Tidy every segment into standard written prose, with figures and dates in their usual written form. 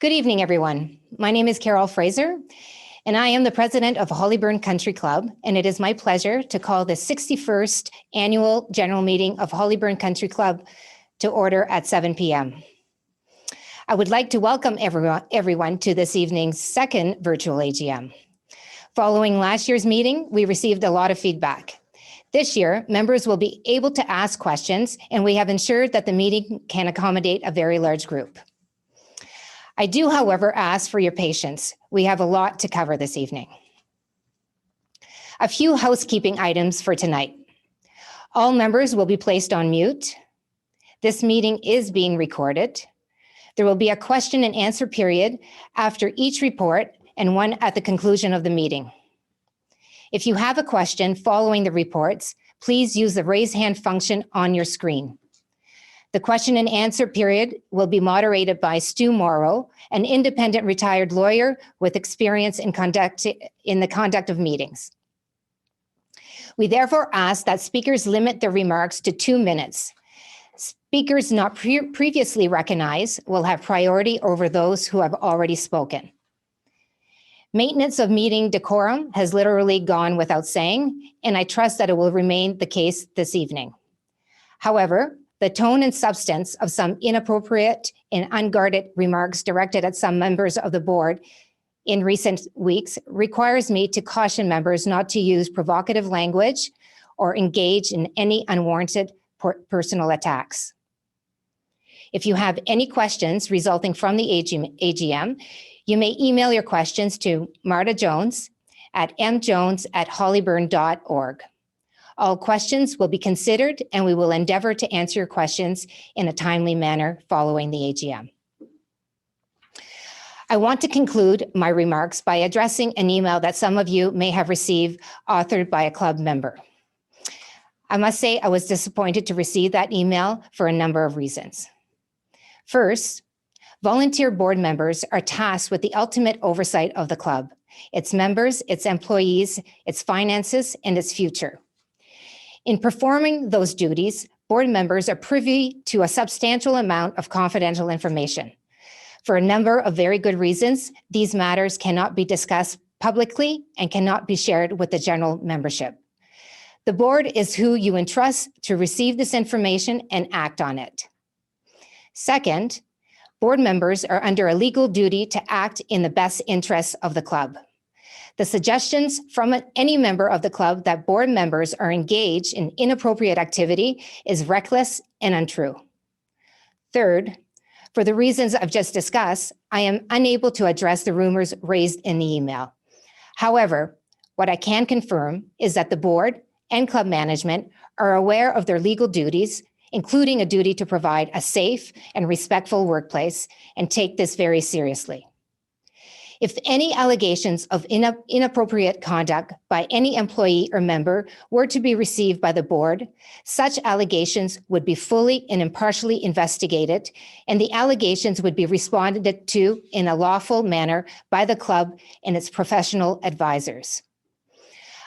Good evening, everyone. My name is Carol Fraser, and I am the president of Hollyburn Country Club, and it is my pleasure to call the 61st Annual General Meeting of Hollyburn Country Club to order at 7 p.m. I would like to welcome everyone to this evening's second virtual AGM. Following last year's meeting, we received a lot of feedback. This year, members will be able to ask questions, and we have ensured that the meeting can accommodate a very large group. I do, however, ask for your patience. We have a lot to cover this evening. A few housekeeping items for tonight. All members will be placed on mute. This meeting is being recorded. There will be a question and answer period after each report and one at the conclusion of the meeting. If you have a question following the reports, please use the raise hand function on your screen. The question and answer period will be moderated by Stu Morrow, an independent retired lawyer with experience in the conduct of meetings. We therefore ask that speakers limit their remarks to 2 minutes. Speakers not previously recognized will have priority over those who have already spoken. Maintenance of meeting decorum has literally gone without saying, and I trust that it will remain the case this evening. However, the tone and substance of some inappropriate and unguarded remarks directed at some members of the board in recent weeks requires me to caution members not to use provocative language or engage in any unwarranted personal attacks. If you have any questions resulting from the AGM, you may email your questions to Marta Jones at mjones@hollyburn.org. All questions will be considered, and we will endeavor to answer your questions in a timely manner following the AGM. I want to conclude my remarks by addressing an email that some of you may have received, authored by a club member. I must say I was disappointed to receive that email for a number of reasons. First, volunteer board members are tasked with the ultimate oversight of the club, its members, its employees, its finances, and its future. In performing those duties, board members are privy to a substantial amount of confidential information. For a number of very good reasons, these matters cannot be discussed publicly and cannot be shared with the general membership. The board is who you entrust to receive this information and act on it. Second, board members are under a legal duty to act in the best interests of the club. The suggestions from any member of the club that board members are engaged in inappropriate activity is reckless and untrue. Third, for the reasons I've just discussed, I am unable to address the rumors raised in the email. However, what I can confirm is that the board and club management are aware of their legal duties, including a duty to provide a safe and respectful workplace, and take this very seriously. If any allegations of inappropriate conduct by any employee or member were to be received by the board, such allegations would be fully and impartially investigated, and the allegations would be responded to in a lawful manner by the club and its professional advisors.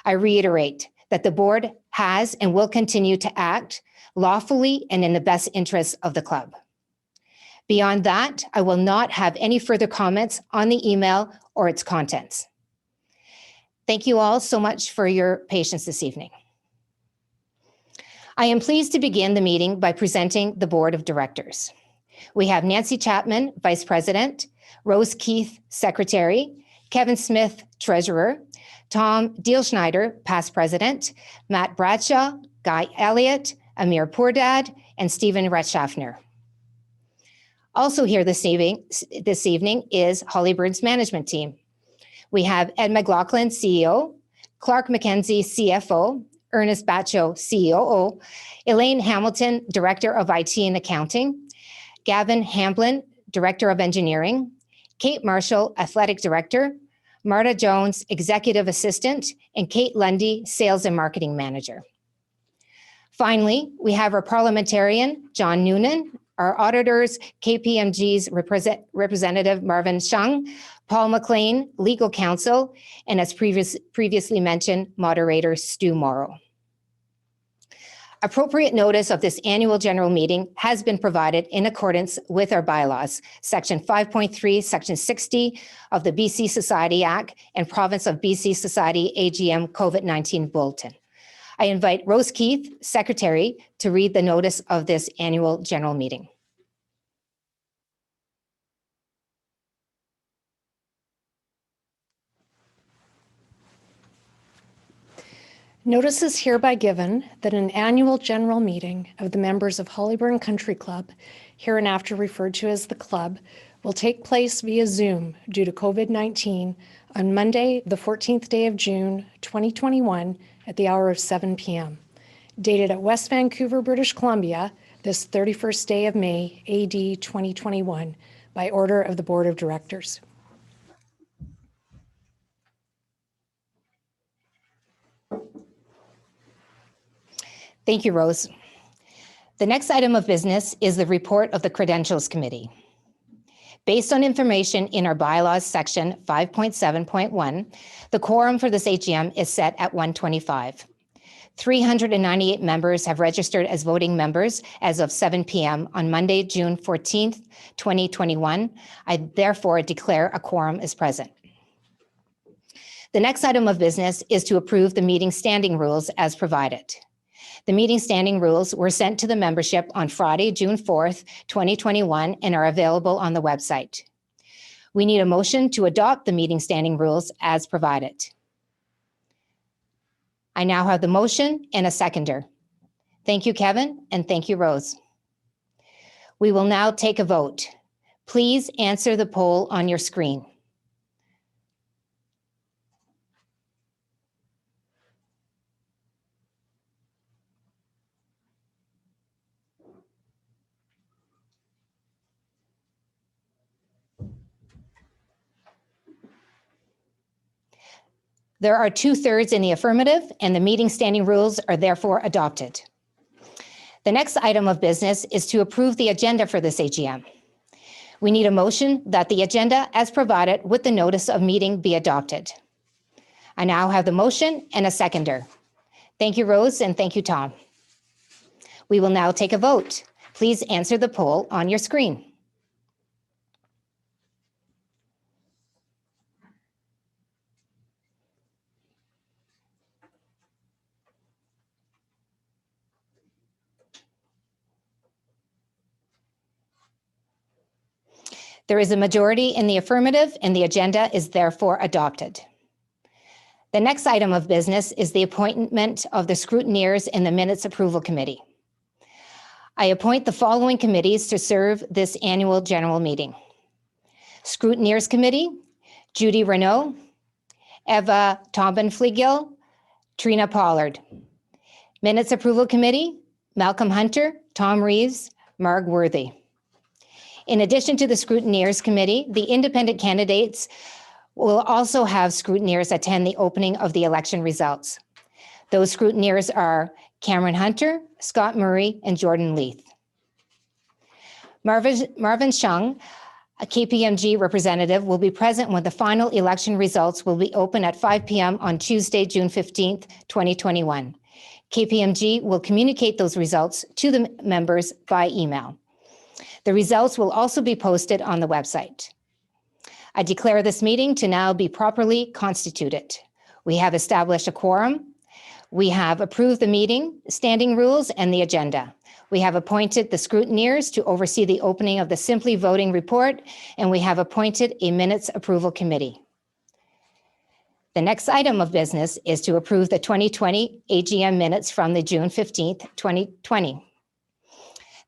I reiterate that the board has and will continue to act lawfully and in the best interests of the club. Beyond that, I will not have any further comments on the email or its contents. Thank you all so much for your patience this evening. I am pleased to begin the meeting by presenting the board of directors. We have Nancy Chapman, Vice President, Rose Keith, Secretary, Kevin Smith, Treasurer, Tom Dielschneider, Past President, Matt Bradshaw, Guy Elliott, Amir Poordad, and Stephen Retschafner. Also here this evening is Hollyburn's management team. We have Ed McLaughlin, CEO, Clark McKenzie, CFO, Ernest Batcho, COO, Elaine Hamilton, Director of IT and Accounting, Gavin Hamblin, Director of Engineering, Kate Marshall, Athletic Director, Marta Jones, Executive Assistant, and Kate Lundy, Sales and Marketing Manager. Finally, we have our parliamentarian, John Noonan, our auditors, KPMG's representative, Marvin Shung, Paul McLean, legal counsel, and as previously mentioned, moderator Stu Morrow. Appropriate notice of this annual general meeting has been provided in accordance with our bylaws, Section 5.3, Section 60 of the BC Society Act and Province of BC Society AGM COVID-19 Bulletin. I invite Rose Keith, Secretary, to read the notice of this annual general meeting. Notice is hereby given that an annual general meeting of the members of Hollyburn Country Club, hereinafter referred to as the Club, will take place via Zoom due to COVID-19 on Monday, the 14th day of June, 2021 at the hour of 7 p.m. Dated at West Vancouver, British Columbia, this 31st day of May, AD 2021, by order of the Board of Directors. Thank you, Rose. The next item of business is the report of the Credentials Committee. Based on information in our bylaws section 5.7.1, the quorum for this AGM is set at 125. 398 members have registered as voting members as of 7 p.m. on Monday, June 14th, 2021. I therefore declare a quorum is present. The next item of business is to approve the meeting standing rules as provided. The meeting standing rules were sent to the membership on Friday, June 4th, 2021, and are available on the website. We need a motion to adopt the meeting standing rules as provided. I now have the motion and a seconder. Thank you, Kevin, and thank you, Rose. We will now take a vote. Please answer the poll on your screen. There are 2/3 in the affirmative, and the meeting standing rules are therefore adopted. The next item of business is to approve the agenda for this AGM. We need a motion that the agenda as provided with the notice of meeting be adopted. I now have the motion and a seconder. Thank you, Rose, and thank you, Tom. We will now take a vote. Please answer the poll on your screen. There is a majority in the affirmative, and the agenda is therefore adopted. The next item of business is the appointment of the scrutineers in the Minutes Approval Committee. I appoint the following committees to serve this annual general meeting. Scrutineers Committee, Judy Renaud, Eva Tombenfliegel, Trina Pollard. Minutes Approval Committee, Malcolm Hunter, Tom Reeves, Marg Worthy. In addition to the Scrutineers Committee, the independent candidates will also have scrutineers attend the opening of the election results. Those scrutineers are Cameron Hunter, Scott Murray, and Jordan Leith. Marvin Shung, a KPMG representative, will be present when the final election results will be open at 5 p.m. on Tuesday, June 15th, 2021. KPMG will communicate those results to the members by email. The results will also be posted on the website. I declare this meeting to now be properly constituted. We have established a quorum. We have approved the meeting, standing rules, and the agenda. We have appointed the scrutineers to oversee the opening of the Simply Voting report, and we have appointed a Minutes Approval Committee. The next item of business is to approve the 2020 AGM minutes from the June 15th, 2020.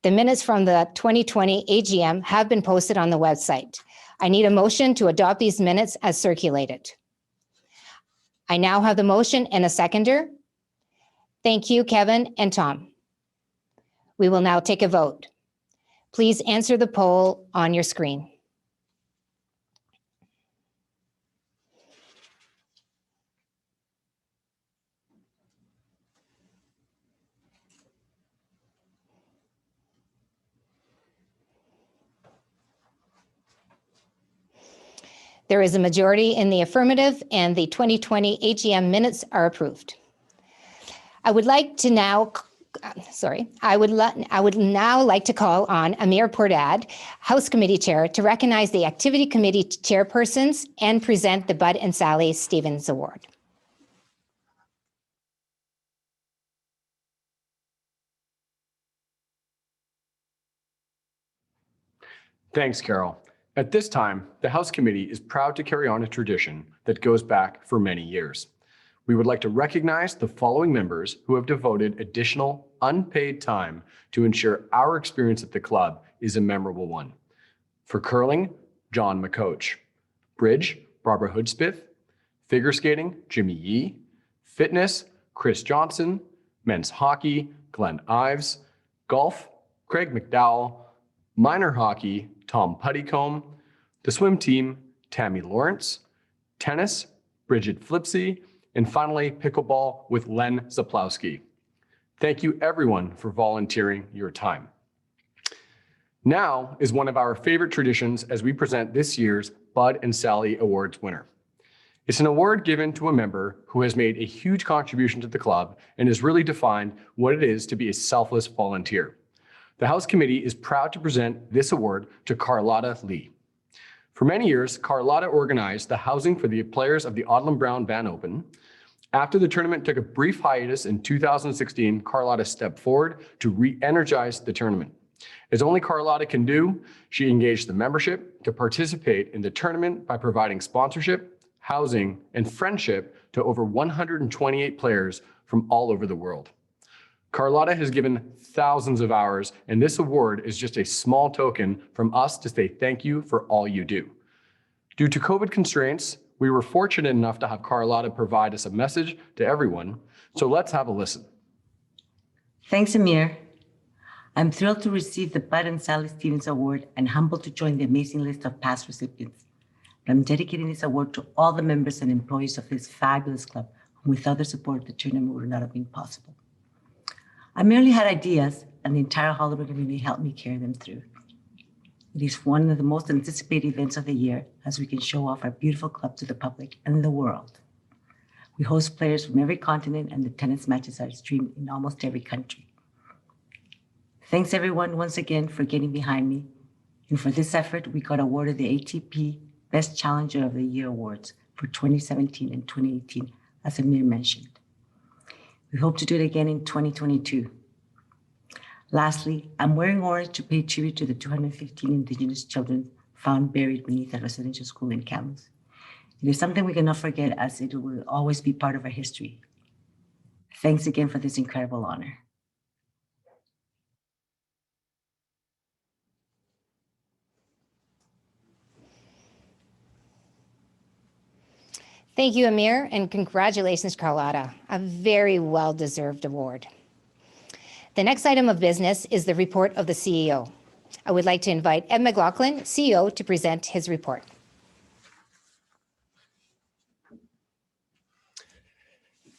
The minutes from the 2020 AGM have been posted on the website. I need a motion to adopt these minutes as circulated. I now have the motion and a seconder. Thank you, Kevin and Tom. We will now take a vote. Please answer the poll on your screen. There is a majority in the affirmative, and the 2020 AGM minutes are approved. I would like to now I would now like to call on Amir Pordad, House Committee Chair, to recognize the Activity Committee chairpersons and present the Bud and Sally Stevens Award. Thanks, Carol. At this time, the House Committee is proud to carry on a tradition that goes back for many years. We would like to recognize the following members who have devoted additional unpaid time to ensure our experience at the club is a memorable one. For curling, John McCoach. Bridge, Barbara Hoodspith. Figure skating, Jimmy Yee. Fitness, Chris Johnson. Men's hockey, Glenn Ives. Golf, Craig McDowell. Minor hockey, Tom Puttycombe. The swim team, Tammy Lawrence. Tennis, Bridget Flipsy. And finally, pickleball with Len Zaplowski. Thank you everyone for volunteering your time. Now is one of our favorite traditions as we present this year's Bud and Sally Awards winner. It's an award given to a member who has made a huge contribution to the club and has really defined what it is to be a selfless volunteer. The House Committee is proud to present this award to Carlotta Lee. For many years, Carlotta organized the housing for the players of the Odlum Brown Van Open. After the tournament took a brief hiatus in 2016, Carlotta stepped forward to re-energize the tournament. As only Carlotta can do, she engaged the membership to participate in the tournament by providing sponsorship, housing, and friendship to over 128 players from all over the world. Carlotta has given thousands of hours, and this award is just a small token from us to say thank you for all you do. Due to COVID constraints, we were fortunate enough to have Carlotta provide us a message to everyone, so let's have a listen. Thanks, Amir. I'm thrilled to receive the Bud and Sally Stevens Award and humbled to join the amazing list of past recipients. But I'm dedicating this award to all the members and employees of this fabulous club, who without their support, the tournament would not have been possible. I merely had ideas, and the entire Hollywood community helped me carry them through. It is one of the most anticipated events of the year, as we can show off our beautiful club to the public and the world. We host players from every continent, and the tennis matches are streamed in almost every country. Thanks everyone once again for getting behind me. And for this effort, we got awarded the ATP Best Challenger of the Year Awards for 2017 and 2018, as Amir mentioned. We hope to do it again in 2022. Lastly, I'm wearing orange to pay tribute to the 215 Indigenous children found buried beneath a residential school in Kamloops. It is something we cannot forget, as it will always be part of our history. Thanks again for this incredible honor. Thank you, Amir, and congratulations, Carlotta. A very well-deserved award. The next item of business is the report of the CEO. I would like to invite Ed McLaughlin, CEO, to present his report.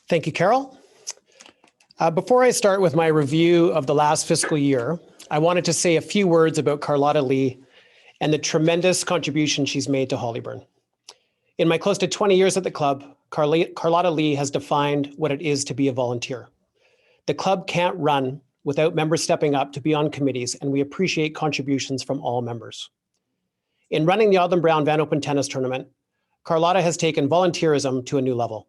Thank you, Carol. Before I start with my review of the last fiscal year, I wanted to say a few words about Carlotta Lee and the tremendous contribution she's made to Hollyburn. In my close to 20 years at the club, Carlotta Lee has defined what it is to be a volunteer. The club can't run without members stepping up to be on committees, and we appreciate contributions from all members. In running the Odlum Brown Van Open Tennis Tournament, Carlotta has taken volunteerism to a new level.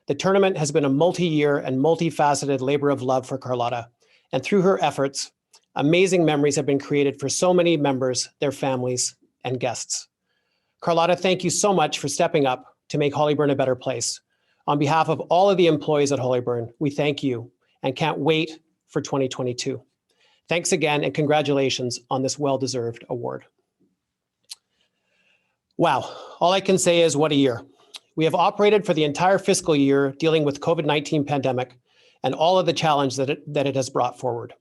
The tournament has been a multi-year and multifaceted labor of love for Carlotta, and through her efforts, amazing memories have been created for so many members, their families, and guests. Carlotta, thank you so much for stepping up to make Hollyburn a better place. On behalf of all of the employees at Hollyburn, we thank you and can't wait for 2022. Thanks again and congratulations on this well-deserved award. Wow, all I can say is what a year. We have operated for the entire fiscal year dealing with COVID-19 pandemic and all of the challenge that it has brought forward.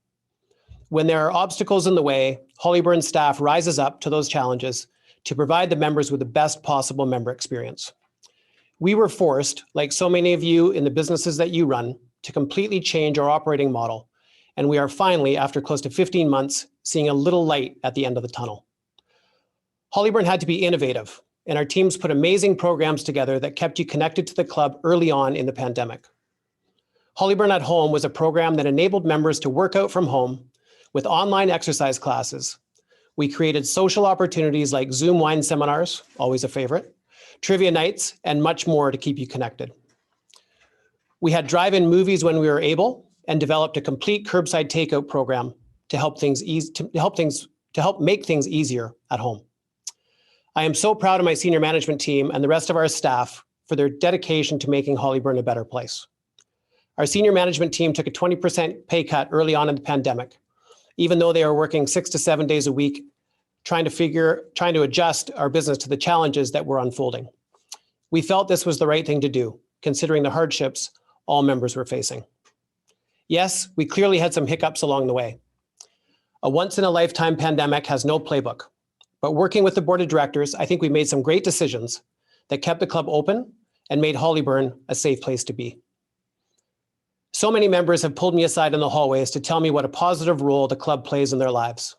When there are obstacles in the way, Hollyburn staff rises up to those challenges to provide the members with the best possible member experience. We were forced, like so many of you in the businesses that you run, to completely change our operating model. And we are finally, after close to 15 months, seeing a little light at the end of the tunnel. Hollyburn had to be innovative, and our teams put amazing programs together that kept you connected to the club early on in the pandemic. Hollyburn at Home was a program that enabled members to work out from home with online exercise classes. We created social opportunities like Zoom wine seminars, always a favorite, trivia nights, and much more to keep you connected. We had drive-in movies when we were able and developed a complete curbside takeout program to help make things easier at home. I am so proud of my senior management team and the rest of our staff for their dedication to making Hollyburn a better place. Our senior management team took a 20% pay cut early on in the pandemic, even though they are working 6 to 7 days a week, trying to adjust our business to the challenges that were unfolding. We felt this was the right thing to do, considering the hardships all members were facing. Yes, we clearly had some hiccups along the way. A once-in-a-lifetime pandemic has no playbook, but working with the board of directors, I think we made some great decisions that kept the club open and made Hollyburn a safe place to be. So many members have pulled me aside in the hallways to tell me what a positive role the club plays in their lives.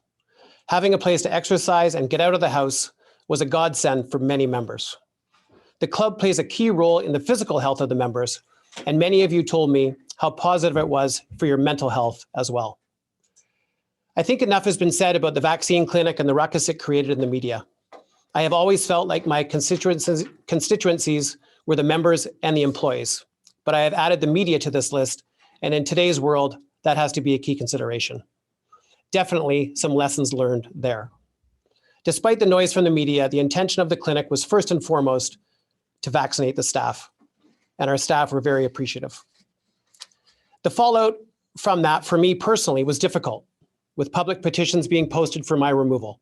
Having a place to exercise and get out of the house was a godsend for many members. The club plays a key role in the physical health of the members, and many of you told me how positive it was for your mental health as well. I think enough has been said about the vaccine clinic and the ruckus it created in the media. I have always felt like my constituencies were the members and the employees, but I have added the media to this list, and in today's world, that has to be a key consideration. Definitely some lessons learned there. Despite the noise from the media, the intention of the clinic was first and foremost to vaccinate the staff, and our staff were very appreciative. The fallout from that, for me personally, was difficult, with public petitions being posted for my removal.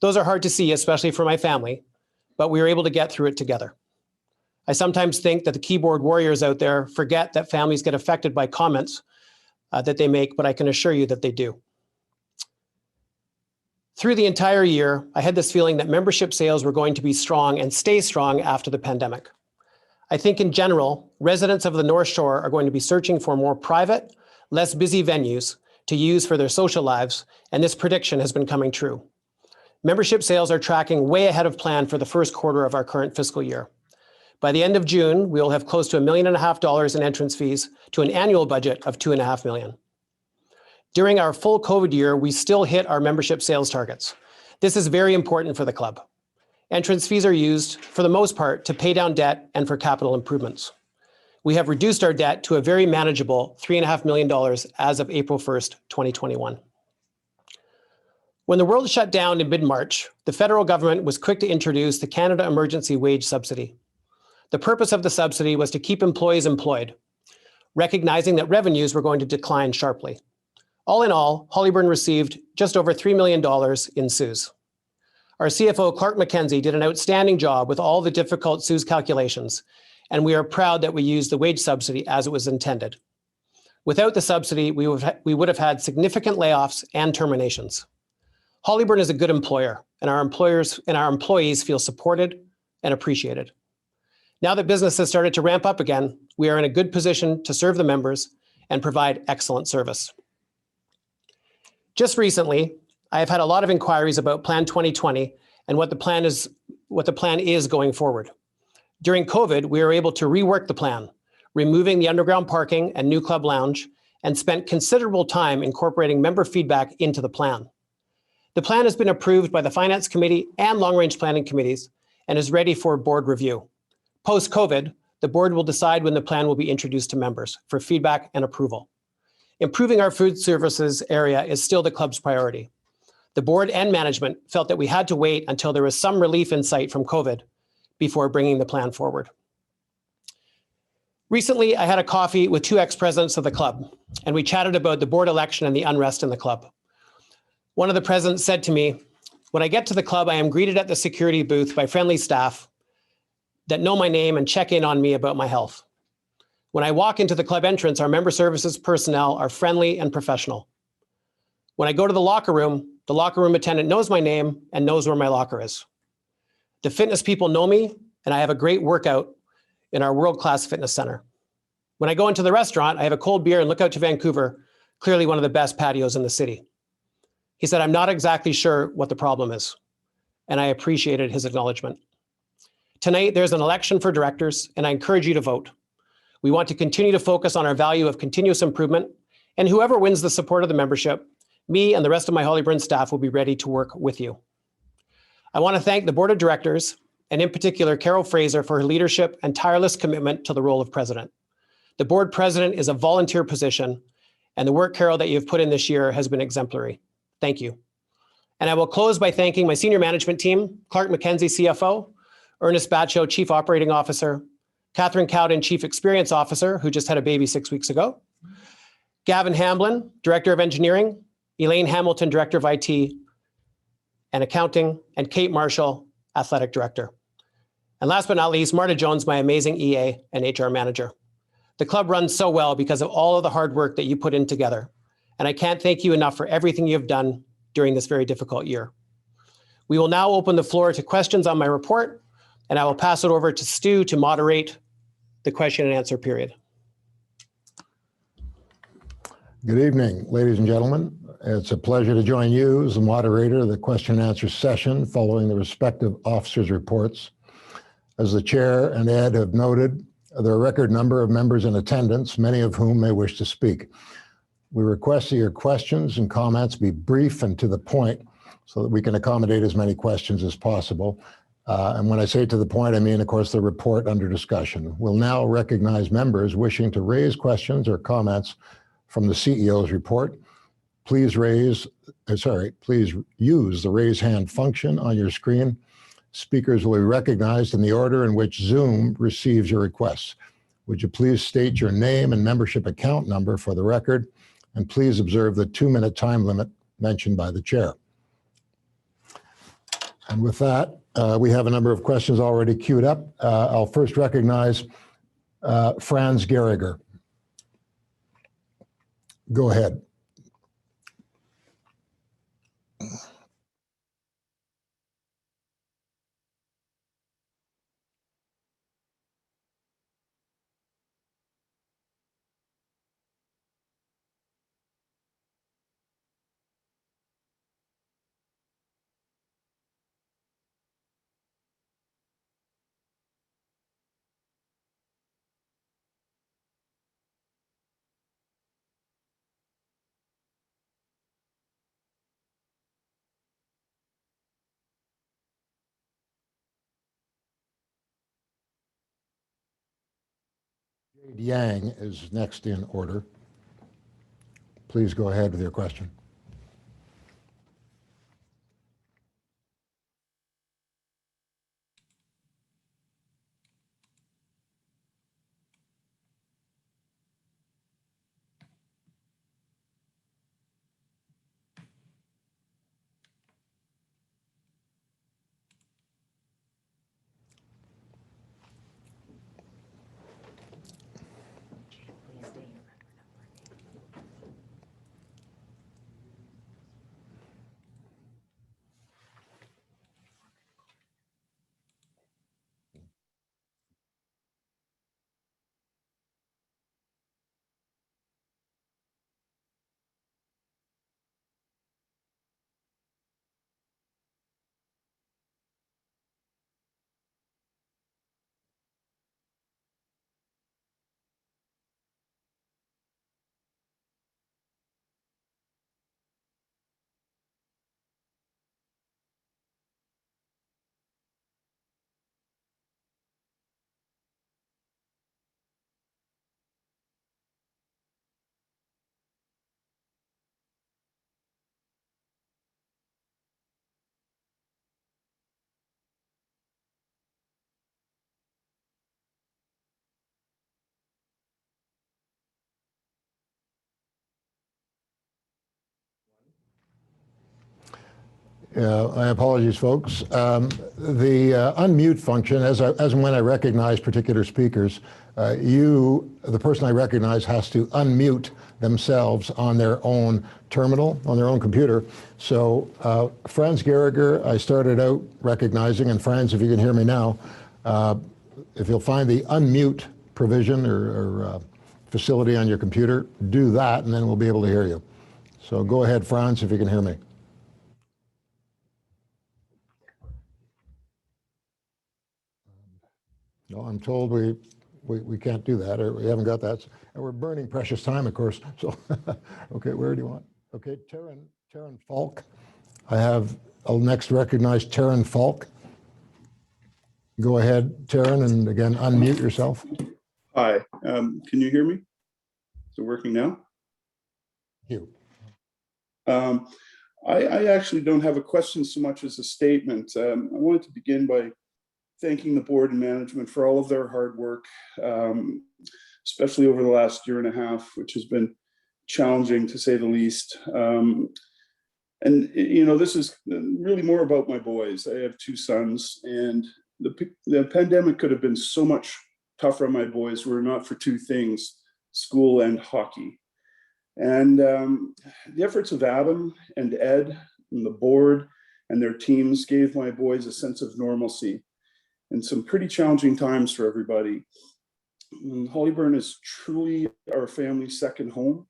Those are hard to see, especially for my family, but we were able to get through it together. I sometimes think that the keyboard warriors out there forget that families get affected by comments that they make, but I can assure you that they do. Through the entire year, I had this feeling that membership sales were going to be strong and stay strong after the pandemic. I think in general, residents of the North Shore are going to be searching for more private, less busy venues to use for their social lives, and this prediction has been coming true. Membership sales are tracking way ahead of plan for the first quarter of our current fiscal year. By the end of June, we will have close to $1.5 million in entrance fees to an annual budget of $2.5 million. During our full COVID year, we still hit our membership sales targets. This is very important for the club. Entrance fees are used, for the most part, to pay down debt and for capital improvements. We have reduced our debt to a very manageable $3.5 million as of April 1st, 2021. When the world shut down in mid-March, the federal government was quick to introduce the Canada Emergency Wage Subsidy. The purpose of the subsidy was to keep employees employed, recognizing that revenues were going to decline sharply. All in all, Hollyburn received just over $3 million in CEWS. Our CFO, Clark McKenzie, did an outstanding job with all the difficult CEWS calculations, and we are proud that we used the wage subsidy as it was intended. Without the subsidy, we would have had significant layoffs and terminations. Hollyburn is a good employer, and our employees feel supported and appreciated. Now that business has started to ramp up again, we are in a good position to serve the members and provide excellent service. Just recently, I have had a lot of inquiries about Plan 2020 and what the plan is going forward. During COVID, we were able to rework the plan, removing the underground parking and new club lounge, and spent considerable time incorporating member feedback into the plan. The plan has been approved by the Finance Committee and Long Range Planning Committees and is ready for board review. Post-COVID, the board will decide when the plan will be introduced to members for feedback and approval. Improving our food services area is still the club's priority. The board and management felt that we had to wait until there was some relief in sight from COVID before bringing the plan forward. Recently, I had a coffee with 2 ex-presidents of the club, and we chatted about the board election and the unrest in the club. One of the presidents said to me, "When I get to the club, I am greeted at the security booth by friendly staff that know my name and check in on me about my health. When I walk into the club entrance, our member services personnel are friendly and professional. When I go to the locker room attendant knows my name and knows where my locker is. The fitness people know me, and I have a great workout in our world-class fitness center. When I go into the restaurant, I have a cold beer and look out to Vancouver, clearly one of the best patios in the city." He said, "I'm not exactly sure what the problem is," and I appreciated his acknowledgement. Tonight, there's an election for directors, and I encourage you to vote. We want to continue to focus on our value of continuous improvement, and whoever wins the support of the membership, me and the rest of my Hollyburn staff will be ready to work with you. I want to thank the board of directors, and in particular, Carol Fraser, for her leadership and tireless commitment to the role of president. The board president is a volunteer position, and the work, Carol, that you've put in this year has been exemplary. Thank you. And I will close by thanking my senior management team, Clark McKenzie, CFO, Ernest Batcho, Chief Operating Officer, Catherine Cowden, Chief Experience Officer, who just had a baby 6 weeks ago, Gavin Hamblin, Director of Engineering, Elaine Hamilton, Director of IT and Accounting, and Kate Marshall, Athletic Director. And last but not least, Marta Jones, my amazing EA and HR Manager. The club runs so well because of all of the hard work that you put in together. And I can't thank you enough for everything you've done during this very difficult year. We will now open the floor to questions on my report, and I will pass it over to Stu to moderate the question and answer period. Good evening, ladies and gentlemen. It's a pleasure to join you as the moderator of the question and answer session following the respective officers' reports. As the chair and Ed have noted, there are a record number of members in attendance, many of whom may wish to speak. We request that your questions and comments be brief and to the point so that we can accommodate as many questions as possible. And when I say to the point, I mean, of course, the report under discussion. We'll now recognize members wishing to raise questions or comments from the CEO's report. Please use the raise hand function on your screen. Speakers will be recognized in the order in which Zoom receives your requests. Would you please state your name and membership account number for the record? And please observe the 2-minute time limit mentioned by the chair. And with that, we have a number of questions already queued up. I'll first recognize Franz Gehriger. Go ahead. Yang is next in order. Please go ahead with your question. My apologies, folks. The unmute function, as and when I recognize particular speakers, the person I recognize has to unmute themselves on their own terminal, on their own computer. So Franz Gehriger, I started out recognizing, and Franz, if you can hear me now, if you'll find the unmute provision or facility on your computer, do that, and then we'll be able to hear you. So go ahead, Franz, if you can hear me. No, I'm told we we can't do that, or we haven't got that. And we're burning precious time, of course. So, okay, where do you want? Okay, Taryn Falk. I'll next recognize Taryn Falk. Go ahead, Taryn, and again, unmute yourself. Hi, can you hear me? Is it working now? You. I actually don't have a question so much as a statement. I wanted to begin by thanking the board and management for all of their hard work, especially over the last year and a half, which has been challenging to say the least. And you know, this is really more about my boys. I have two sons, and the pandemic could have been so much tougher on my boys were it not for two things: school and hockey. And the efforts of Adam and Ed and the board and their teams gave my boys a sense of normalcy in some pretty challenging times for everybody. Hollyburn is truly our family's second home.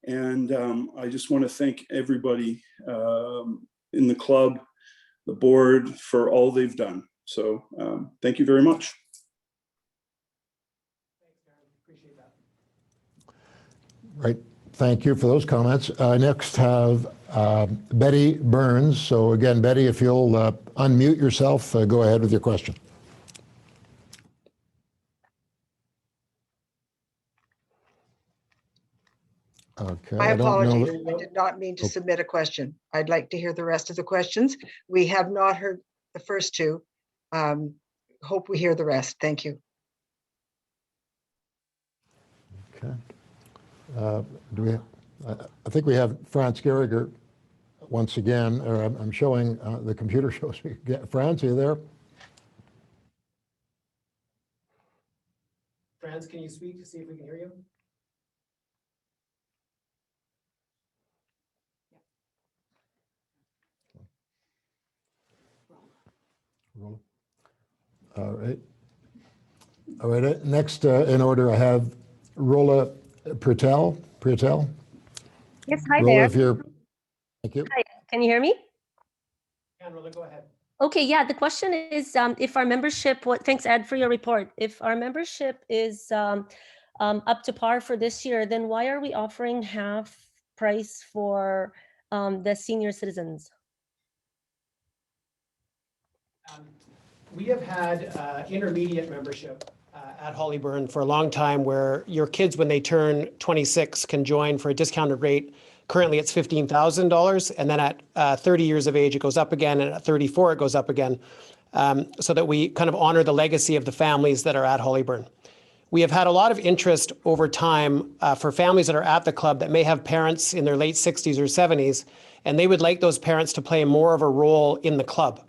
And I just want to thank everybody in the club, the board, for all they've done. So thank you very much. Thanks, Darren. Appreciate that. Right. Thank you for those comments. Next have Betty Burns. So again, Betty, if you'll unmute yourself, go ahead with your question. Okay. My I don't know. apologies. I did not mean to submit a question. I'd like to hear the rest of the questions. We have not heard the first two. Hope we hear the rest. Thank you. Okay. Do we? I think we have Franz Gehriger once again. Or I'm showing the computer shows me. Franz, are you there? Franz, can you speak to see if we can hear you? All right. All right. Next in order, I have Rola Pratel. Yes, hi Rola, there. if you're, thank you. Hi, can you hear me? Rola, go ahead. Okay, yeah, the question is if our membership, thanks Ed for your report. If our membership is up to par for this year, then why are we offering half price for the senior citizens? We have had intermediate membership at Hollyburn for a long time, where your kids, when they turn 26, can join for a discounted rate. Currently, it's $15,000, and then at 30 years of age, it goes up again, and at 34, it goes up again, so that we kind of honor the legacy of the families that are at Hollyburn. We have had a lot of interest over time for families that are at the club that may have parents in their late 60s or 70s, and they would like those parents to play more of a role in the club.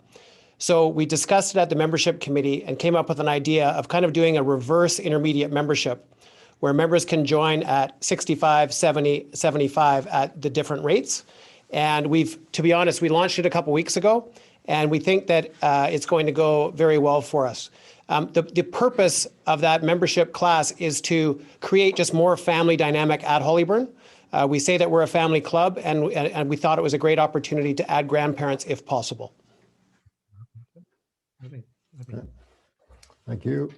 So we discussed it at the membership committee and came up with an idea of kind of doing a reverse intermediate membership, where members can join at 65, 70, 75 at the different rates. And to be honest, we launched it a couple weeks ago, and we think that it's going to go very well for us. The purpose of that membership class is to create just more family dynamic at Hollyburn. We say that we're a family club, and we thought it was a great opportunity to add grandparents if possible. Thank you.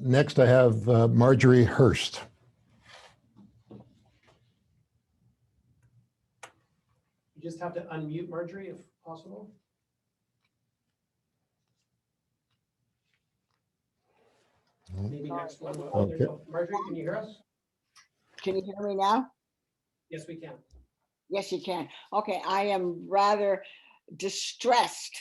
Next, I have Marjorie Hurst. You just have to unmute Marjorie if possible. Maybe next one. Okay. Marjorie, can you hear us? Can you hear me now? Yes, we can. Yes, you can. Okay, I am rather distressed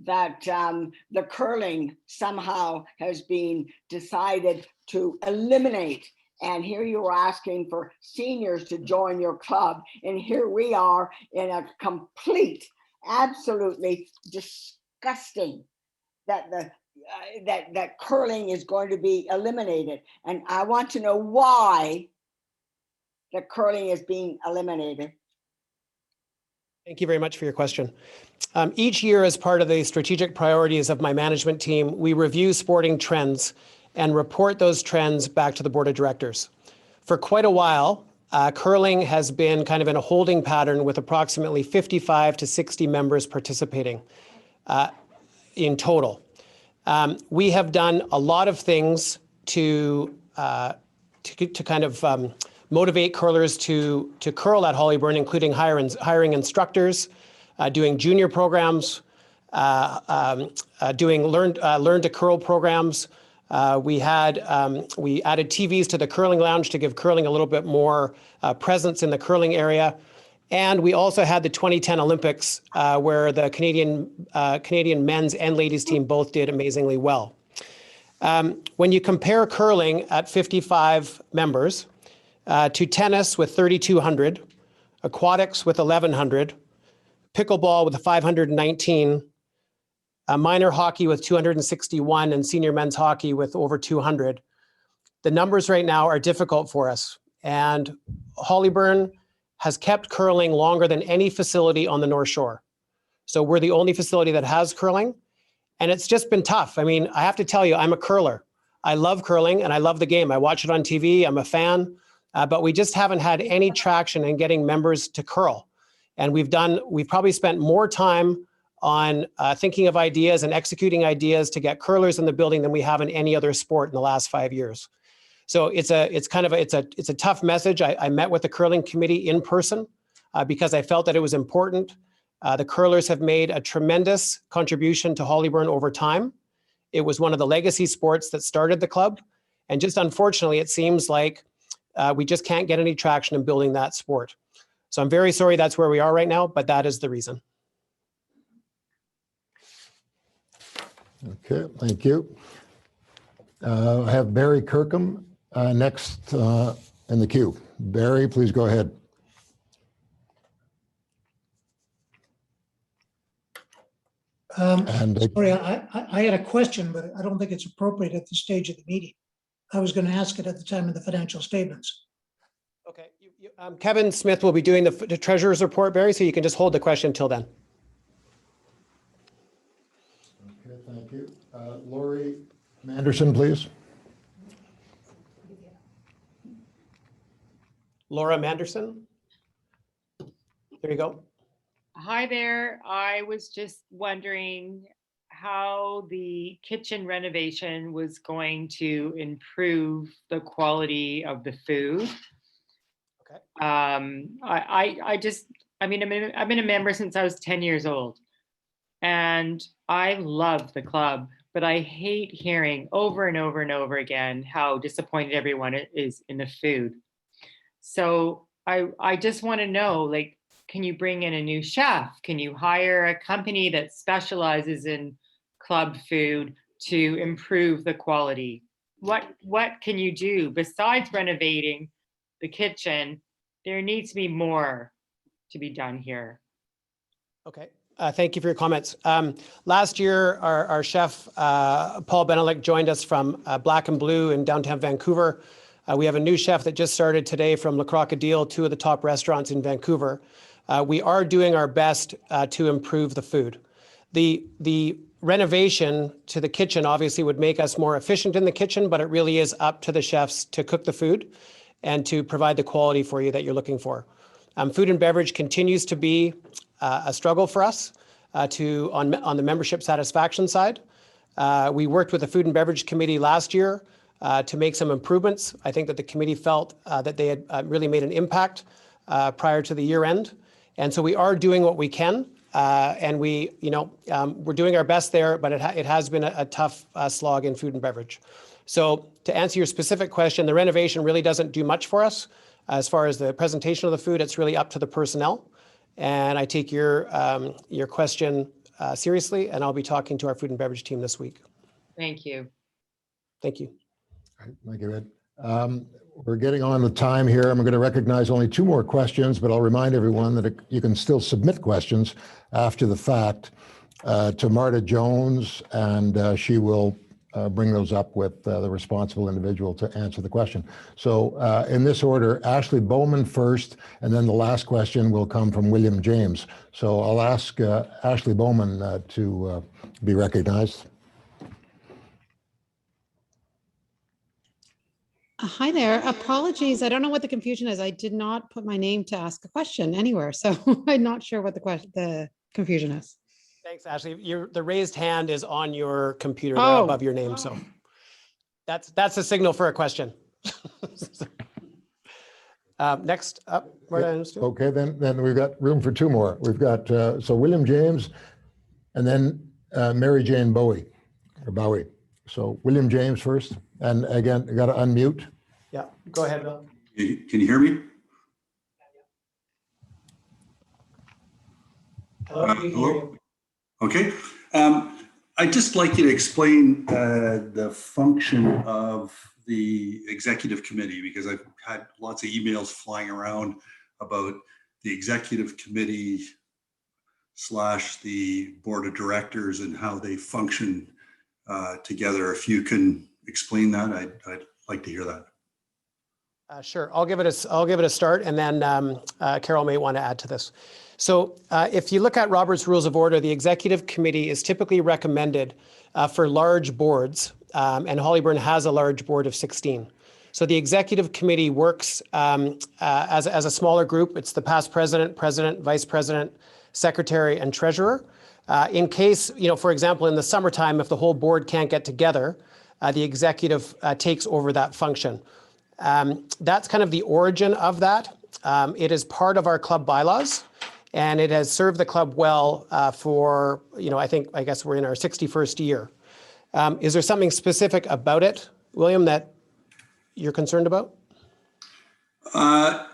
that the curling somehow has been decided to eliminate. And here you are asking for seniors to join your club. And here we are in a complete, absolutely disgusting that that curling is going to be eliminated. And I want to know why the curling is being eliminated. Thank you very much for your question. Each year, as part of the strategic priorities of my management team, we review sporting trends and report those trends back to the board of directors. For quite a while, curling has been kind of in a holding pattern with approximately 55 to 60 members participating in total. We have done a lot of things to kind of motivate curlers to curl at Hollyburn, including hiring instructors, doing junior programs, doing learn to curl programs. We added TVs to the curling lounge to give curling a little bit more presence in the curling area. And we also had the 2010 Olympics where the Canadian men's and ladies team both did amazingly well. When you compare curling at 55 members to tennis with 3,200, aquatics with 1,100, pickleball with 519, minor hockey with 261, and senior men's hockey with over 200. The numbers right now are difficult for us. And Hollyburn has kept curling longer than any facility on the North Shore. So we're the only facility that has curling. And it's just been tough. I mean, I have to tell you, I'm a curler. I love curling and I love the game. I watch it on TV. I'm a fan. But we just haven't had any traction in getting members to curl. And we've probably spent more time on thinking of ideas and executing ideas to get curlers in the building than we have in any other sport in the last 5 years. So it's a tough message. I met with the curling committee in person because I felt that it was important. The curlers have made a tremendous contribution to Hollyburn over time. It was one of the legacy sports that started the club. And just unfortunately, it seems like we just can't get any traction in building that sport. So I'm very sorry that's where we are right now, but that is the reason. Okay, thank you. I have Barry Kirkham next in the queue. Barry, please go ahead. Sorry, I had a question, but I don't think it's appropriate at this stage of the meeting. I was going to ask it at the time of the financial statements. Okay, Kevin Smith will be doing the treasurer's report, Barry, so you can just hold the question until then. Okay, thank you. Lori Manderson, please. Laura Manderson. There you go. Hi there. I was just wondering how the kitchen renovation was going to improve the quality of the food. Okay. I've been a member since I was 10 years old, and I love the club, but I hate hearing over and over and over again how disappointed everyone is in the food. So I just want to know, like, can you bring in a new chef? Can you hire a company that specializes in club food to improve the quality? What can you do besides renovating the kitchen? There needs to be more to be done here. Okay. Thank you for your comments. Last year, our chef, Paul Benelek, joined us from Black and Blue in downtown Vancouver. We have a new chef that just started today from Le Crocodile, two of the top restaurants in Vancouver. We are doing our best to improve the food. The renovation to the kitchen obviously would make us more efficient in the kitchen, but it really is up to the chefs to cook the food and to provide the quality for you that you're looking for. Food and beverage continues to be a struggle for us on the membership satisfaction side. We worked with the Food and Beverage Committee last year to make some improvements. I think that the committee felt that they had really made an impact prior to the year end. And so we are doing what we can, and we're doing our best there, but it has been a tough slog in food and beverage. So to answer your specific question, the renovation really doesn't do much for us. As far as the presentation of the food, it's really up to the personnel. And I take your question seriously, and I'll be talking to our food and beverage team this week. Thank you. Thank you. All right, thank you, Ed. We're getting on the time here. I'm going to recognize only two more questions, but I'll remind everyone that you can still submit questions after the fact to Marta Jones, and she will bring those up with the responsible individual to answer the question. So in this order, Ashley Bowman first, and then the last question will come from William James. So I'll ask Ashley Bowman to be recognized. Hi there. Apologies. I don't know what the confusion is. I did not put my name to ask a question anywhere, so I'm not sure what the confusion is. Thanks, Ashley. The raised hand is on your computer there above your name. So That's a signal for a question. Next up, Okay, then we've got room for two more. We've got, so William James and then Mary Jane Bowie, or Bowie. So William James first, and again, you got to unmute. Yeah, go ahead, Bill. Can you hear me? Hello. Hello? Okay. I'd just like you to explain the function of the executive committee, because I've had lots of emails flying around about the executive committee / the board of directors and how they function together. If you can explain that, I'd like to hear that. Sure, I'll give it a start, and then Carol may want to add to this. So if you look at Robert's Rules of Order, the executive committee is typically recommended for large boards, and Hollyburn has a large board of 16. So the executive committee works as a smaller group. It's the past president, vice president, secretary, and treasurer. In case, for example, in the summertime, if the whole board can't get together, the executive takes over that function. That's kind of the origin of that. It is part of our club bylaws, and it has served the club well for, I guess we're in our 61st year. Is there something specific about it, William, that you're concerned about? I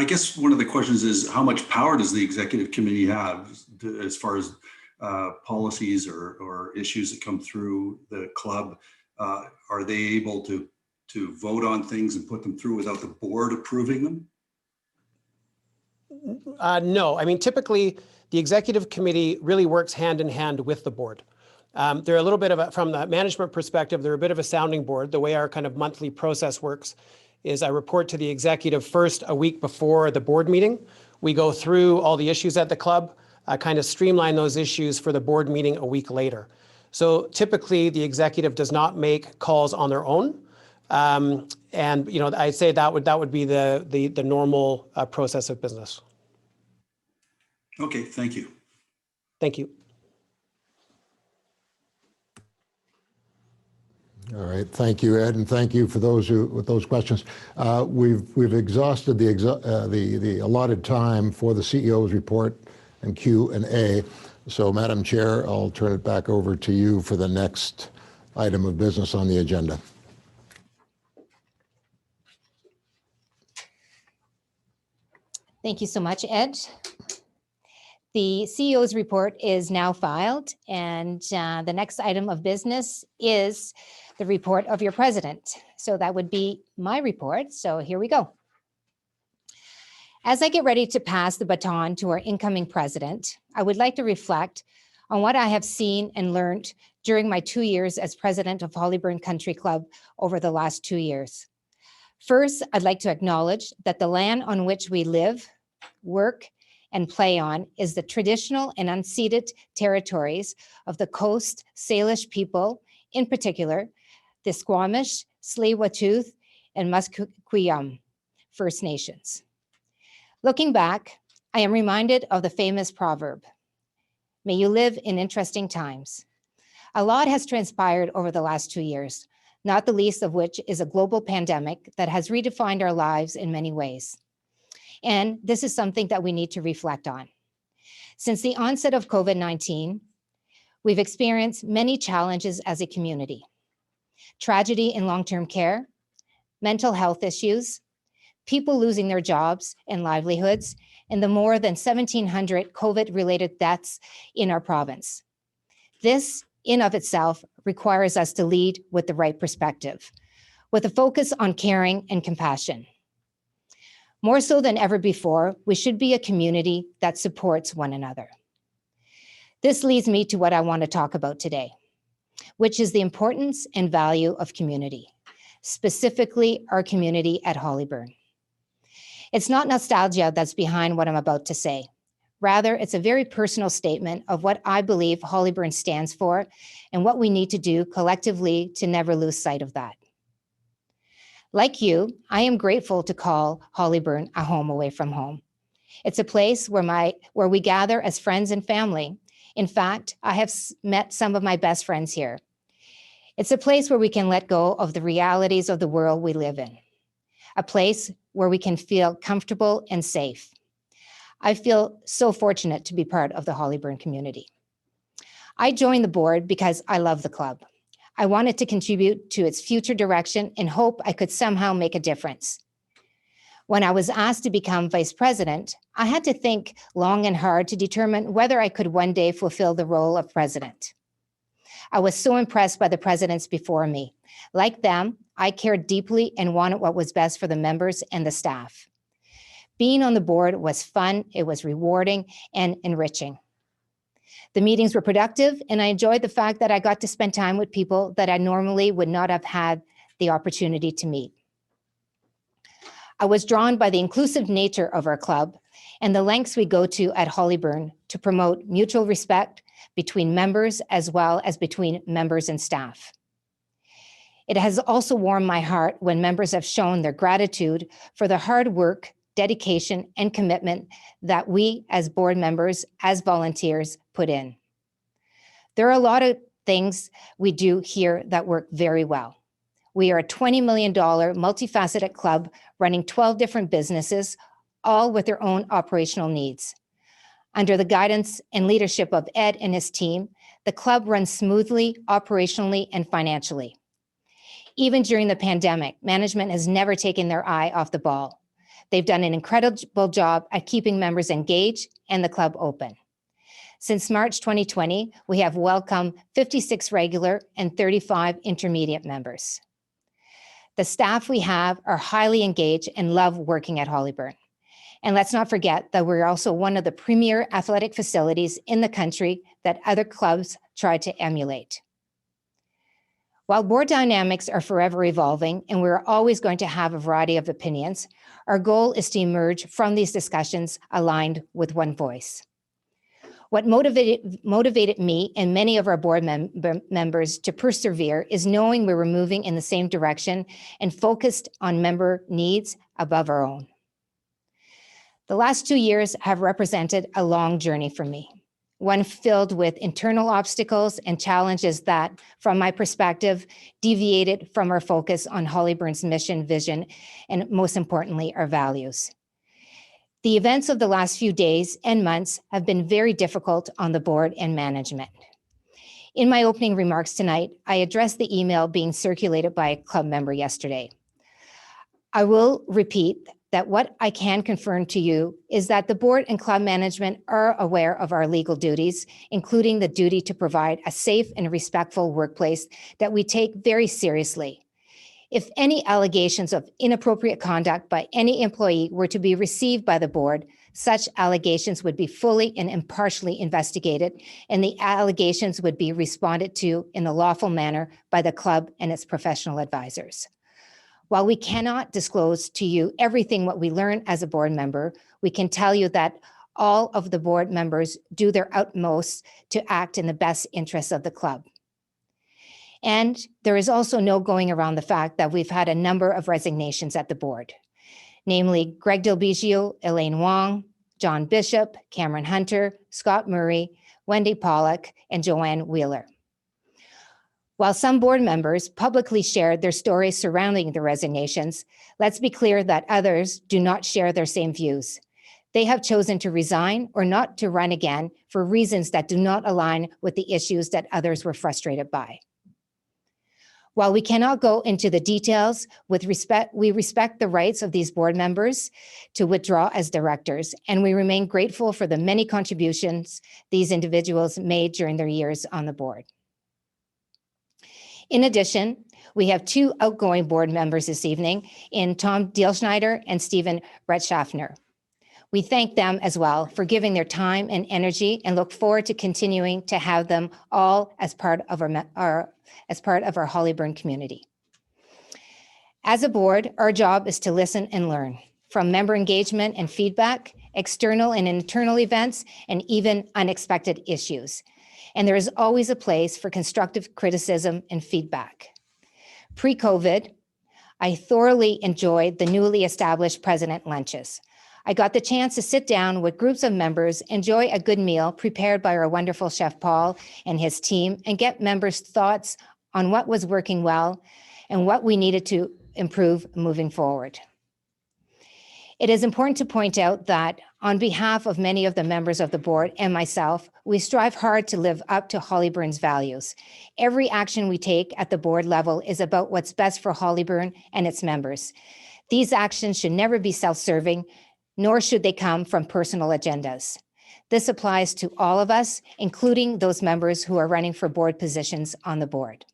guess one of the questions is, how much power does the executive committee have as far as policies or issues that come through the club? Are they able to vote on things and put them through without the board approving them? No, I mean, typically the executive committee really works hand in hand with the board. They're a little bit of from the management perspective, they're a bit of a sounding board. The way our kind of monthly process works is I report to the executive first a week before the board meeting. We go through all the issues at the club, kind of streamline those issues for the board meeting a week later. So typically the executive does not make calls on their own. And I'd say that would be the normal process of business. Okay, thank you. Thank you. All right, thank you, Ed, and thank you for those with those questions. We've exhausted the allotted time for the CEO's report and Q&A. So, Madam Chair, I'll turn it back over to you for the next item of business on the agenda. Thank you so much, Ed. The CEO's report is now filed, and the next item of business is the report of your president. So that would be my report. So here we go. As I get ready to pass the baton to our incoming president, I would like to reflect on what I have seen and learned during my 2 years as president of Hollyburn Country Club over the last 2 years. First, I'd like to acknowledge that the land on which we live, work, and play on is the traditional and unceded territories of the Coast Salish people, in particular, the Squamish, Tsleil-Waututh, and Musqueam First Nations. Looking back, I am reminded of the famous proverb, "May you live in interesting times." A lot has transpired over the last 2 years, not the least of which is a global pandemic that has redefined our lives in many ways. And this is something that we need to reflect on. Since the onset of COVID-19, we've experienced many challenges as a community. Tragedy in long-term care, mental health issues, people losing their jobs and livelihoods, and the more than 1,700 COVID-related deaths in our province. This, in of itself, requires us to lead with the right perspective, with a focus on caring and compassion. More so than ever before, we should be a community that supports one another. This leads me to what I want to talk about today, which is the importance and value of community, specifically our community at Hollyburn. It's not nostalgia that's behind what I'm about to say. Rather, it's a very personal statement of what I believe Hollyburn stands for and what we need to do collectively to never lose sight of that. Like you, I am grateful to call Hollyburn a home away from home. It's a place where we gather as friends and family. In fact, I have met some of my best friends here. It's a place where we can let go of the realities of the world we live in, a place where we can feel comfortable and safe. I feel so fortunate to be part of the Hollyburn community. I joined the board because I love the club. I wanted to contribute to its future direction and hope I could somehow make a difference. When I was asked to become vice president, I had to think long and hard to determine whether I could one day fulfill the role of president. I was so impressed by the presidents before me. Like them, I cared deeply and wanted what was best for the members and the staff. Being on the board was fun, it was rewarding and enriching. The meetings were productive, and I enjoyed the fact that I got to spend time with people that I normally would not have had the opportunity to meet. I was drawn by the inclusive nature of our club and the lengths we go to at Hollyburn to promote mutual respect between members as well as between members and staff. It has also warmed my heart when members have shown their gratitude for the hard work, dedication, and commitment that we as board members, as volunteers, put in. There are a lot of things we do here that work very well. We are a $20 million multifaceted club running 12 different businesses, all with their own operational needs. Under the guidance and leadership of Ed and his team, the club runs smoothly, operationally, and financially. Even during the pandemic, management has never taken their eye off the ball. They've done an incredible job at keeping members engaged and the club open. Since March 2020, we have welcomed 56 regular and 35 intermediate members. The staff we have are highly engaged and love working at Hollyburn. And let's not forget that we're also one of the premier athletic facilities in the country that other clubs try to emulate. While board dynamics are forever evolving and we're always going to have a variety of opinions, our goal is to emerge from these discussions aligned with one voice. What motivated me and many of our board members to persevere is knowing we were moving in the same direction and focused on member needs above our own. The last 2 years have represented a long journey for me, one filled with internal obstacles and challenges that, from my perspective, deviated from our focus on Hollyburn's mission, vision, and most importantly, our values. The events of the last few days and months have been very difficult on the board and management. In my opening remarks tonight, I addressed the email being circulated by a club member yesterday. I will repeat that what I can confirm to you is that the board and club management are aware of our legal duties, including the duty to provide a safe and respectful workplace that we take very seriously. If any allegations of inappropriate conduct by any employee were to be received by the board, such allegations would be fully and impartially investigated, and the allegations would be responded to in a lawful manner by the club and its professional advisors. While we cannot disclose to you everything what we learn as a board member, we can tell you that all of the board members do their utmost to act in the best interests of the club. And there is also no going around the fact that we've had a number of resignations at the board, namely Greg Del Biggio, Elaine Wong, John Bishop, Cameron Hunter, Scott Murray, Wendy Pollock, and Joanne Wheeler. While some board members publicly shared their stories surrounding the resignations, let's be clear that others do not share their same views. They have chosen to resign or not to run again for reasons that do not align with the issues that others were frustrated by. While we cannot go into the details, we respect the rights of these board members to withdraw as directors, and we remain grateful for the many contributions these individuals made during their years on the board. In addition, we have 2 outgoing board members this evening in Tom Dielschneider and Stephen Brettschaffner. We thank them as well for giving their time and energy and look forward to continuing to have them all as part of our Hollyburn community. As a board, our job is to listen and learn from member engagement and feedback, external and internal events, and even unexpected issues. And there is always a place for constructive criticism and feedback. Pre-COVID, I thoroughly enjoyed the newly established president lunches. I got the chance to sit down with groups of members, enjoy a good meal prepared by our wonderful Chef Paul and his team, and get members' thoughts on what was working well and what we needed to improve moving forward. It is important to point out that on behalf of many of the members of the board and myself, we strive hard to live up to Hollyburn's values. Every action we take at the board level is about what's best for Hollyburn and its members. These actions should never be self-serving, nor should they come from personal agendas. This applies to all of us, including those members who are running for board positions on the board.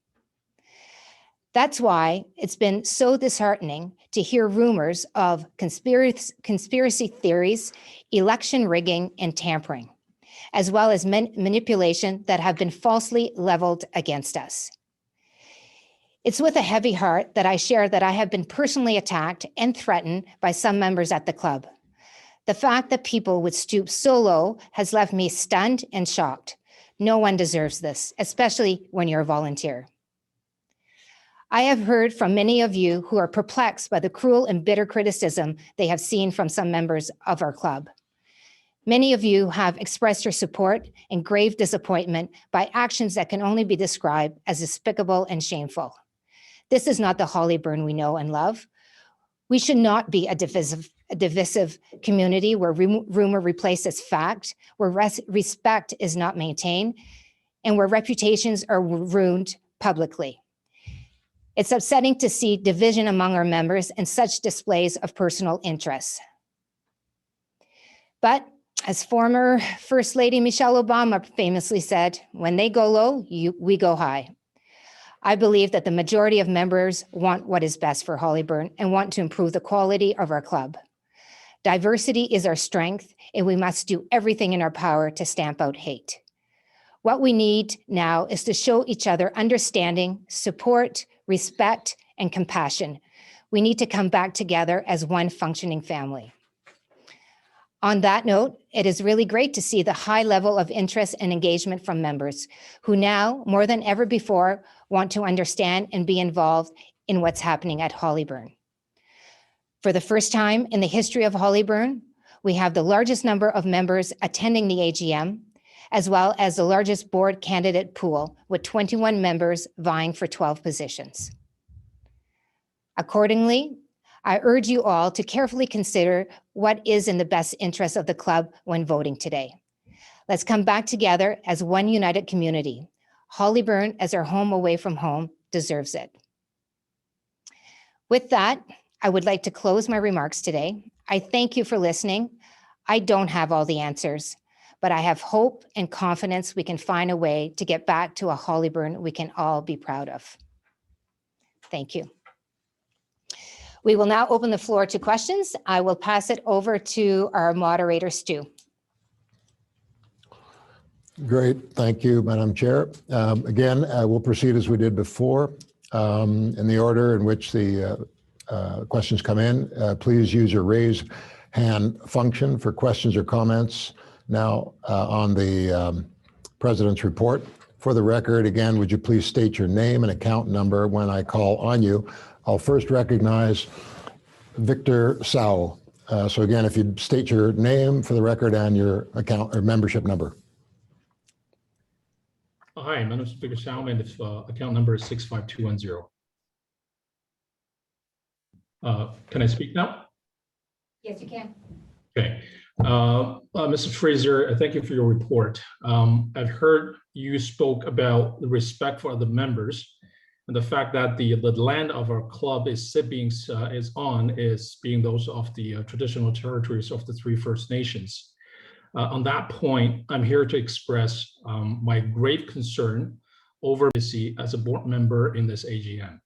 That's why it's been so disheartening to hear rumors of conspiracy theories, election rigging, and tampering, as well as manipulation that have been falsely leveled against us. It's with a heavy heart that I share that I have been personally attacked and threatened by some members at the club. The fact that people would stoop so low has left me stunned and shocked. No one deserves this, especially when you're a volunteer. I have heard from many of you who are perplexed by the cruel and bitter criticism they have seen from some members of our club. Many of you have expressed your support and grave disappointment by actions that can only be described as despicable and shameful. This is not the Hollyburn we know and love. We should not be a divisive community where rumor replaces fact, where respect is not maintained, and where reputations are ruined publicly. It's upsetting to see division among our members and such displays of personal interest. But as former First Lady Michelle Obama famously said, when they go low, we go high. I believe that the majority of members want what is best for Hollyburn and want to improve the quality of our club. Diversity is our strength, and we must do everything in our power to stamp out hate. What we need now is to show each other understanding, support, respect, and compassion. We need to come back together as one functioning family. On that note, it is really great to see the high level of interest and engagement from members who now, more than ever before, want to understand and be involved in what's happening at Hollyburn. For the first time in the history of Hollyburn, we have the largest number of members attending the AGM, as well as the largest board candidate pool with 21 members vying for 12 positions. Accordingly, I urge you all to carefully consider what is in the best interest of the club when voting today. Let's come back together as one united community. Hollyburn, as our home away from home, deserves it. With that, I would like to close my remarks today. I thank you for listening. I don't have all the answers, but I have hope and confidence we can find a way to get back to a Hollyburn we can all be proud of. Thank you. We will now open the floor to questions. I will pass it over to our moderator, Stu. Great, thank you, Madam Chair. Again, we'll proceed as we did before in the order in which the questions come in. Please use your raise hand function for questions or comments now on the President's report. For the record, again, would you please state your name and account number when I call on you? I'll first recognize Victor Sao. So again, if you'd state your name for the record and your account or membership number. Hi, my name is Victor Sao, and if account number is 65210. Can I speak now? Yes, you can. Okay. Mr. Fraser, thank you for your report. I've heard you spoke about the respect for other members and the fact that the land of our club is being those of the traditional territories of the 3 First Nations. On that point, I'm here to express my great concern over privacy as a board member in this AGM.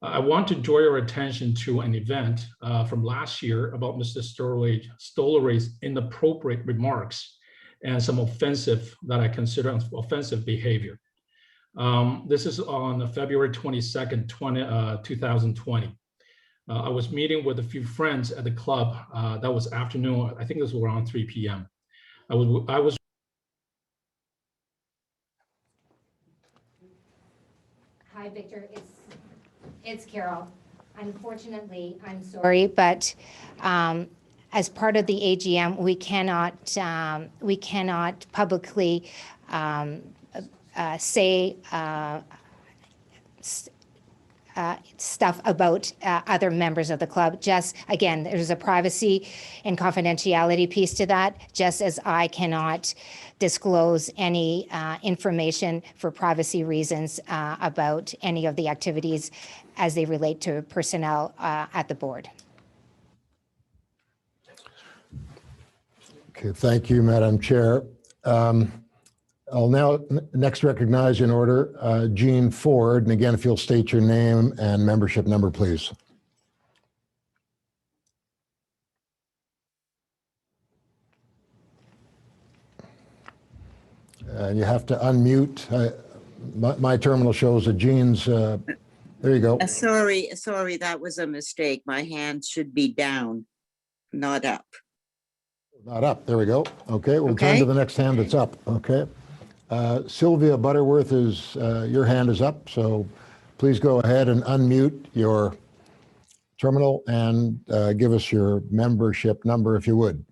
I want to draw your attention to an event from last year about Mr. Stollery's inappropriate remarks and some that I consider offensive behavior. This is on February 22nd, 2020. I was meeting with a few friends at the club. That was afternoon. I think this was around 3 p.m. I was. Hi, Victor. It's Carol. Unfortunately, I'm sorry, but as part of the AGM, we cannot publicly say stuff about other members of the club. Just, again, there's a privacy and confidentiality piece to that, just as I cannot disclose any information for privacy reasons about any of the activities as they relate to personnel at the board. Okay, thank you, Madam Chair. I'll now next recognize in order Jean Ford. And again, if you'll state your name and membership number, please. And you have to unmute. My terminal shows that Jean's, there you go. Sorry, that was a mistake. My hand should be down, not up. Not up, there we go. Okay, we'll turn to the next hand that's up, okay? Sylvia Butterworth, your hand is up, so please go ahead and unmute your terminal and give us your membership number if you would.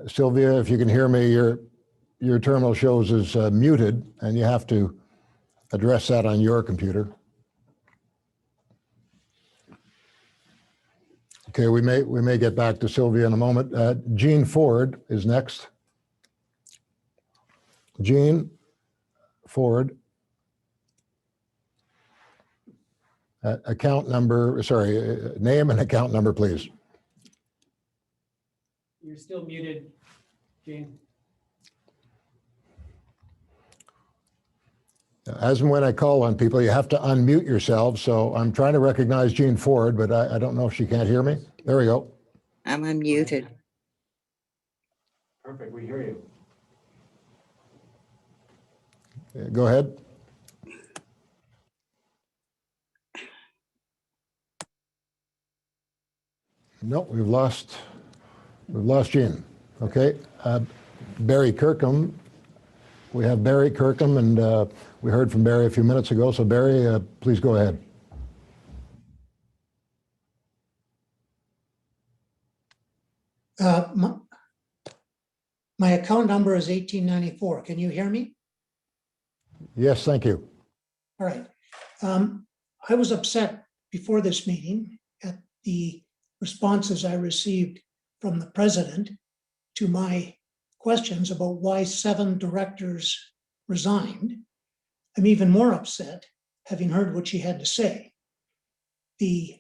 Sylvia, if you can hear me, your terminal shows is muted, and you have to address that on your computer. Okay, we may get back to Sylvia in a moment. Jean Ford is next. Jean Ford. Account number, sorry, name and account number, please. You're still muted, Jean. As and when I call on people, you have to unmute yourself. So I'm trying to recognize Jean Ford, but I don't know if she can't hear me. There we go. I'm unmuted. Perfect, we hear you. Go ahead. No, we've lost Jean. Okay, Barry Kirkham. We have Barry Kirkham, and we heard from Barry a few minutes ago. So Barry, please go ahead. My account number is 1894. Can you hear me? Yes, thank you. All right. I was upset before this meeting at the responses I received from the president to my questions about why 7 directors resigned. I'm even more upset having heard what she had to say. The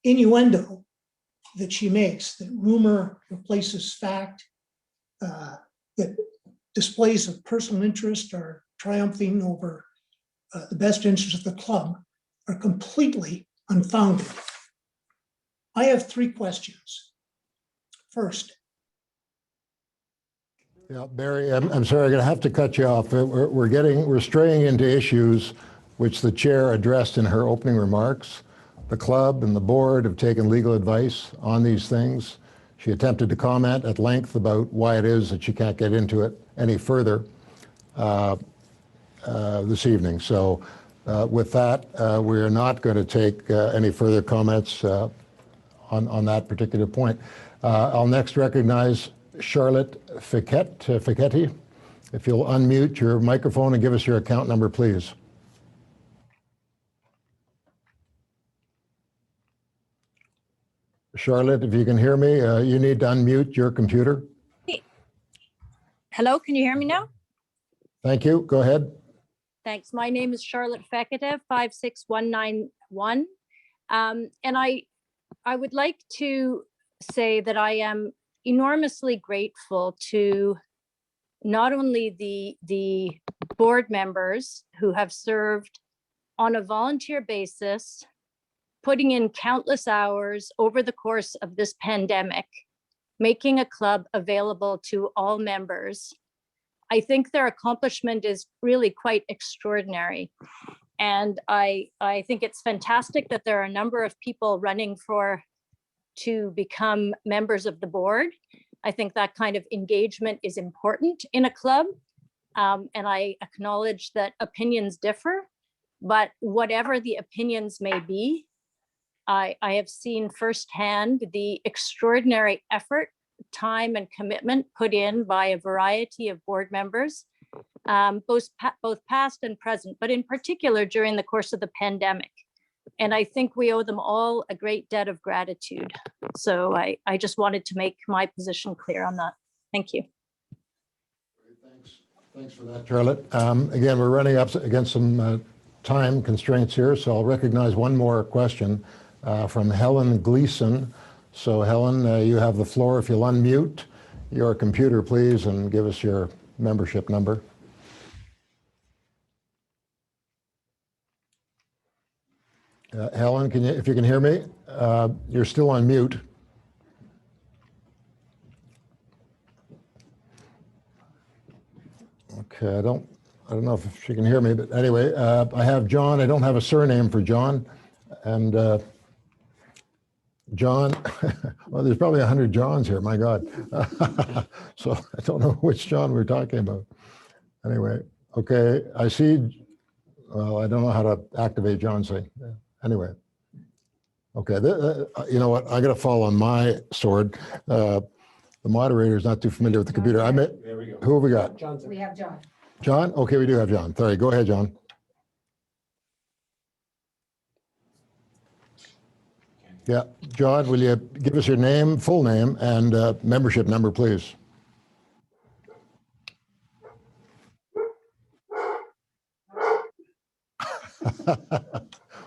innuendo that she makes, that rumor replaces fact, that displays of personal interest are triumphing over the best interests of the club, are completely unfounded. I have 3 questions. First. Yeah, Barry, I'm sorry, I'm going to have to cut you off. We're straying into issues which the chair addressed in her opening remarks. The club and the board have taken legal advice on these things. She attempted to comment at length about why it is that she can't get into it any further this evening. So with that, we're not going to take any further comments on that particular point. I'll next recognize Charlotte Fichetti. If you'll unmute your microphone and give us your account number, please. Charlotte, if you can hear me, you need to unmute your computer. Hello, can you hear me now? Thank you. Go ahead. Thanks. My name is Charlotte Fekete, 56191. And I would like to say that I am enormously grateful to not only the board members who have served on a volunteer basis, putting in countless hours over the course of this pandemic, making a club available to all members. I think their accomplishment is really quite extraordinary. And I think it's fantastic that there are a number of people running to become members of the board. I think that kind of engagement is important in a club. And I acknowledge that opinions differ, but whatever the opinions may be, I have seen firsthand the extraordinary effort time and commitment put in by a variety of board members, both past and present, but in particular during the course of the pandemic. And I think we owe them all a great debt of gratitude. So I just wanted to make my position clear on that. Thank you. Thanks for that, Charlotte. Again, we're running up against some time constraints here, so I'll recognize one more question from Helen Gleason. So Helen, you have the floor. If you'll unmute your computer, please, and give us your membership number. Helen, if you can hear me, you're still on mute. Okay, I don't know if she can hear me, but anyway, I have John. I don't have a surname for John, and John. Well, there's probably 100 Johns here. My God. So I don't know which John we're talking about. Anyway, okay, I see. Well, I don't know how to activate John's thing. Anyway, okay, you know what? I got to fall on my sword. The moderator is not too familiar with the computer. There we go. Who have we got? We have John. John? Okay, we do have John. Sorry, go ahead, John. Yeah, John, will you give us your name, full name, and membership number, please?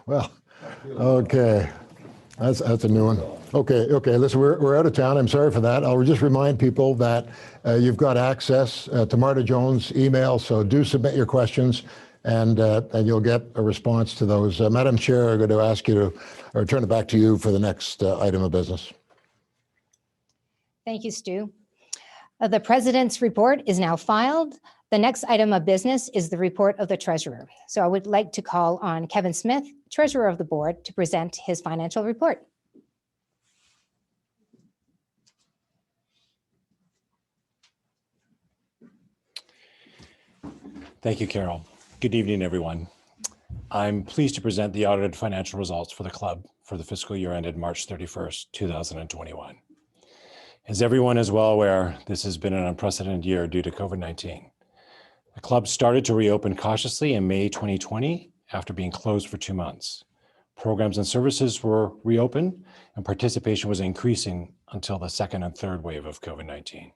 Well, okay, that's a new one. Okay, listen, we're out of town. I'm sorry for that. I'll just remind people that you've got access to Marta Jones' email, so do submit your questions, and you'll get a response to those. Madam Chair, I'm going to ask you to, or turn it back to you for the next item of business. Thank you, Stu. The President's report is now filed. The next item of business is the report of the Treasurer. So I would like to call on Kevin Smith, Treasurer of the Board, to present his financial report. Thank you, Carol. Good evening, everyone. I'm pleased to present the audited financial results for the club for the fiscal year ended March 31st, 2021. As everyone is well aware, this has been an unprecedented year due to COVID-19. The club started to reopen cautiously in May 2020 after being closed for 2 months. Programs and services were reopened and participation was increasing until the second and third wave of COVID-19.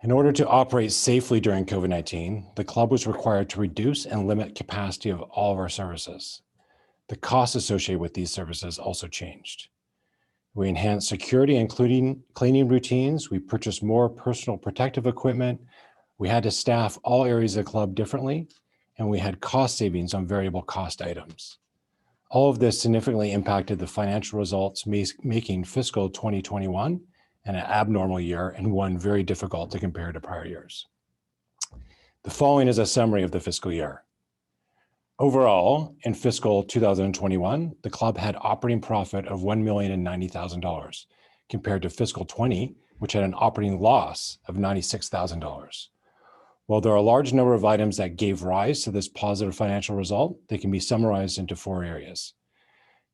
In order to operate safely during COVID-19, the club was required to reduce and limit capacity of all of our services. The costs associated with these services also changed. We enhanced security, including cleaning routines. We purchased more personal protective equipment. We had to staff all areas of the club differently, and we had cost savings on variable cost items. All of this significantly impacted the financial results, making fiscal 2021 an abnormal year and one very difficult to compare to prior years. The following is a summary of the fiscal year. Overall, in fiscal 2021, the club had operating profit of $1,090,000 compared to fiscal 20, which had an operating loss of $96,000. While there are a large number of items that gave rise to this positive financial result, they can be summarized into 4 areas.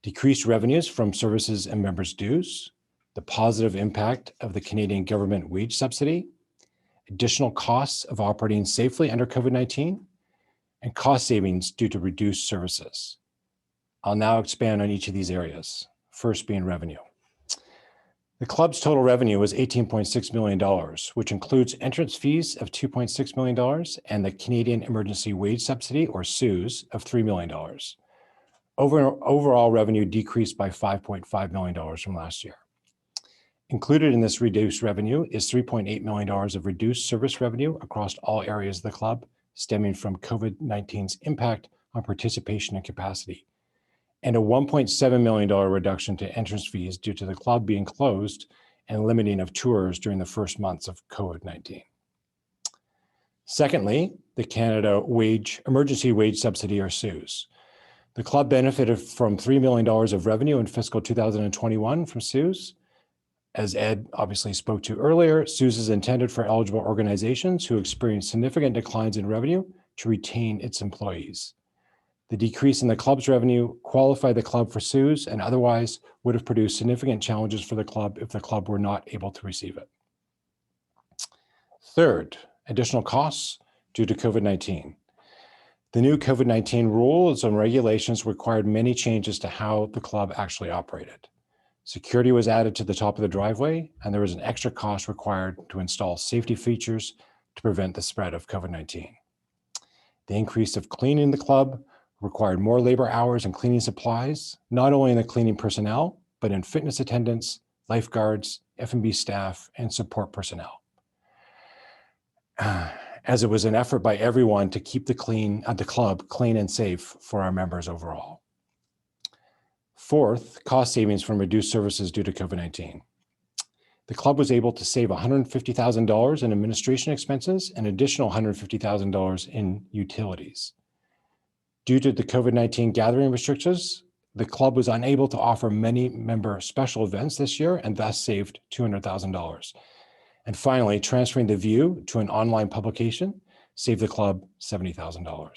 Decreased revenues from services and members' dues, the positive impact of the Canadian government wage subsidy, additional costs of operating safely under COVID-19, and cost savings due to reduced services. I'll now expand on each of these areas, first being revenue. The club's total revenue was $18.6 million, which includes entrance fees of $2.6 million and the Canadian Emergency Wage Subsidy, or CEWS, of $3 million. Overall revenue decreased by $5.5 million from last year. Included in this reduced revenue is $3.8 million of reduced service revenue across all areas of the club, stemming from COVID-19's impact on participation and capacity, and a $1.7 million reduction to entrance fees due to the club being closed and limiting of tours during the first months of COVID-19. Secondly, the Canada Emergency Wage Subsidy, or CEWS. The club benefited from $3 million of revenue in fiscal 2021 from CEWS. As Ed obviously spoke to earlier, CEWS is intended for eligible organizations who experience significant declines in revenue to retain its employees. The decrease in the club's revenue qualified the club for sues and otherwise would have produced significant challenges for the club if the club were not able to receive it. Third, additional costs due to COVID-19. The new COVID-19 rules and regulations required many changes to how the club actually operated. Security was added to the top of the driveway, and there was an extra cost required to install safety features to prevent the spread of COVID-19. The increase of cleaning the club required more labor hours and cleaning supplies, not only in the cleaning personnel, but in fitness attendants, lifeguards, F&B staff, and support personnel. As it was an effort by everyone to keep the club clean and safe for our members overall. Fourth, cost savings from reduced services due to COVID-19. The club was able to save $150,000 in administration expenses and additional $150,000 in utilities. Due to the COVID-19 gathering restrictions, the club was unable to offer many member special events this year and thus saved $200,000. And finally, transferring The View to an online publication saved the club $70,000.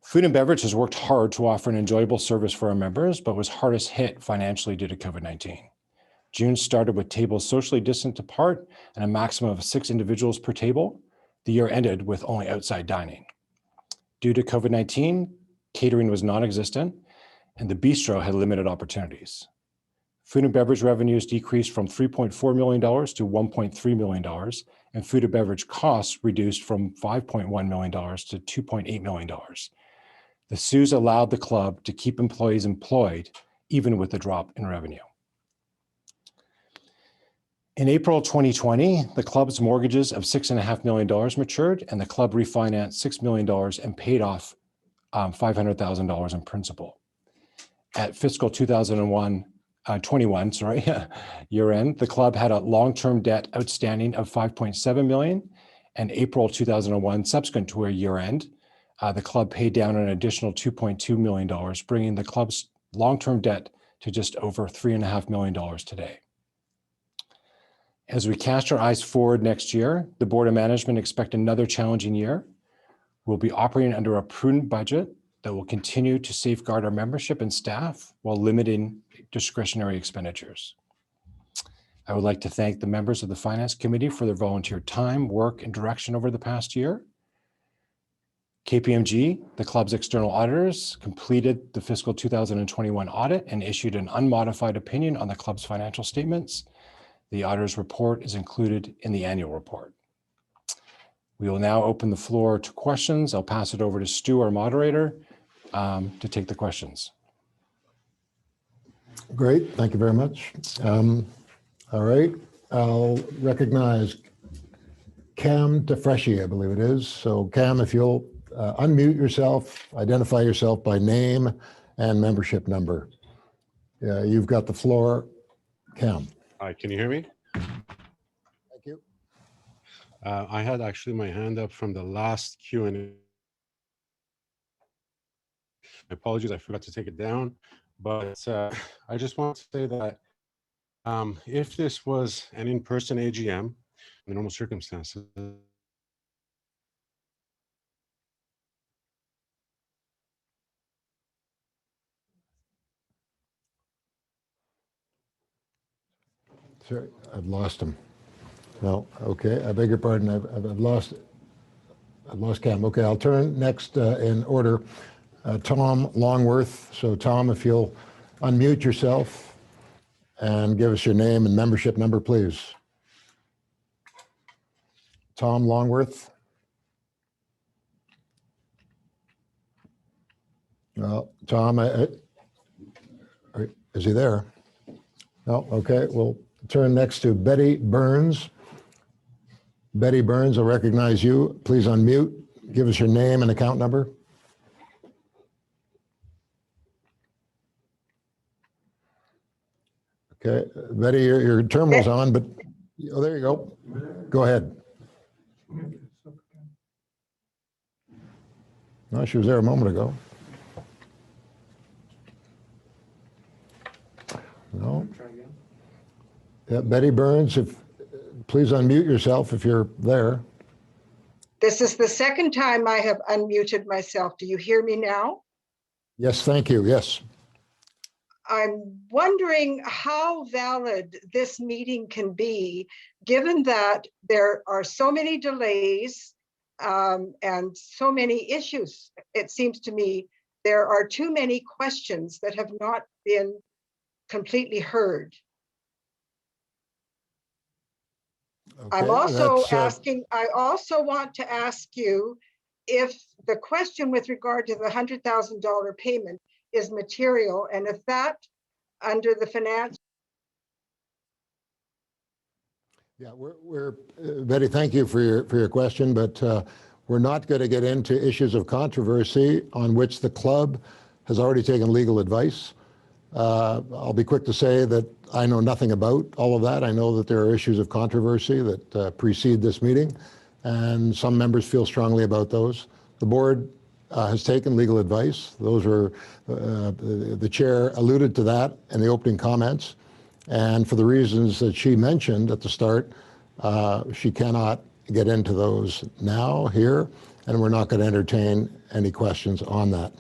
Food and Beverage has worked hard to offer an enjoyable service for our members, but was hardest hit financially due to COVID-19. June started with tables socially distant apart and a maximum of 6 individuals per table. The year ended with only outside dining. Due to COVID-19, catering was non-existent, and the bistro had limited opportunities. Food and beverage revenues decreased from $3.4 million to $1.3 million, and food and beverage costs reduced from $5.1 million to $2.8 million. The CEWS allowed the club to keep employees employed, even with the drop in revenue. In April 2020, the club's mortgages of $6.5 million matured, and the club refinanced $6 million and paid off $500,000 in principal. At fiscal 2021 year end, the club had a long-term debt outstanding of $5.7 million, and April 2001, subsequent to a year end, the club paid down an additional $2.2 million, bringing the club's long-term debt to just over $3.5 million today. As we cast our eyes forward next year, the Board of Management expect another challenging year. We'll be operating under a prudent budget that will continue to safeguard our membership and staff while limiting discretionary expenditures. I would like to thank the members of the Finance Committee for their volunteer time, work, and direction over the past year. KPMG, the club's external auditors, completed the fiscal 2021 audit and issued an unmodified opinion on the club's financial statements. The auditor's report is included in the annual report. We will now open the floor to questions. I'll pass it over to Stu, our moderator, to take the questions. Great, thank you very much. All right, I'll recognize Cam DeFreshy, I believe it is. So Cam, if you'll unmute yourself, identify yourself by name and membership number. You've got the floor, Cam. Hi, can you hear me? Thank you. I had actually my hand up from the last Q&A. Apologies, I forgot to take it down, but I just want to say that if this was an in-person AGM, in normal circumstances, Sorry, I've lost him. No, okay, I beg your pardon. I've lost Cam. Okay, I'll turn next in order. Tom Longworth. So Tom, if you'll unmute yourself and give us your name and membership number, please. Tom Longworth. Well, Tom, is he there? No, okay, we'll turn next to Betty Burns. Betty Burns, I'll recognize you. Please unmute. Give us your name and account number. Okay, Betty, your terminal's on, but oh, there you go. Go ahead. No, she was there a moment ago. No. Yeah, Betty Burns, if please unmute yourself if you're there. This is the second time I have unmuted myself. Do you hear me now? Yes, thank you. Yes. I'm wondering how valid this meeting can be, given that there are so many delays and so many issues. It seems to me there are too many questions that have not been completely heard. I'm also asking, I also want to ask you if the question with regard to the $100,000 payment is material, and if that under the finance. Yeah, we're Betty, thank you for your question, but we're not going to get into issues of controversy on which the club has already taken legal advice. I'll be quick to say that I know nothing about all of that. I know that there are issues of controversy that precede this meeting, and some members feel strongly about those. The board has taken legal advice. Those are, the chair alluded to that in the opening comments. And for the reasons that she mentioned at the start, she cannot get into those now here, and we're not going to entertain any questions on that.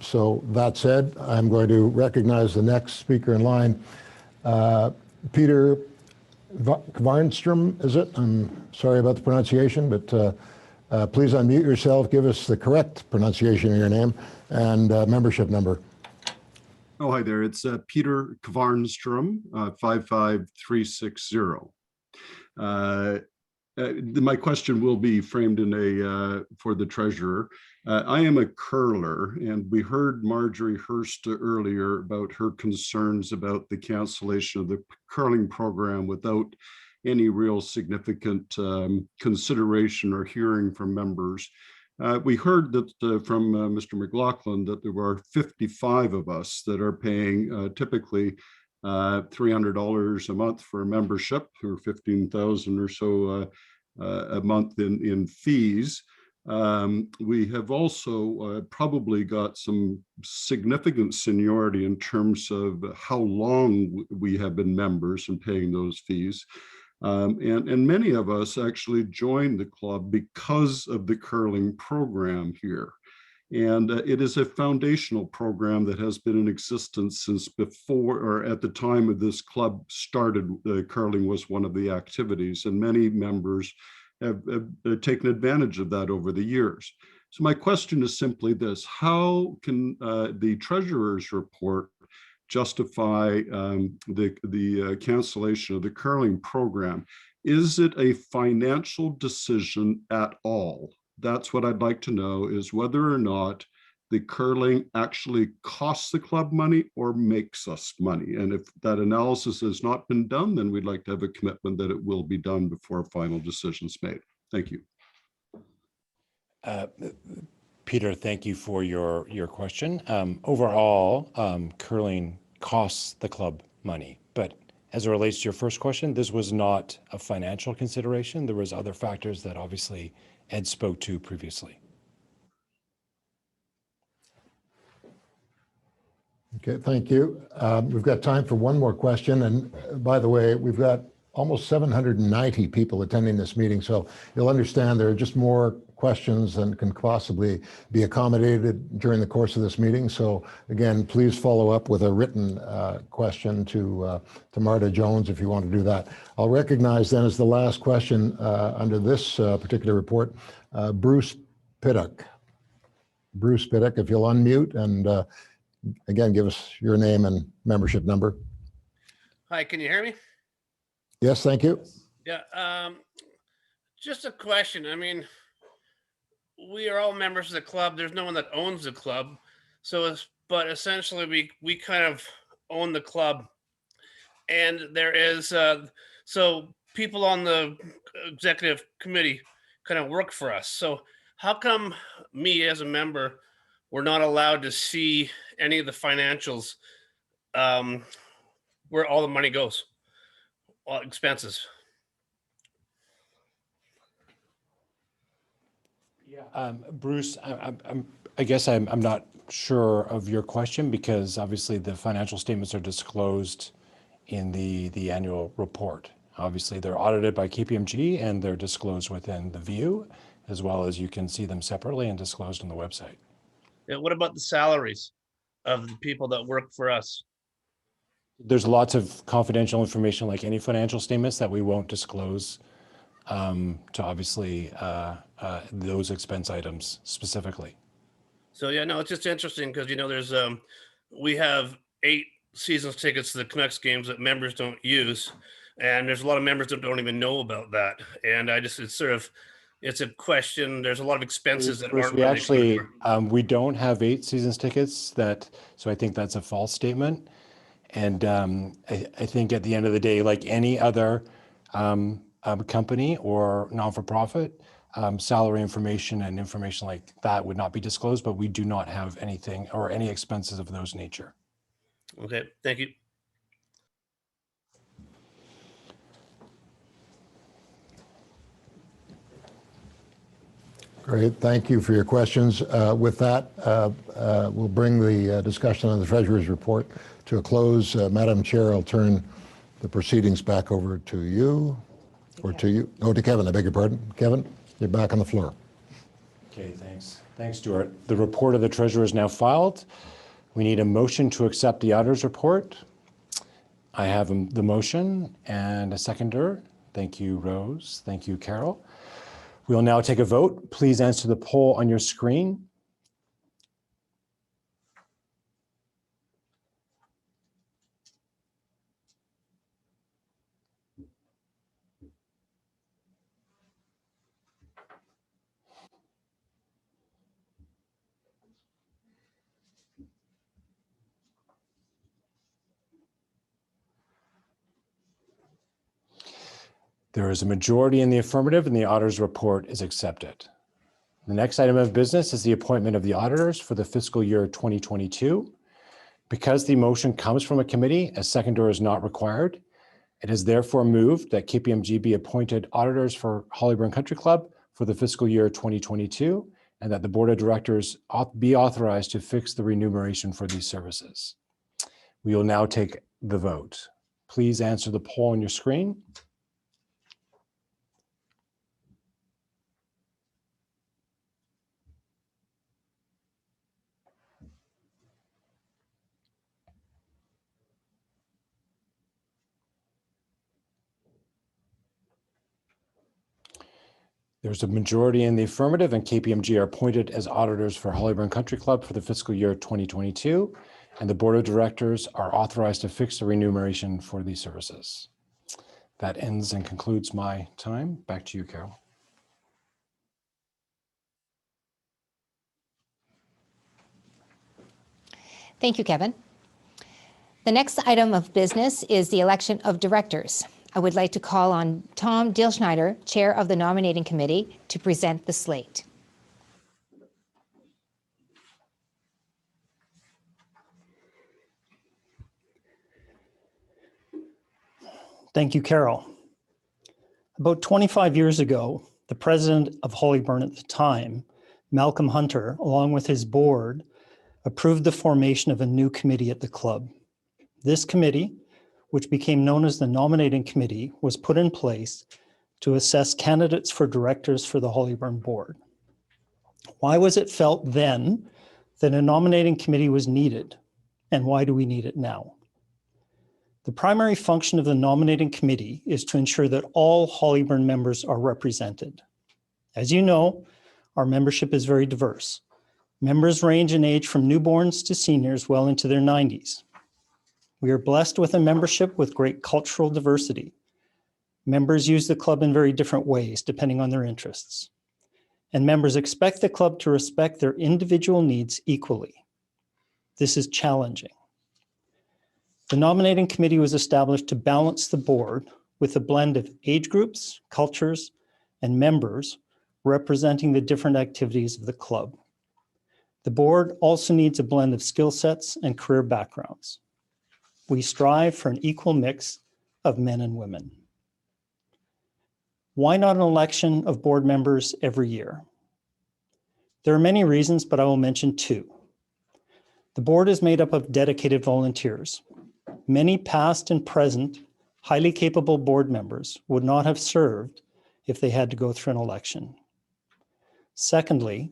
So that said, I'm going to recognize the next speaker in line, Peter Kvarnström, is it? I'm sorry about the pronunciation, but please unmute yourself, give us the correct pronunciation of your name and membership number. Oh, hi there. It's Peter Kvarnström, 55360. My question will be framed in for the treasurer. I am a curler, and we heard Marjorie Hurst earlier about her concerns about the cancellation of the curling program without any real significant consideration or hearing from members. We heard that from Mr. McLaughlin that there were 55 of us that are paying typically $300 a month for a membership, or $15,000 or so a month in fees. We have also probably got some significant seniority in terms of how long we have been members and paying those fees. And many of us actually joined the club because of the curling program here. And it is a foundational program that has been in existence since before, or at the time of this club started, curling was one of the activities, and many members have taken advantage of that over the years. So my question is simply this: how can the treasurer's report justify the cancellation of the curling program? Is it a financial decision at all? That's what I'd like to know, is whether or not the curling actually costs the club money or makes us money. And if that analysis has not been done, then we'd like to have a commitment that it will be done before a final decision is made. Thank you. Peter, thank you for your question. Overall, curling costs the club money, but as it relates to your first question, this was not a financial consideration. There was other factors that obviously Ed spoke to previously. Okay, thank you. We've got time for one more question. And by the way, we've got almost 790 people attending this meeting. So you'll understand there are just more questions than can possibly be accommodated during the course of this meeting. So again, please follow up with a written question to Marta Jones if you want to do that. I'll recognize then as the last question under this particular report, Bruce Piddock. Bruce Piddock, if you'll unmute and again, give us your name and membership number. Hi, can you hear me? Yes, thank you. Yeah, just a question. I mean, we are all members of the club. There's no one that owns the club. So, but essentially we kind of own the club. And there is, so people on the executive committee kind of work for us. So how come me as a member, we're not allowed to see any of the financials, where all the money goes, all expenses? Bruce, I guess I'm not sure of your question, because obviously the financial statements are disclosed in the annual report. Obviously, they're audited by KPMG and they're disclosed within the view, as well as you can see them separately and disclosed on the website. Yeah, what about the salaries of the people that work for us? There's lots of confidential information like any financial statements that we won't disclose to obviously those expense items specifically. So yeah, no, it's just interesting because there's we have 8 seasons tickets to the Canucks games that members don't use, and there's a lot of members that don't even know about that. And it's a question. There's a lot of expenses that Bruce, aren't we really actually accounted for. we don't have 8 seasons tickets, so I think that's a false statement. And I think at the end of the day, like any other company or non-for-profit, salary information and information like that would not be disclosed, but we do not have anything or any expenses of those nature. Okay, thank you. Great, thank you for your questions. With that, we'll bring the discussion on the Treasurer's report to a close. Madam Chair, I'll turn the proceedings back over to you, or to you. Oh, to Kevin, I beg your pardon. Kevin, you're back on the floor. Okay, thanks. Thanks, Stuart. The report of the Treasurer is now filed. We need a motion to accept the auditor's report. I have the motion and a seconder. Thank you, Rose. Thank you, Carol. We will now take a vote. Please answer the poll on your screen. There is a majority in the affirmative and the auditor's report is accepted. The next item of business is the appointment of the auditors for the fiscal year 2022. Because the motion comes from a committee, a seconder is not required. It is therefore moved that KPMG be appointed auditors for Hollyburn Country Club for the fiscal year 2022, and that the board of directors be authorized to fix the remuneration for these services. We will now take the vote. Please answer the poll on your screen. There's a majority in the affirmative and KPMG are appointed as auditors for Hollyburn Country Club for the fiscal year 2022, and the board of directors are authorized to fix the remuneration for these services. That ends and concludes my time. Back to you, Carol. Thank you, Kevin. The next item of business is the election of directors. I would like to call on Tom Dilschneider, Chair of the Nominating Committee, to present the slate. Thank you, Carol. About 25 years ago, the president of Hollyburn at the time, Malcolm Hunter, along with his board, approved the formation of a new committee at the club. This committee, which became known as the Nominating Committee, was put in place to assess candidates for directors for the Hollyburn board. Why was it felt then that a nominating committee was needed, and why do we need it now? The primary function of the nominating committee is to ensure that all Hollyburn members are represented. As you know, our membership is very diverse. Members range in age from newborns to seniors well into their 90s. We are blessed with a membership with great cultural diversity. Members use the club in very different ways, depending on their interests. And members expect the club to respect their individual needs equally. This is challenging. The nominating committee was established to balance the board with a blend of age groups, cultures, and members representing the different activities of the club. The board also needs a blend of skill sets and career backgrounds. We strive for an equal mix of men and women. Why not an election of board members every year? There are many reasons, but I will mention 2. The board is made up of dedicated volunteers. Many past and present Highly capable board members would not have served if they had to go through an election. Secondly,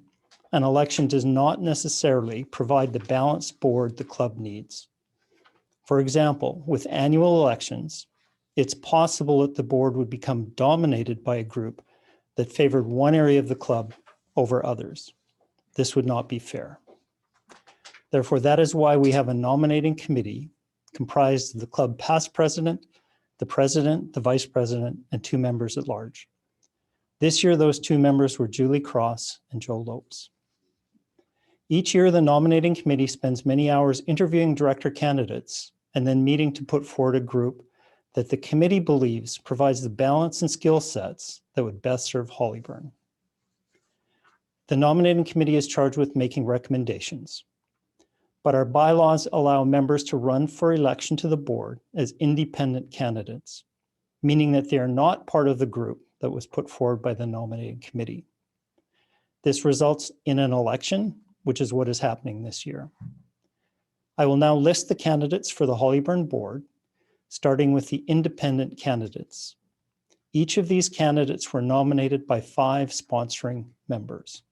an election does not necessarily provide the balanced board the club needs. For example, with annual elections, it's possible that the board would become dominated by a group that favored one area of the club over others. This would not be fair. Therefore, that is why we have a nominating committee comprised of the club past president, the vice president, and 2 members at large. This year, those 2 members were Julie Cross and Joe Lopes. Each year, the nominating committee spends many hours interviewing director candidates and then meeting to put forward a group that the committee believes provides the balance and skill sets that would best serve Hollyburn. The nominating committee is charged with making recommendations, but our bylaws allow members to run for election to the board as independent candidates, meaning that they are not part of the group that was put forward by the nominating committee. This results in an election, which is what is happening this year. I will now list the candidates for the Hollyburn board, starting with the independent candidates. Each of these candidates were nominated by 5 sponsoring members: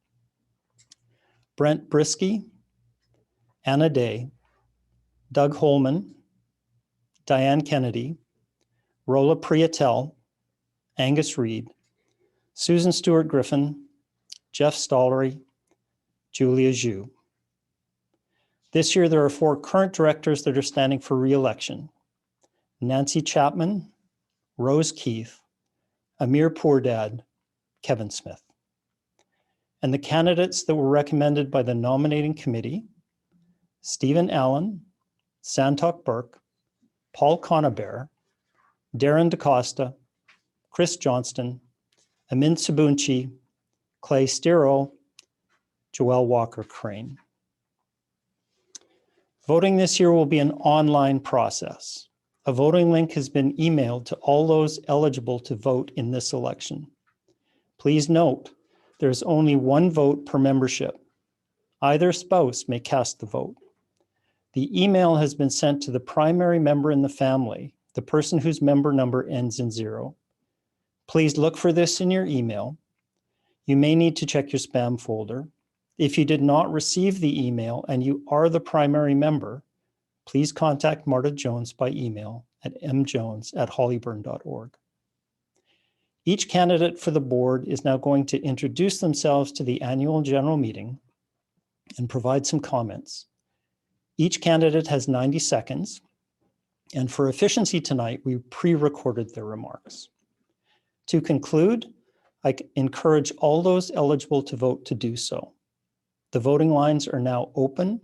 Brent Brisky, Anna Day, Doug Holman, Diane Kennedy, Rola Prietel, Angus Reid, Susan Stewart Griffin, Jeff Stollery, Julia Zhu. This year, there are 4 current directors that are standing for re-election: Nancy Chapman, Rose Keith, Amir Poordad, Kevin Smith. And the candidates that were recommended by the nominating committee: Stephen Allen, Santok Burke, Paul Conabear, Darren DaCosta, Chris Johnston, Amin Sabunchi, Clay Stiro, Joelle Walker Crane. Voting this year will be an online process. A voting link has been emailed to all those eligible to vote in this election. Please note, there is only 1 vote per membership. Either spouse may cast the vote. The email has been sent to the primary member in the family, the person whose member number ends in 0. Please look for this in your email. You may need to check your spam folder. If you did not receive the email and you are the primary member, please contact Marta Jones by email at mjones@hollyburn.org. Each candidate for the board is now going to introduce themselves to the annual general meeting and provide some comments. Each candidate has 90 seconds, and for efficiency tonight, we pre-recorded their remarks. To conclude, I encourage all those eligible to vote to do so. The voting lines are now open.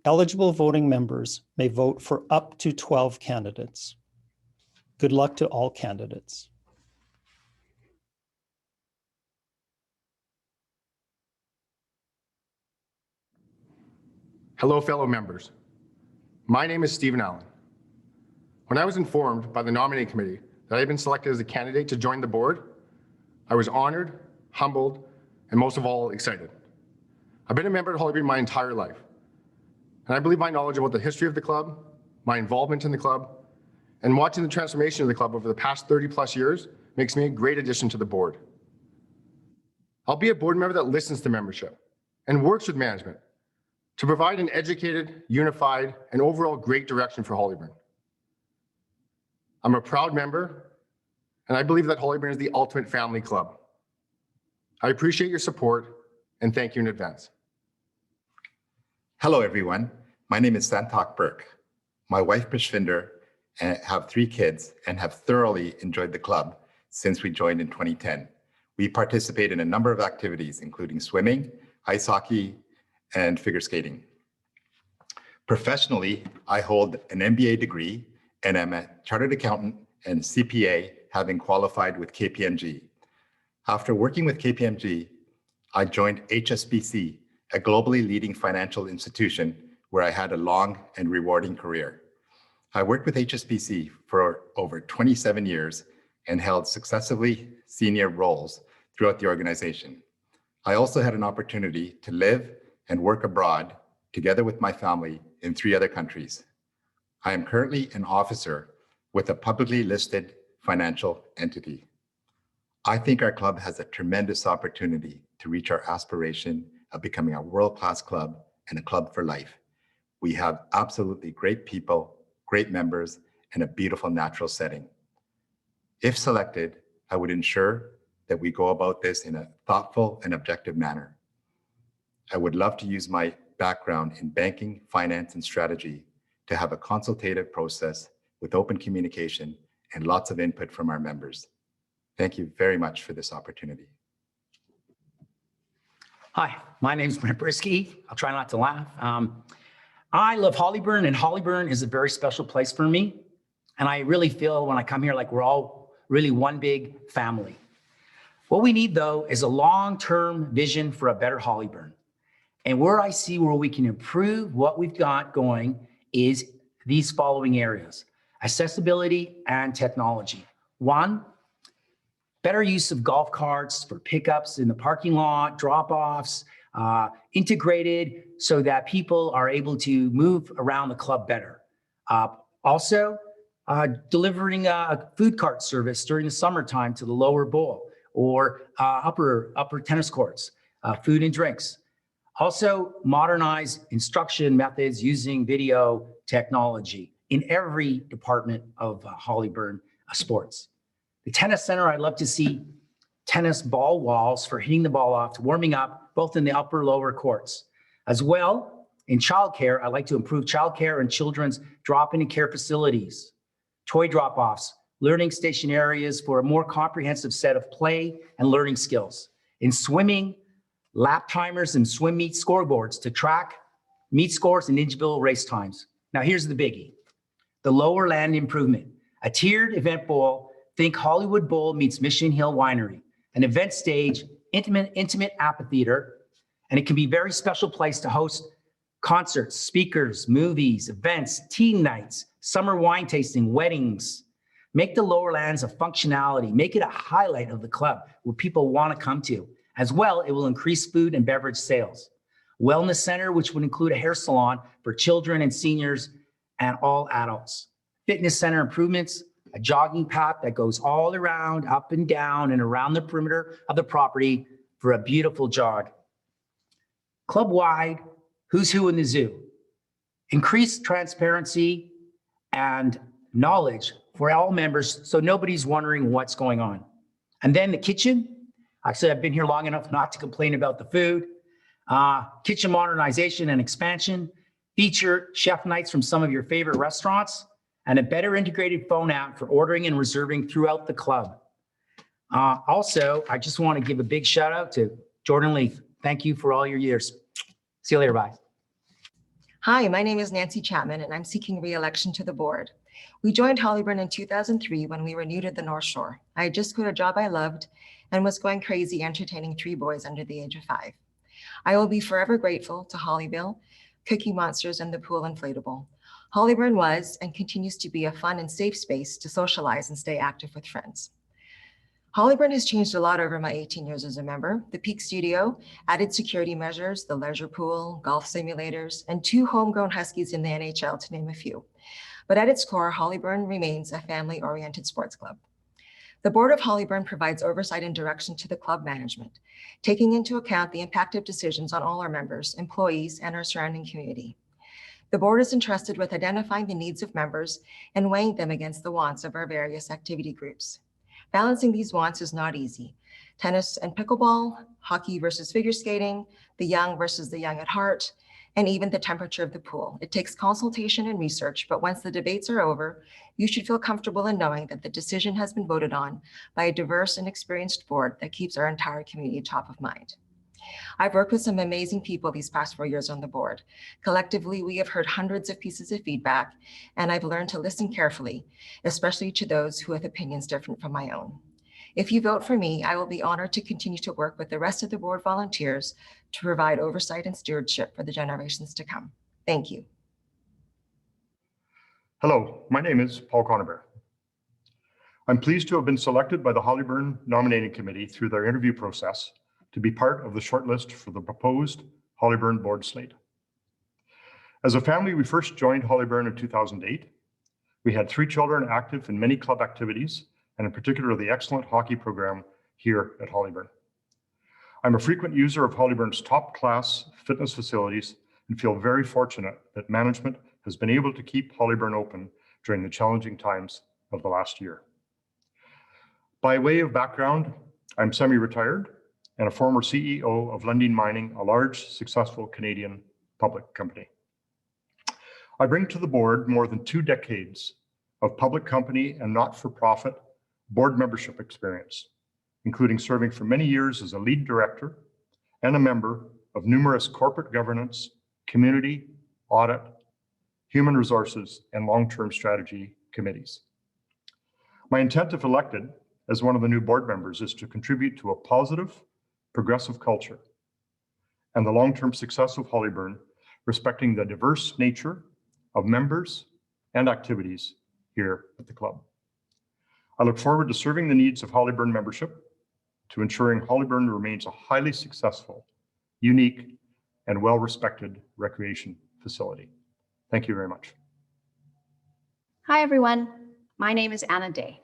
Eligible voting members may vote for up to 12 candidates. Good luck to all candidates. Hello, fellow members. My name is Stephen Allen. When I was informed by the nominating committee that I had been selected as a candidate to join the board, I was honored, humbled, and most of all, excited. I've been a member at Hollyburn my entire life, and I believe my knowledge about the history of the club, my involvement in the club, and watching the transformation of the club over the past 30+ years makes me a great addition to the board. I'll be a board member that listens to membership and works with management to provide an educated, unified, and overall great direction for Hollyburn. I'm a proud member, and I believe that Hollyburn is the ultimate family club. I appreciate your support, and thank you in advance. Hello, everyone. My name is Santok Burke. My wife, Prashvinder, and I have 3 kids and have thoroughly enjoyed the club since we joined in 2010. We participate in a number of activities, including swimming, ice hockey, and figure skating. Professionally, I hold an MBA degree and I'm a chartered accountant and CPA, having qualified with KPMG. After working with KPMG, I joined HSBC, a globally leading financial institution where I had a long and rewarding career. I worked with HSBC for over 27 years and held successively senior roles throughout the organization. I also had an opportunity to live and work abroad together with my family in 3 other countries. I am currently an officer with a publicly listed financial entity. I think our club has a tremendous opportunity to reach our aspiration of becoming a world-class club and a club for life. We have absolutely great people, great members, and a beautiful natural setting. If selected, I would ensure that we go about this in a thoughtful and objective manner. I would love to use my background in banking, finance, and strategy to have a consultative process with open communication and lots of input from our members. Thank you very much for this opportunity. Hi, my name is Brent Brisky. I'll try not to laugh. I love Hollyburn, and Hollyburn is a very special place for me. And I really feel when I come here like we're all really one big family. What we need, though, is a long-term vision for a better Hollyburn. And where I see where we can improve what we've got going is these following areas: accessibility and technology. One, better use of golf carts for pickups in the parking lot, drop-offs, integrated so that people are able to move around the club better. Also, delivering a food cart service during the summertime to the lower bowl or upper tennis courts, food and drinks. Also, modernize instruction methods using video technology in every department of Hollyburn sports. The tennis center, I'd love to see tennis ball walls for hitting the ball off, warming up, both in the upper lower courts. As well, in childcare, I'd like to improve childcare and children's drop-in and care facilities, toy drop-offs, learning station areas for a more comprehensive set of play and learning skills. In swimming, lap timers and swim meet scoreboards to track meet scores and individual race times. Now here's the biggie, the lower land improvement, a tiered event bowl. Think Hollywood Bowl meets Mission Hill Winery, an event stage, intimate amphitheater, and it can be a very special place to host concerts, speakers, movies, events, teen nights, summer wine tasting, weddings. Make the lower lands a functionality, make it a highlight of the club where people want to come to. As well, it will increase food and beverage sales. Wellness center, which would include a hair salon for children and seniors and all adults. Fitness center improvements, a jogging path that goes all around, up and down and around the perimeter of the property for a beautiful jog. Club-wide, who's who in the zoo. Increased transparency and knowledge for all members so nobody's wondering what's going on. And then the kitchen. I said I've been here long enough not to complain about the food. Kitchen modernization and expansion. Feature chef nights from some of your favorite restaurants, and a better integrated phone app for ordering and reserving throughout the club. Also, I just want to give a big shout out to Jordan Leaf. Thank you for all your years. See you later, bye. Hi, my name is Nancy Chapman, and I'm seeking re-election to the board. We joined Hollyburn in 2003 when we were new to the North Shore. I had just quit a job I loved and was going crazy entertaining 3 boys under the age of 5. I will be forever grateful to Hollyville, Cookie Monsters, and the Pool Inflatable. Hollyburn was and continues to be a fun and safe space to socialize and stay active with friends. Hollyburn has changed a lot over my 18 years as a member. The Peak Studio, added security measures, the leisure pool, golf simulators, and 2 homegrown Huskies in the NHL, to name a few. But at its core, Hollyburn remains a family-oriented sports club. The Board of Hollyburn provides oversight and direction to the club management, taking into account the impact of decisions on all our members, employees, and our surrounding community. The board is entrusted with identifying the needs of members and weighing them against the wants of our various activity groups. Balancing these wants is not easy. Tennis and pickleball, hockey versus figure skating, the young versus the young at heart, and even the temperature of the pool. It takes consultation and research, but once the debates are over, you should feel comfortable in knowing that the decision has been voted on by a diverse and experienced board that keeps our entire community top of mind. I've worked with some amazing people these past 4 years on the board. Collectively, we have heard hundreds of pieces of feedback, and I've learned to listen carefully, especially to those who have opinions different from my own. If you vote for me, I will be honored to continue to work with the rest of the board volunteers to provide oversight and stewardship for the generations to come. Thank you. Hello, my name is Paul Conover. I'm pleased to have been selected by the Hollyburn Nominating Committee through their interview process to be part of the shortlist for the proposed Hollyburn board slate. As a family, we first joined Hollyburn in 2008. We had 3 children active in many club activities, and in particular, the excellent hockey program here at Hollyburn. I'm a frequent user of Hollyburn's top-class fitness facilities and feel very fortunate that management has been able to keep Hollyburn open during the challenging times of the last year. By way of background, I'm semi-retired and a former CEO of Lundin Mining, a large, successful Canadian public company. I bring to the board more than 2 decades of public company and not-for-profit board membership experience, including serving for many years as a lead director and a member of numerous corporate governance, community, audit, human resources, and long-term strategy committees. My intent, if elected as one of the new board members, is to contribute to a positive, progressive culture and the long-term success of Hollyburn, respecting the diverse nature of members and activities here at the club. I look forward to serving the needs of Hollyburn membership, to ensuring Hollyburn remains a highly successful, unique, and well-respected recreation facility. Thank you very much. Hi, everyone. My name is Anna Day.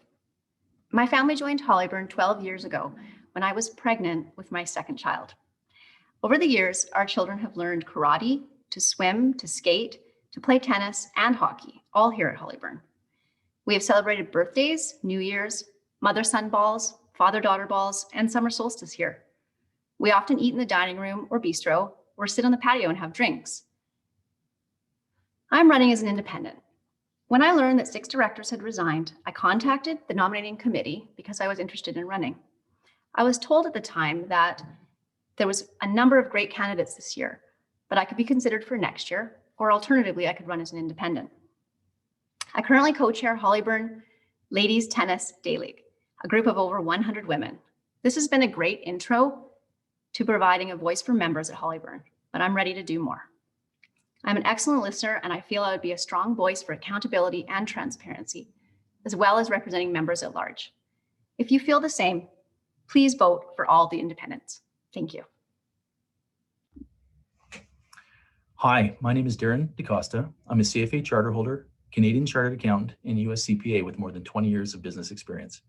My family joined Hollyburn 12 years ago when I was pregnant with my second child. Over the years, our children have learned karate, to swim, to skate, to play tennis and hockey, all here at Hollyburn. We have celebrated birthdays, New Year's, mother-son balls, father-daughter balls, and summer solstice here. We often eat in the dining room or bistro, or sit on the patio and have drinks. I'm running as an independent. When I learned that 6 directors had resigned, I contacted the nominating committee because I was interested in running. I was told at the time that there was a number of great candidates this year, but I could be considered for next year, or alternatively, I could run as an independent. I currently co-chair Hollyburn Ladies Tennis Day League, a group of over 100 women. This has been a great intro to providing a voice for members at Hollyburn, but I'm ready to do more. I'm an excellent listener, and I feel I would be a strong voice for accountability and transparency, as well as representing members at large. If you feel the same, please vote for all the independents. Thank you. Hi, my name is Darren DaCosta. I'm a CFA charter holder, Canadian chartered accountant, and US CPA with more than 20 years of business experience.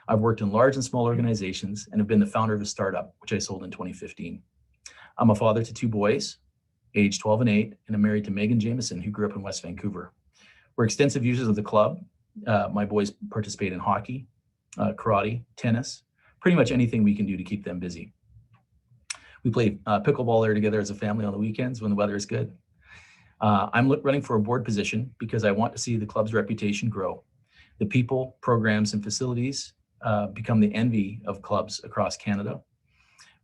I've worked in large and small organizations and have been the founder of a startup, which I sold in 2015. I'm a father to 2 boys, age 12 and 8, and I'm married to Megan Jameson, who grew up in West Vancouver. We're extensive users of the club. My boys participate in hockey, karate, tennis, pretty much anything we can do to keep them busy. We play pickleball there together as a family on the weekends when the weather is good. I'm running for a board position because I want to see the club's reputation grow. The people, programs, and facilities become the envy of clubs across Canada.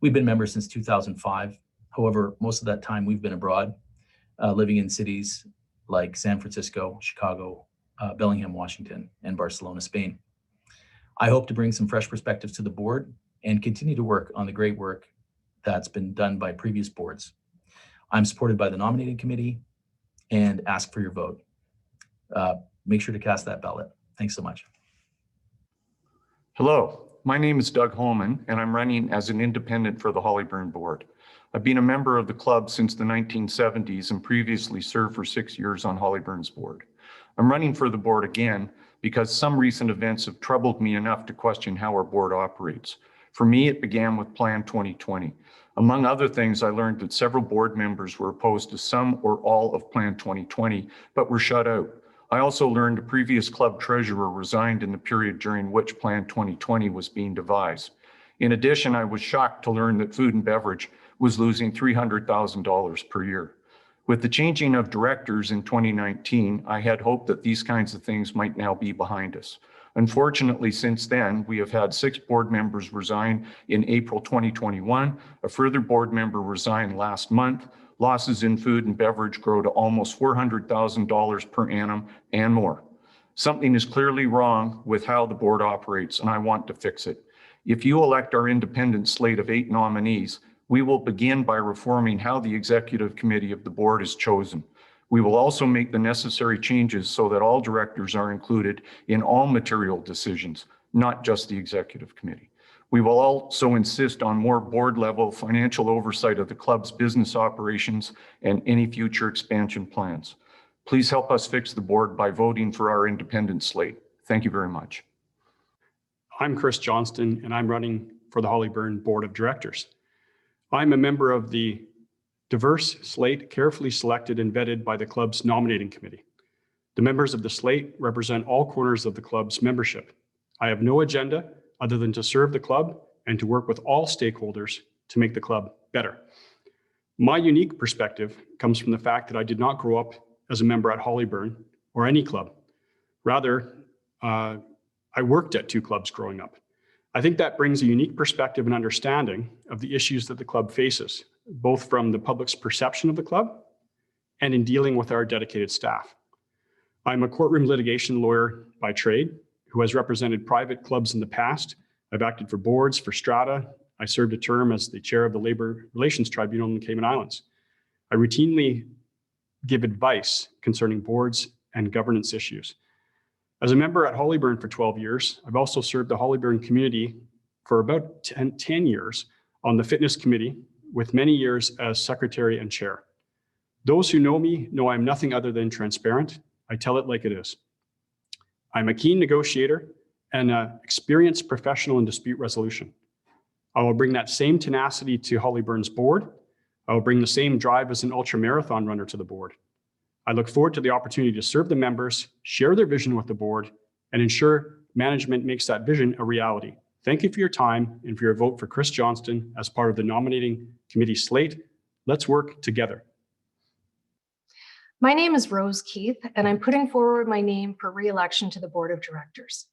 We've been members since 2005. However, most of that time we've been abroad, living in cities like San Francisco, Chicago, Bellingham, Washington, and Barcelona, Spain. I hope to bring some fresh perspectives to the board and continue to work on the great work that's been done by previous boards. I'm supported by the nominating committee and ask for your vote. Make sure to cast that ballot. Thanks so much. Hello, my name is Doug Holman, and I'm running as an independent for the Hollyburn board. I've been a member of the club since the 1970s and previously served for 6 years on Hollyburn's board. I'm running for the board again because some recent events have troubled me enough to question how our board operates. For me, it began with Plan 2020. Among other things, I learned that several board members were opposed to some or all of Plan 2020, but were shut out. I also learned a previous club treasurer resigned in the period during which Plan 2020 was being devised. In addition, I was shocked to learn that food and beverage was losing $300,000 per year. With the changing of directors in 2019, I had hoped that these kinds of things might now be behind us. Unfortunately, since then, we have had 6 board members resign in April 2021, a further board member resigned last month, losses in food and beverage grow to almost $400,000 per annum and more. Something is clearly wrong with how the board operates, and I want to fix it. If you elect our independent slate of 8 nominees, we will begin by reforming how the executive committee of the board is chosen. We will also make the necessary changes so that all directors are included in all material decisions, not just the executive committee. We will also insist on more board-level financial oversight of the club's business operations and any future expansion plans. Please help us fix the board by voting for our independent slate. Thank you very much. I'm Chris Johnston, and I'm running for the Hollyburn Board of Directors. I'm a member of the diverse slate carefully selected and vetted by the club's nominating committee. The members of the slate represent all corners of the club's membership. I have no agenda other than to serve the club and to work with all stakeholders to make the club better. My unique perspective comes from the fact that I did not grow up as a member at Hollyburn or any club. Rather, I worked at two clubs growing up. I think that brings a unique perspective and understanding of the issues that the club faces, both from the public's perception of the club and in dealing with our dedicated staff. I'm a courtroom litigation lawyer by trade who has represented private clubs in the past. I've acted for boards for strata. I served a term as the chair of the Labor Relations Tribunal in the Cayman Islands. I routinely give advice concerning boards and governance issues. As a member at Hollyburn for 12 years, I've also served the Hollyburn community for about 10 years on the fitness committee, with many years as secretary and chair. Those who know me know I'm nothing other than transparent. I tell it like it is. I'm a keen negotiator and an experienced professional in dispute resolution. I will bring that same tenacity to Hollyburn's board. I will bring the same drive as an ultramarathon runner to the board. I look forward to the opportunity to serve the members, share their vision with the board, and ensure management makes that vision a reality. Thank you for your time and for your vote for Chris Johnston as part of the nominating committee slate. Let's work together. My name is Rose Keith, and I'm putting forward my name for re-election to the Board of Directors.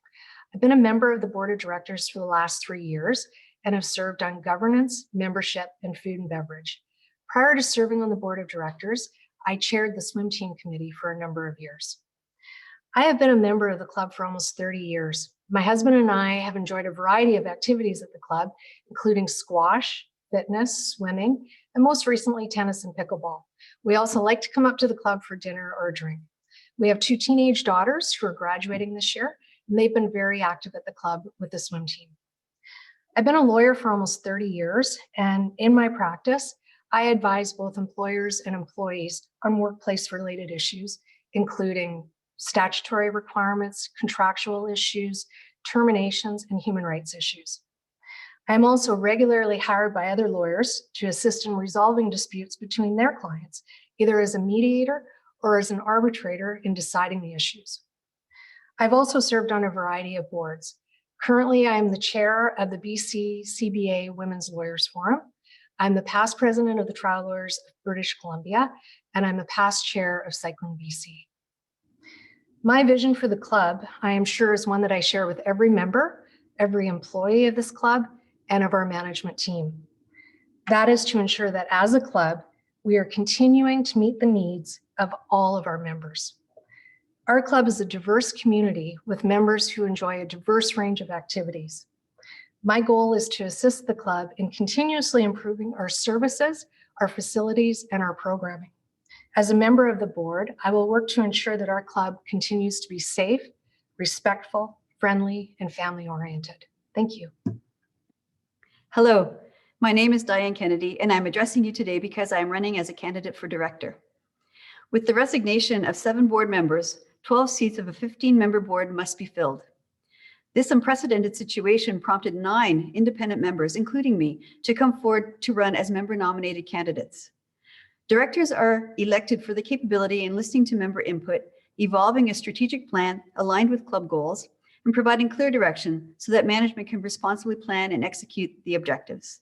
I've been a member of the Board of Directors for the last 3 years and have served on governance, membership, and food and beverage. Prior to serving on the Board of Directors, I chaired the swim team committee for a number of years. I have been a member of the club for almost 30 years. My husband and I have enjoyed a variety of activities at the club, including squash, fitness, swimming, and most recently, tennis and pickleball. We also like to come up to the club for dinner or a drink. We have 2 teenage daughters who are graduating this year, and they've been very active at the club with the swim team. I've been a lawyer for almost 30 years, and in my practice, I advise both employers and employees on workplace-related issues, including statutory requirements, contractual issues, terminations, and human rights issues. I am also regularly hired by other lawyers to assist in resolving disputes between their clients, either as a mediator or as an arbitrator in deciding the issues. I've also served on a variety of boards. Currently, I am the chair of the BC CBA Women's Lawyers Forum. I'm the past president of the Trial Lawyers of British Columbia, and I'm a past chair of Cycling BC. My vision for the club, I am sure, is one that I share with every member, every employee of this club, and of our management team. That is to ensure that as a club, we are continuing to meet the needs of all of our members. Our club is a diverse community with members who enjoy a diverse range of activities. My goal is to assist the club in continuously improving our services, our facilities, and our programming. As a member of the board, I will work to ensure that our club continues to be safe, respectful, friendly, and family-oriented. Thank you. Hello, my name is Diane Kennedy, and I'm addressing you today because I am running as a candidate for director. With the resignation of 7 board members, 12 seats of a 15-member board must be filled. This unprecedented situation prompted 9 independent members, including me, to come forward to run as member-nominated candidates. Directors are elected for the capability in listening to member input, evolving a strategic plan aligned with club goals, and providing clear direction so that management can responsibly plan and execute the objectives.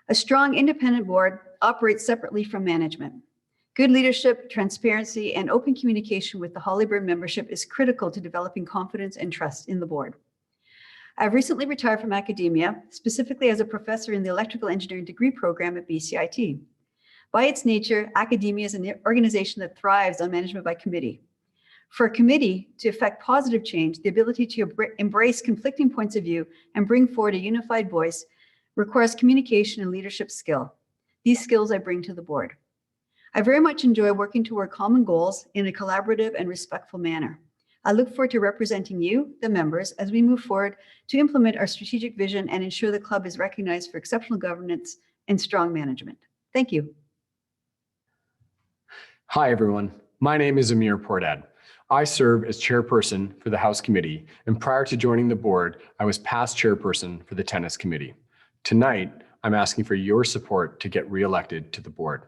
A strong independent board operates separately from management. Good leadership, transparency, and open communication with the Hollyburn membership is critical to developing confidence and trust in the board. I've recently retired from academia, specifically as a professor in the electrical engineering degree program at BCIT. By its nature, academia is an organization that thrives on management by committee. For a committee to effect positive change, the ability to embrace conflicting points of view and bring forward a unified voice requires communication and leadership skill. These skills I bring to the board. I very much enjoy working toward common goals in a collaborative and respectful manner. I look forward to representing you, the members, as we move forward to implement our strategic vision and ensure the club is recognized for exceptional governance and strong management. Thank you. Hi, everyone. My name is Amir Pordad. I serve as chairperson for the House Committee, and prior to joining the board, I was past chairperson for the Tennis Committee. Tonight, I'm asking for your support to get reelected to the board.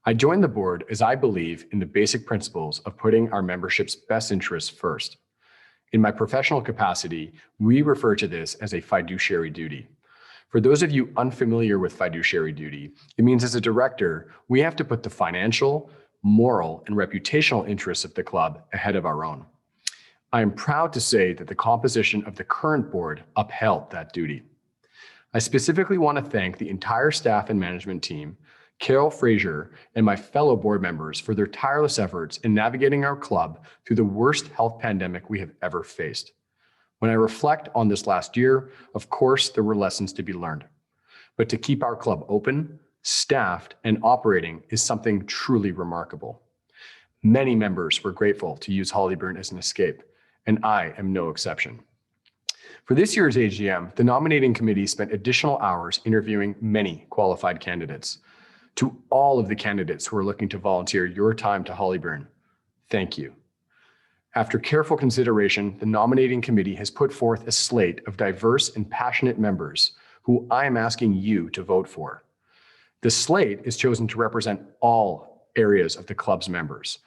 I joined the board as I believe in the basic principles of putting our membership's best interests first. In my professional capacity, we refer to this as a fiduciary duty. For those of you unfamiliar with fiduciary duty, it means as a director, we have to put the financial, moral, and reputational interests of the club ahead of our own. I am proud to say that the composition of the current board upheld that duty. I specifically want to thank the entire staff and management team, Carol Fraser, and my fellow board members for their tireless efforts in navigating our club through the worst health pandemic we have ever faced. When I reflect on this last year, of course, there were lessons to be learned. But to keep our club open, staffed, and operating is something truly remarkable. Many members were grateful to use Hollyburn as an escape, and I am no exception. For this year's AGM, the nominating committee spent additional hours interviewing many qualified candidates. To all of the candidates who are looking to volunteer your time to Hollyburn, thank you. After careful consideration, the nominating committee has put forth a slate of diverse and passionate members who I am asking you to vote for. The slate is chosen to represent all areas of the club's members,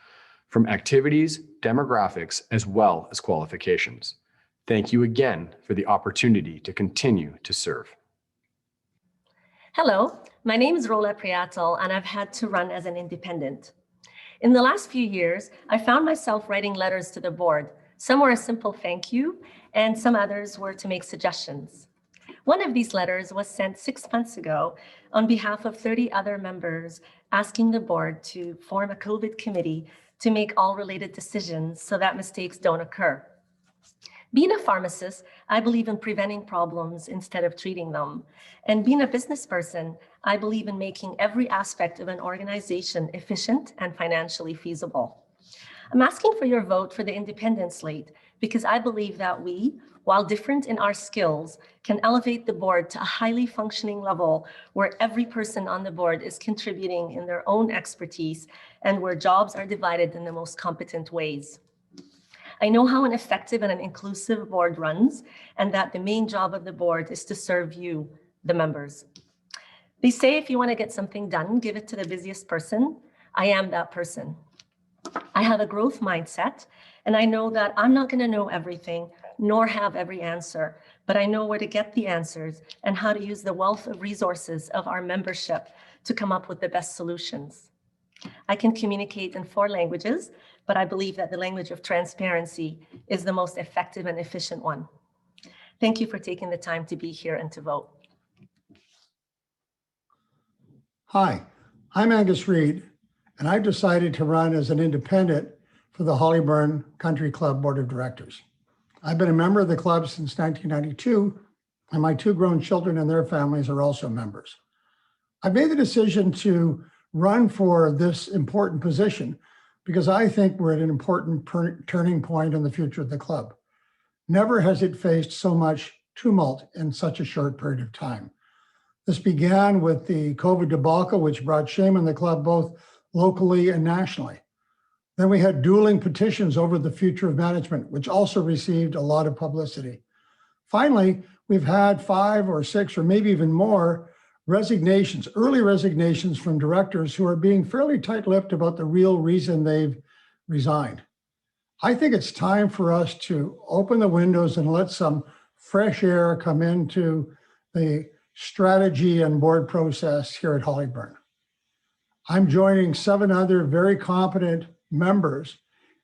from activities, demographics, as well as qualifications. Thank you again for the opportunity to continue to serve. Hello, my name is Rola Priatel, and I've had to run as an independent. In the last few years, I found myself writing letters to the board. Some were a simple thank you, and some others were to make suggestions. One of these letters was sent 6 months ago on behalf of 30 other members, asking the board to form a COVID committee to make all related decisions so that mistakes don't occur. Being a pharmacist, I believe in preventing problems instead of treating them. And being a business person, I believe in making every aspect of an organization efficient and financially feasible. I'm asking for your vote for the independent slate because I believe that we, while different in our skills, can elevate the board to a highly functioning level where every person on the board is contributing in their own expertise and where jobs are divided in the most competent ways. I know how an effective and an inclusive board runs, and that the main job of the board is to serve you, the members. They say if you want to get something done, give it to the busiest person. I am that person. I have a growth mindset, and I know that I'm not going to know everything, nor have every answer, but I know where to get the answers and how to use the wealth of resources of our membership to come up with the best solutions. I can communicate in 4 languages, but I believe that the language of transparency is the most effective and efficient one. Thank you for taking the time to be here and to vote. Hi, I'm Angus Reid, and I've decided to run as an independent for the Hollyburn Country Club Board of Directors. I've been a member of the club since 1992, and my 2 grown children and their families are also members. I've made the decision to run for this important position because I think we're at an important turning point in the future of the club. Never has it faced so much tumult in such a short period of time. This began with the COVID debacle, which brought shame on the club both locally and nationally. Then we had dueling petitions over the future of management, which also received a lot of publicity. Finally, we've had 5 or 6 or maybe even more resignations, early resignations from directors who are being fairly tight-lipped about the real reason they've resigned. I think it's time for us to open the windows and let some fresh air come into the strategy and board process here at Hollyburn. I'm joining 7 other very competent members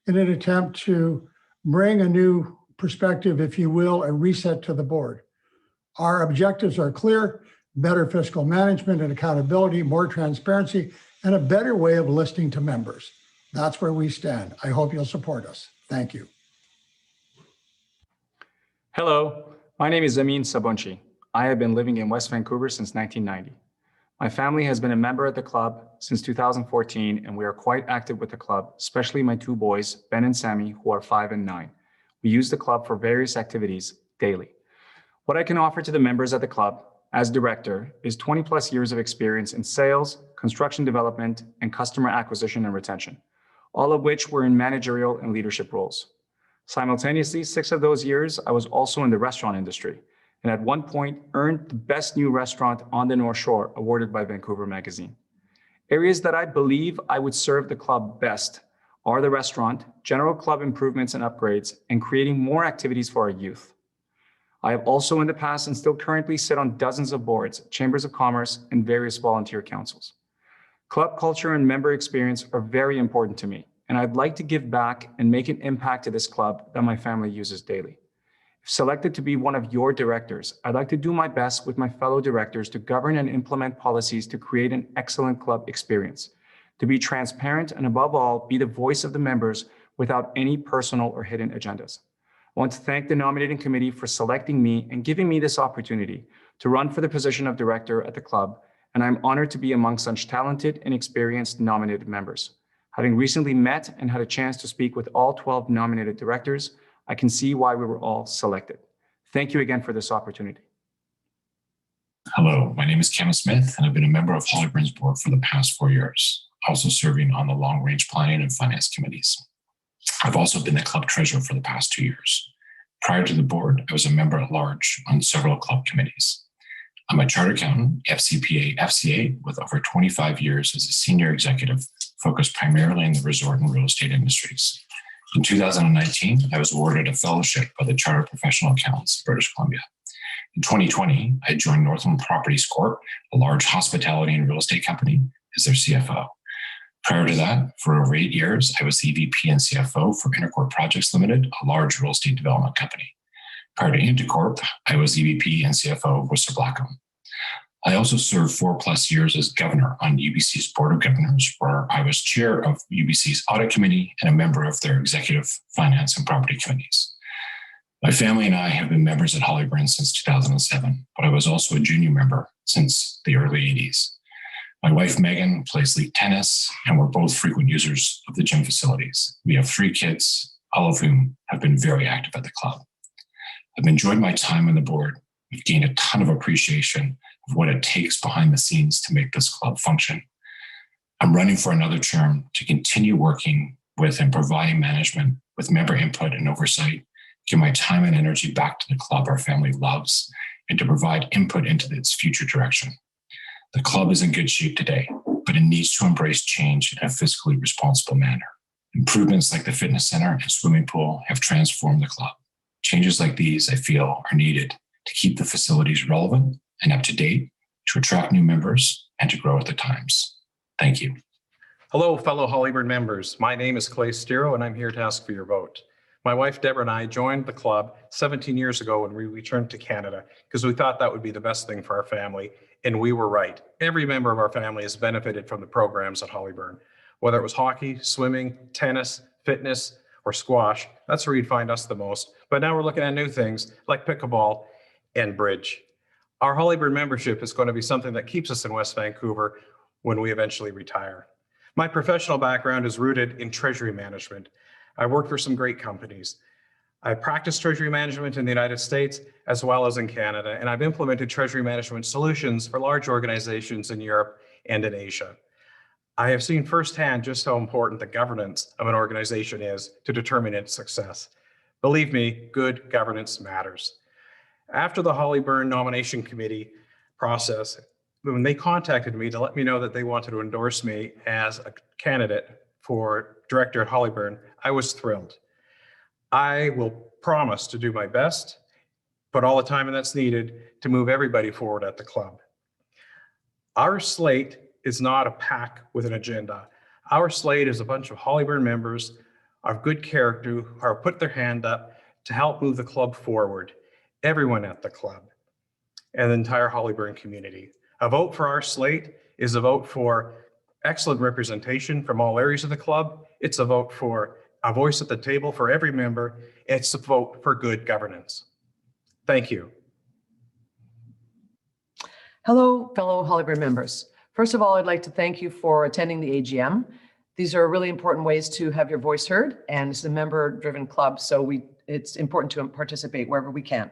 in an attempt to bring a new perspective, if you will, a reset to the board. Our objectives are clear: better fiscal management and accountability, more transparency, and a better way of listening to members. That's where we stand. I hope you'll support us. Thank you. Hello, my name is Amin Sabunchi. I have been living in West Vancouver since 1990. My family has been a member at the club since 2014, and we are quite active with the club, especially my 2 boys, Ben and Sammy, who are 5 and 9. We use the club for various activities daily. What I can offer to the members at the club as director is 20+ years of experience in sales, construction development, and customer acquisition and retention. all of which were in managerial and leadership roles. Simultaneously, 6 of those years, I was also in the restaurant industry, and at one point earned the Best New Restaurant on the North Shore, awarded by Vancouver Magazine. Areas that I believe I would serve the club best are the restaurant, general club improvements and upgrades, and creating more activities for our youth. I have also in the past and still currently sit on dozens of boards, chambers of commerce, and various volunteer councils. Club culture and member experience are very important to me, and I'd like to give back and make an impact to this club that my family uses daily. If selected to be one of your directors, I'd like to do my best with my fellow directors to govern and implement policies to create an excellent club experience, to be transparent, and above all, be the voice of the members without any personal or hidden agendas. I want to thank the nominating committee for selecting me and giving me this opportunity to run for the position of director at the club, and I'm honored to be among such talented and experienced nominated members. Having recently met and had a chance to speak with all 12 nominated directors, I can see why we were all selected. Thank you again for this opportunity. Hello, my name is Kevin Smith, and I've been a member of Hollyburn's board for the past 4 years, also serving on the long-range planning and finance committees. I've also been the club treasurer for the past 2 years. Prior to the board, I was a member at large on several club committees. I'm a chartered accountant, FCPA, FCA, with over 25 years as a senior executive focused primarily in the resort and real estate industries. In 2019, I was awarded a fellowship by the Chartered Professional Accountants of British Columbia. In 2020, I joined Northland Properties Corp., a large hospitality and real estate company, as their CFO. Prior to that, for over 8 years, I was the EVP and CFO for Intercorp Projects Limited, a large real estate development company. Prior to Intercorp, I was EVP and CFO of Whistler Blackcomb. I also served 4+ years as governor on UBC's Board of Governors, where I was chair of UBC's Audit Committee and a member of their Executive Finance and Property Committees. My family and I have been members at Hollyburn since 2007, but I was also a junior member since the early 80s. My wife, Megan, plays league tennis, and we're both frequent users of the gym facilities. We have 3 kids, all of whom have been very active at the club. I've enjoyed my time on the board. We've gained a ton of appreciation of what it takes behind the scenes to make this club function. I'm running for another term to continue working with and providing management with member input and oversight, give my time and energy back to the club our family loves, and to provide input into its future direction. The club is in good shape today, but it needs to embrace change in a fiscally responsible manner. Improvements like the fitness center and swimming pool have transformed the club. Changes like these, I feel, are needed to keep the facilities relevant and up to date, to attract new members, and to grow with the times. Thank you. Hello, fellow Hollyburn members. My name is Clay Stiro, and I'm here to ask for your vote. My wife, Deborah, and I joined the club 17 years ago when we returned to Canada because we thought that would be the best thing for our family, and we were right. Every member of our family has benefited from the programs at Hollyburn, whether it was hockey, swimming, tennis, fitness, or squash. That's where you'd find us the most. But now we're looking at new things like pickleball and bridge. Our Hollyburn membership is going to be something that keeps us in West Vancouver when we eventually retire. My professional background is rooted in treasury management. I worked for some great companies. I practiced treasury management in the United States as well as in Canada, and I've implemented treasury management solutions for large organizations in Europe and in Asia. I have seen firsthand just how important the governance of an organization is to determine its success. Believe me, good governance matters. After the Hollyburn nomination committee process, when they contacted me to let me know that they wanted to endorse me as a candidate for director at Hollyburn, I was thrilled. I will promise to do my best, put all the time that's needed to move everybody forward at the club. Our slate is not a pack with an agenda. Our slate is a bunch of Hollyburn members of good character who have put their hand up to help move the club forward. Everyone at the club and the entire Hollyburn community. A vote for our slate is a vote for excellent representation from all areas of the club. It's a vote for a voice at the table for every member. It's a vote for good governance. Thank you. Hello, fellow Hollyburn members. First of all, I'd like to thank you for attending the AGM. These are really important ways to have your voice heard, and it's a member-driven club, so it's important to participate wherever we can.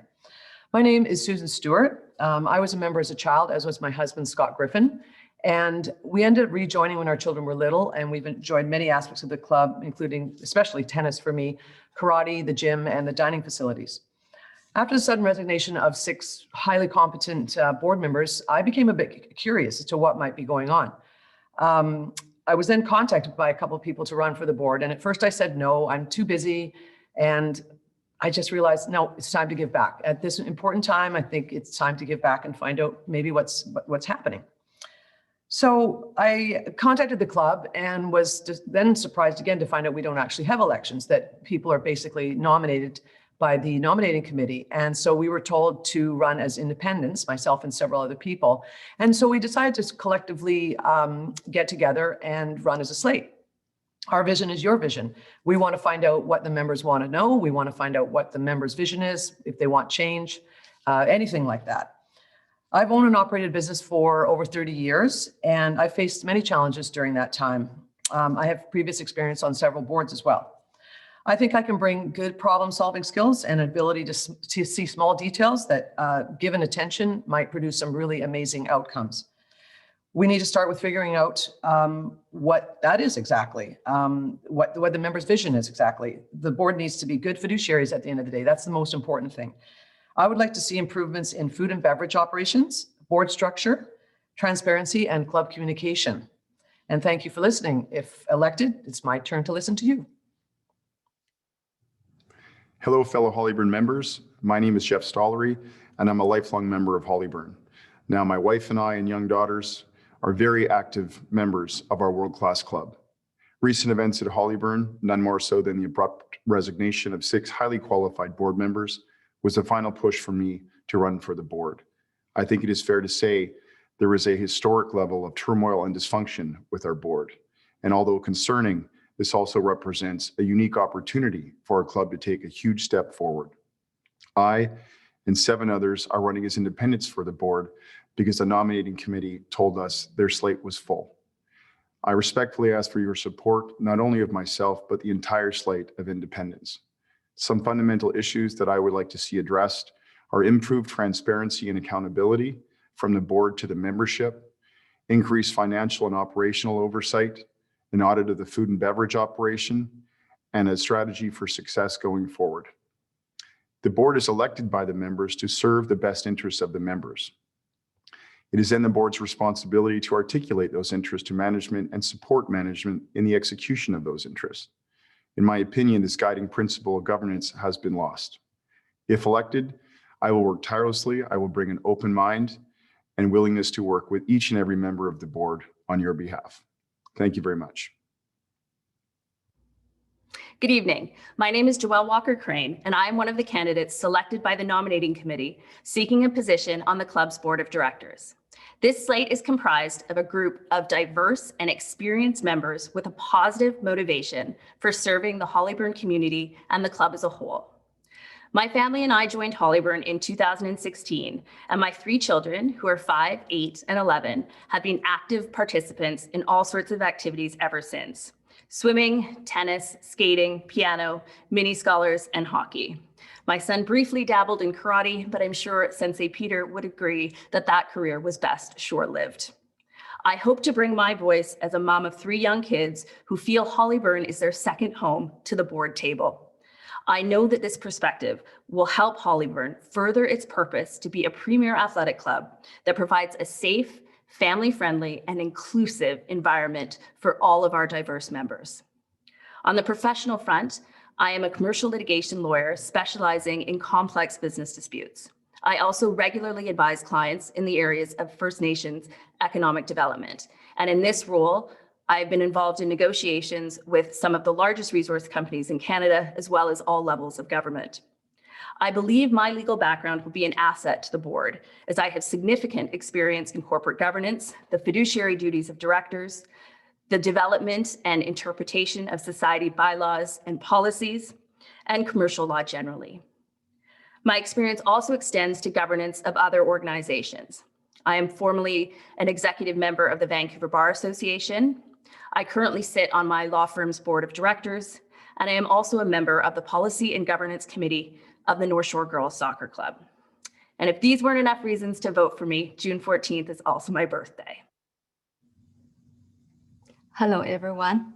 My name is Susan Stewart. I was a member as a child, as was my husband, Scott Griffin, And we ended up rejoining when our children were little, and we've enjoyed many aspects of the club, including especially tennis for me, karate, the gym, and the dining facilities. After the sudden resignation of 6 highly competent board members, I became a bit curious as to what might be going on. I was then contacted by a couple of people to run for the board, and at first I said, no, I'm too busy, and I just realized, no, it's time to give back. At this important time, I think it's time to give back and find out maybe what's happening. So I contacted the club and was then surprised again to find out we don't actually have elections, that people are basically nominated by the nominating committee. And so we were told to run as independents, myself and several other people. And so we decided to collectively get together and run as a slate. Our vision is your vision. We want to find out what the members want to know. We want to find out what the members' vision is, if they want change, anything like that. I've owned and operated a business for over 30 years, and I faced many challenges during that time. I have previous experience on several boards as well. I think I can bring good problem-solving skills and ability to see small details that, given attention, might produce some really amazing outcomes. We need to start with figuring out what that is exactly, what the members' vision is exactly. The board needs to be good fiduciaries at the end of the day. That's the most important thing. I would like to see improvements in food and beverage operations, board structure, transparency, and club communication. And thank you for listening. If elected, it's my turn to listen to you. Hello, fellow Hollyburn members. My name is Jeff Stollery, and I'm a lifelong member of Hollyburn. Now, my wife and I and young daughters are very active members of our world-class club. Recent events at Hollyburn, none more so than the abrupt resignation of 6 highly qualified board members, was the final push for me to run for the board. I think it is fair to say there is a historic level of turmoil and dysfunction with our board. And although concerning, this also represents a unique opportunity for our club to take a huge step forward. I and 7 others are running as independents for the board because the nominating committee told us their slate was full. I respectfully ask for your support, not only of myself, but the entire slate of independents. Some fundamental issues that I would like to see addressed are improved transparency and accountability from the board to the membership, increased financial and operational oversight, an audit of the food and beverage operation, and a strategy for success going forward. The board is elected by the members to serve the best interests of the members. It is then the board's responsibility to articulate those interests to management and support management in the execution of those interests. In my opinion, this guiding principle of governance has been lost. If elected, I will work tirelessly. I will bring an open mind and willingness to work with each and every member of the board on your behalf. Thank you very much. Good evening. My name is Joelle Walker-Crane, and I am one of the candidates selected by the nominating committee seeking a position on the club's board of directors. This slate is comprised of a group of diverse and experienced members with a positive motivation for serving the Hollyburn community and the club as a whole. My family and I joined Hollyburn in 2016, and my 3 children, who are 5, 8, and 11, have been active participants in all sorts of activities ever since: swimming, tennis, skating, piano, mini scholars, and hockey. My son briefly dabbled in karate, but I'm sure Sensei Peter would agree that that career was best short-lived. I hope to bring my voice as a mom of 3 young kids who feel Hollyburn is their second home to the board table. I know that this perspective will help Hollyburn further its purpose to be a premier athletic club that provides a safe, family-friendly, and inclusive environment for all of our diverse members. On the professional front, I am a commercial litigation lawyer specializing in complex business disputes. I also regularly advise clients in the areas of First Nations economic development. And in this role, I've been involved in negotiations with some of the largest resource companies in Canada, as well as all levels of government. I believe my legal background will be an asset to the board, as I have significant experience in corporate governance, the fiduciary duties of directors, the development and interpretation of society bylaws and policies, and commercial law generally. My experience also extends to governance of other organizations. I am formerly an executive member of the Vancouver Bar Association. I currently sit on my law firm's board of directors, and I am also a member of the Policy and Governance Committee of the North Shore Girls Soccer Club. And if these weren't enough reasons to vote for me, June 14th is also my birthday. Hello, everyone.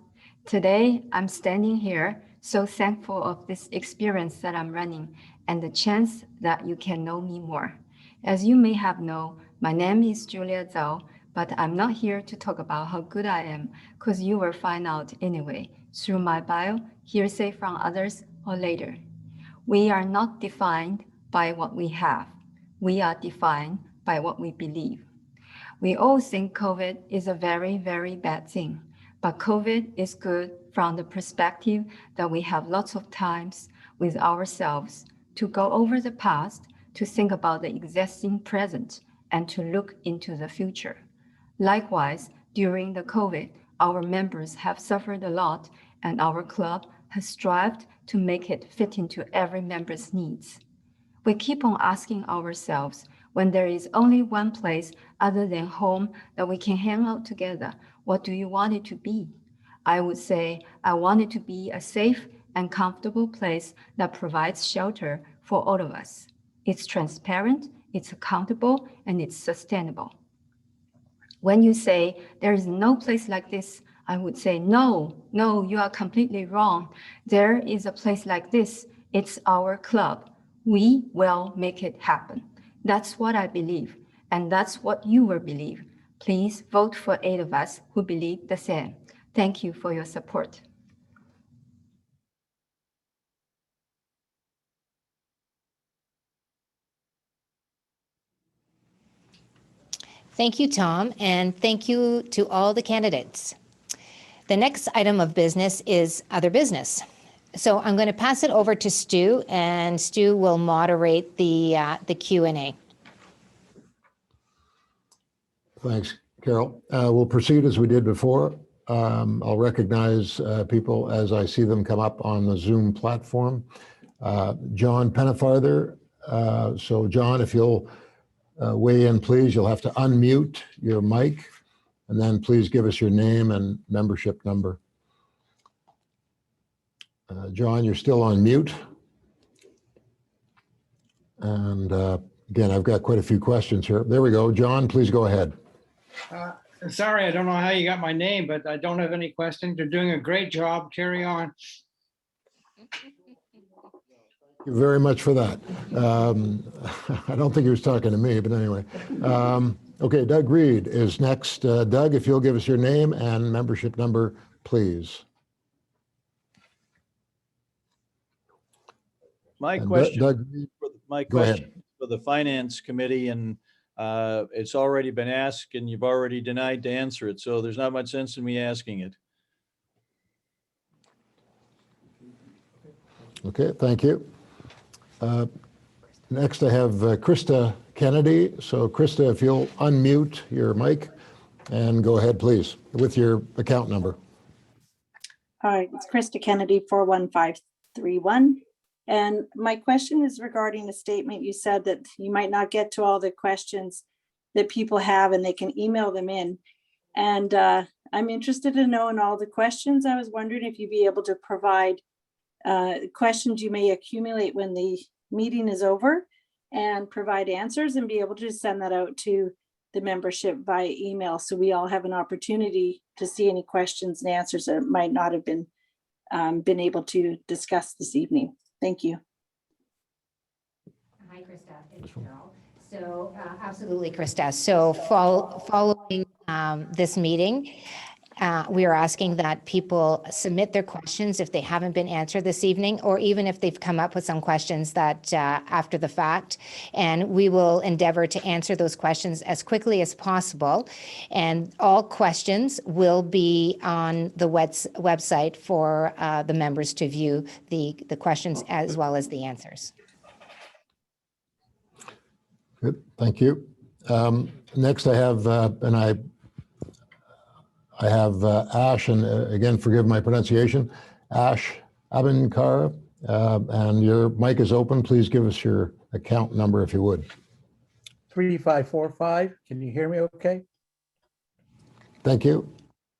Today, I'm standing here so thankful of this experience that I'm running and the chance that you can know me more. As you may have known, my name is Julia Zhao, but I'm not here to talk about how good I am, because you will find out anyway, through my bio, hearsay from others, or later. We are not defined by what we have. We are defined by what we believe. We all think COVID is a very, very bad thing, but COVID is good from the perspective that we have lots of times with ourselves to go over the past, to think about the existing present, and to look into the future. Likewise, during the COVID, our members have suffered a lot, and our club has strived to make it fit into every member's needs. We keep on asking ourselves, when there is only one place other than home that we can hang out together, what do you want it to be? I would say I want it to be a safe and comfortable place that provides shelter for all of us. It's transparent, it's accountable, and it's sustainable. When you say there is no place like this, I would say, no, you are completely wrong. There is a place like this. It's our club. We will make it happen. That's what I believe, and that's what you will believe. Please vote for 8 of us who believe the same. Thank you for your support. Thank you, Tom, and thank you to all the candidates. The next item of business is other business. So I'm going to pass it over to Stu, and Stu will moderate the Q&A. Thanks, Carol. We'll proceed as we did before. I'll recognize people as I see them come up on the Zoom platform. John Pennefarther. So John, if you'll weigh in, please, you'll have to unmute your mic, and then please give us your name and membership number. John, you're still on mute. And again, I've got quite a few questions here. There we go. John, please go ahead. Sorry, I don't know how you got my name, but I don't have any questions. You're doing a great job. Carry on. Thank you very much for that. I don't think he was talking to me, but anyway. Okay, Doug Reed is next. Doug, if you'll give us your name and membership number, please. My question, Doug, for the Finance Committee, and it's already been asked and you've already denied to answer it, so there's not much sense in me asking it. Okay, thank you. Next I have Krista Kennedy. So Krista, if you'll unmute your mic and go ahead, please, with your account number. Hi, it's Krista Kennedy, 41531. And my question is regarding a statement you said that you might not get to all the questions that people have and they can email them in. And I'm interested to know in all the questions. I was wondering if you'd be able to provide questions you may accumulate when the meeting is over and provide answers and be able to send that out to the membership via email. So we all have an opportunity to see any questions and answers that might not have been able to discuss this evening. Thank you. Hi, Krista. It's Carol. So absolutely, Krista. So following this meeting, we are asking that people submit their questions if they haven't been answered this evening, or even if they've come up with some questions that after the fact, and we will endeavor to answer those questions as quickly as possible. And all questions will be on the website for the members to view the questions as well as the answers. Good, thank you. Next I have, I have Ash, and again, forgive my pronunciation, Ash Abinkar, and your mic is open. Please give us your account number if you would. 3545, can you hear me okay? Thank you.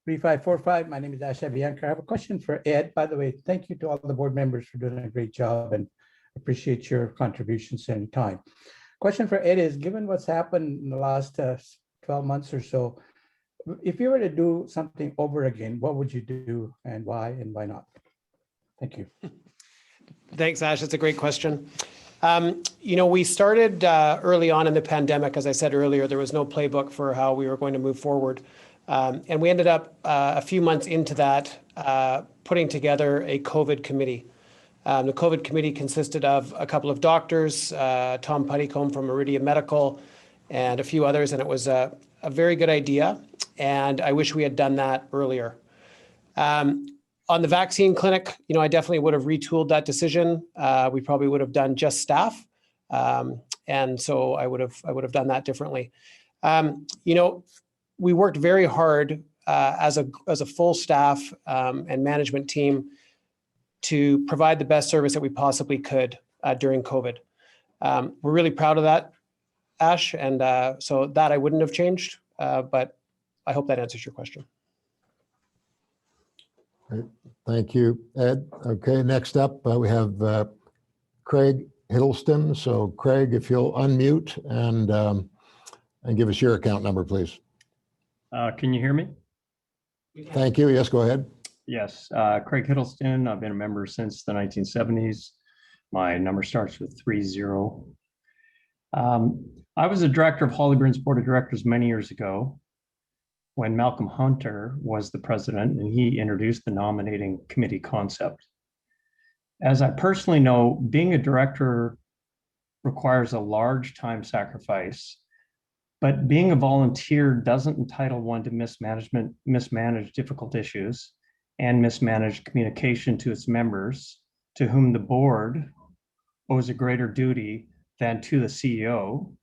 3545, my name is Ash Abinkar. I have a question for Ed. By the way, thank you to all the board members for doing a great job and appreciate your contributions anytime. Question for Ed is, given what's happened in the last 12 months or so, if you were to do something over again, what would you do and why not? Thank you. Thanks, Ash. That's a great question. We started early on in the pandemic. As I said earlier, there was no playbook for how we were going to move forward. And we ended up a few months into that putting together a COVID committee. The COVID committee consisted of a couple of doctors, Tom Puttycombe from Meridian Medical, and a few others, and it was a very good idea. And I wish we had done that earlier. On the vaccine clinic, I definitely would have retooled that decision. We probably would have done just staff. And so I would have done that differently. We worked very hard as a full staff and management team to provide the best service that we possibly could during COVID. We're really proud of that, Ash. And so that I wouldn't have changed, but I hope that answers your question. Great. Thank you, Ed. Okay, next up we have Craig Hiddleston. So Craig, if you'll unmute and give us your account number, please. Can you hear me? Thank you. Yes, go ahead. Yes, Craig Hiddleston. I've been a member since the 1970s. My number starts with 30. I was a director of Hollyburn's Board of Directors many years ago when Malcolm Hunter was the president, and he introduced the nominating committee concept. As I personally know, being a director requires a large time sacrifice, but being a volunteer doesn't entitle one to mismanage difficult issues and mismanage communication to its members, to whom the board owes a greater duty than to the CEO,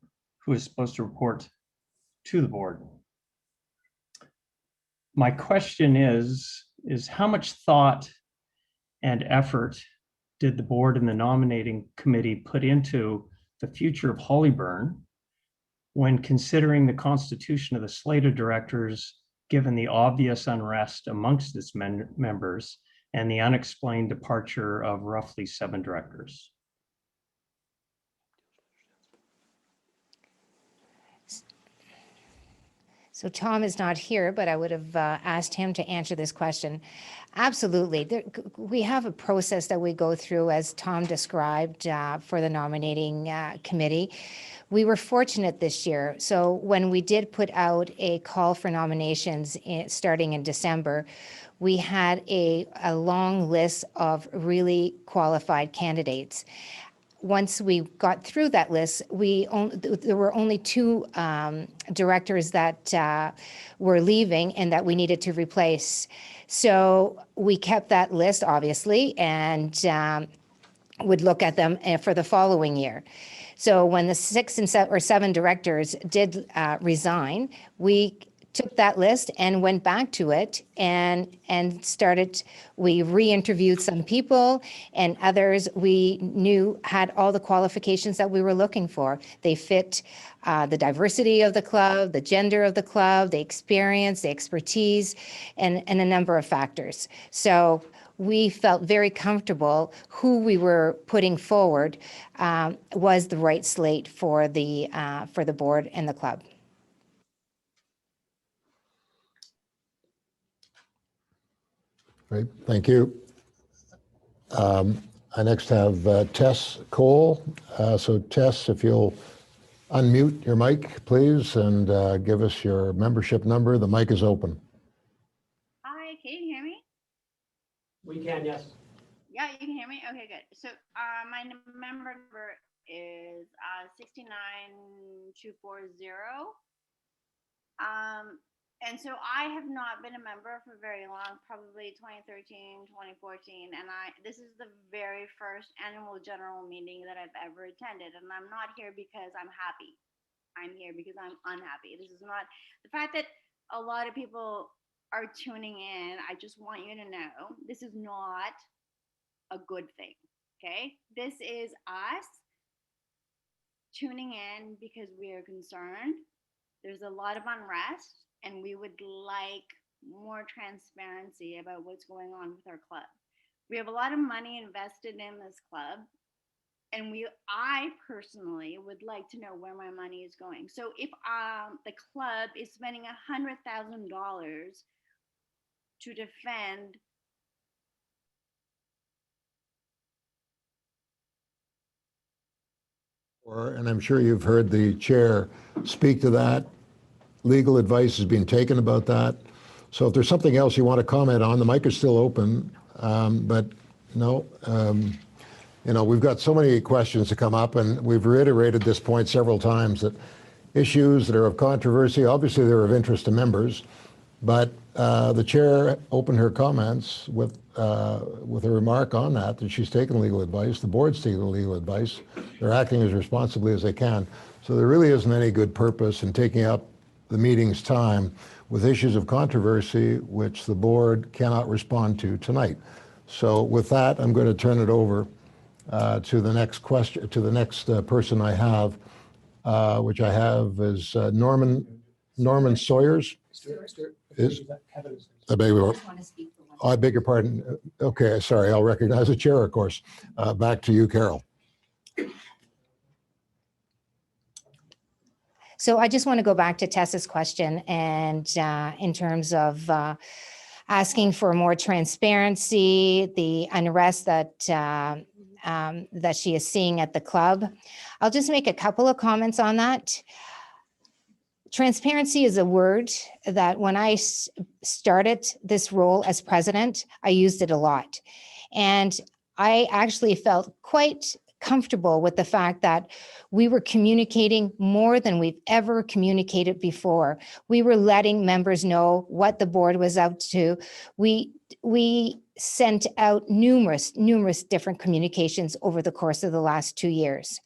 who is supposed to report to the board. My question is how much thought and effort did the board and the nominating committee put into the future of Hollyburn when considering the constitution of the slate of directors, given the obvious unrest amongst its members and the unexplained departure of roughly 7 directors? So Tom is not here, but I would have asked him to answer this question. Absolutely. We have a process that we go through, as Tom described, for the nominating committee. We were fortunate this year. So when we did put out a call for nominations starting in December, we had a long list of really qualified candidates. Once we got through that list, there were only 2 directors that were leaving and that we needed to replace. So we kept that list, obviously, and would look at them for the following year. So when the 6 or 7 directors did resign, we took that list and went back to it and we re-interviewed some people, and others we knew had all the qualifications that we were looking for. They fit the diversity of the club, the gender of the club, the experience, the expertise, and a number of factors. So we felt very comfortable who we were putting forward was the right slate for the board and the club. Great, thank you. I next have Tess Cole. So Tess, if you'll unmute your mic, please, and give us your membership number. The mic is open. Hi, can you hear me? We can, yes. Yeah, you can hear me? Okay, good. So my member number is 69240. And so I have not been a member for very long, probably 2013, 2014. And this is the very first annual general meeting that I've ever attended. And I'm not here because I'm happy. I'm here because I'm unhappy. This is not the fact that a lot of people are tuning in. I just want you to know this is not a good thing. Okay. This is us tuning in because we are concerned. There's a lot of unrest, and we would like more transparency about what's going on with our club. We have a lot of money invested in this club, and I personally would like to know where my money is going. So if the club is spending $100,000 to defend And I'm sure you've heard the chair speak to that. Legal advice is being taken about that. So if there's something else you want to comment on, the mic is still open. But no, we've got so many questions to come up, and we've reiterated this point several times that issues that are of controversy, obviously they're of interest to members, but the chair opened her comments with a remark on that she's taken legal advice, the board's taken legal advice, they're acting as responsibly as they can. So there really isn't any good purpose in taking up the meeting's time with issues of controversy which the board cannot respond to tonight. So with that, I'm going to turn it over to the next question, to the next person I have, which I have is Norman Sawyers. I beg your pardon. Okay, sorry, I'll recognize the chair, of course. Back to you, Carol. So I just want to go back to Tessa's question, and in terms of asking for more transparency, the unrest that she is seeing at the club. I'll just make a couple of comments on that. Transparency is a word that when I started this role as president, I used it a lot. And I actually felt quite comfortable with the fact that we were communicating more than we've ever communicated before. We were letting members know what the board was up to. We sent out numerous different communications over the course of the last 2 years.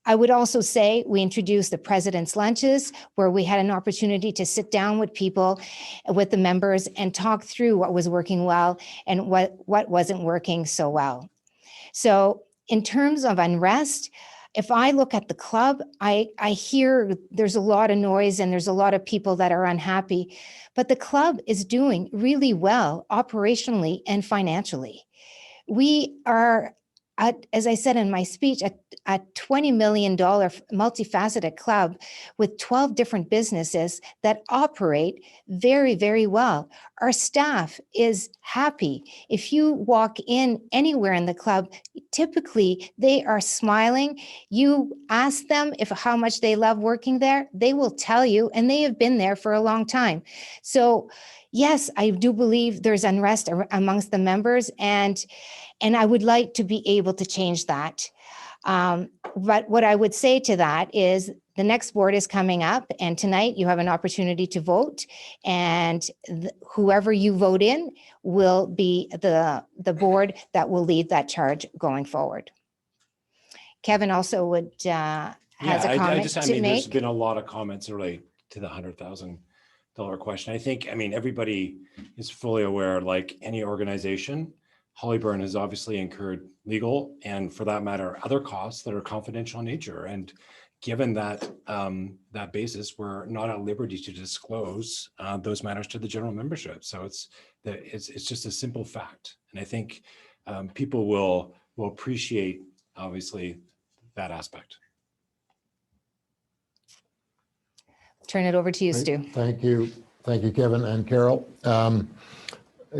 I would also say we introduced the president's lunches, where we had an opportunity to sit down with people, with the members, and talk through what was working well and what wasn't working so well. So in terms of unrest, if I look at the club, I hear there's a lot of noise and there's a lot of people that are unhappy, but the club is doing really well operationally and financially. We are, as I said in my speech, a $20 million multifaceted club with 12 different businesses that operate very, very well. Our staff is happy. If you walk in anywhere in the club, typically they are smiling. You ask them how much they love working there, they will tell you, and they have been there for a long time. So yes, I do believe there's unrest amongst the members, and I would like to be able to change that. But what I would say to that is the next board is coming up, and tonight you have an opportunity to vote, and whoever you vote in will be the board that will lead that charge going forward. Kevin also has a comment to make. There's been a lot of comments related to the $100,000 question. I think, everybody is fully aware, like any organization, Hollyburn has obviously incurred legal and, for that matter, other costs that are confidential in nature. And given that that basis, we're not at liberty to disclose those matters to the general membership. So it's just a simple fact. And I think people will appreciate, obviously, that aspect. Turn it over to you, Stu. Thank you, Kevin and Carol.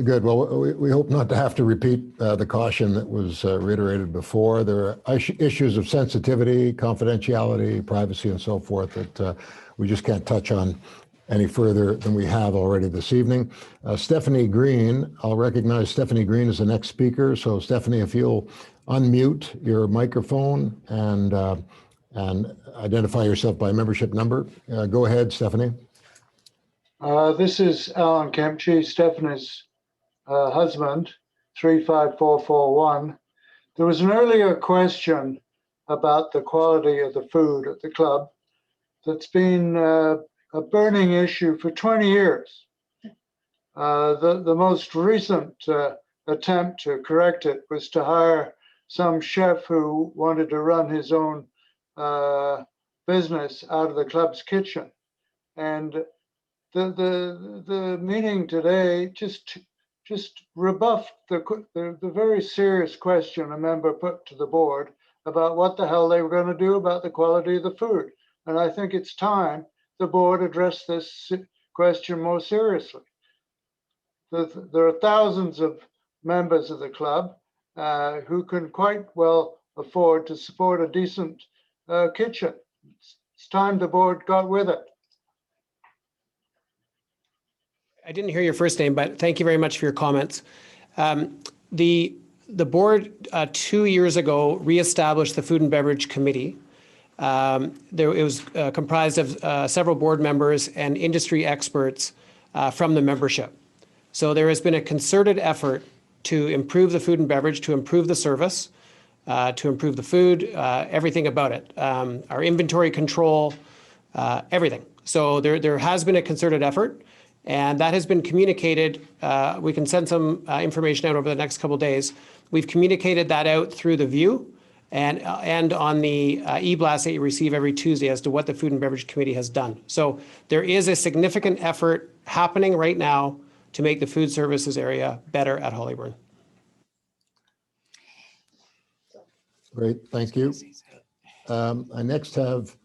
Good. Well, we hope not to have to repeat the caution that was reiterated before. There are issues of sensitivity, confidentiality, privacy, and so forth that we just can't touch on any further than we have already this evening. Stephanie Green, I'll recognize Stephanie Green as the next speaker. So Stephanie, if you'll unmute your microphone and identify yourself by membership number. Go ahead, Stephanie. This is Alan Kempchey, Stephanie's husband, 35441. There was an earlier question about the quality of the food at the club that's been a burning issue for 20 years. The most recent attempt to correct it was to hire some chef who wanted to run his own business out of the club's kitchen. And the meeting today just just rebuffed the very serious question a member put to the board about what the hell they were going to do about the quality of the food. And I think it's time the board address this question more seriously. There are thousands of members of the club who can quite well afford to support a decent kitchen. It's time the board got with it. I didn't hear your first name, but thank you very much for your comments. The board 2 years ago reestablished the Food and Beverage Committee. It was comprised of several board members and industry experts from the membership. So there has been a concerted effort to improve the food and beverage, to improve the service, to improve the food, everything about it, our inventory control, everything. So there has been a concerted effort. And that has been communicated. We can send some information out over the next couple of days. We've communicated that out through the View and on the e-blast that you receive every Tuesday as to what the Food and Beverage Committee has done. So there is a significant effort happening right now to make the food services area better at Hollyburn. Great, thank you. I next have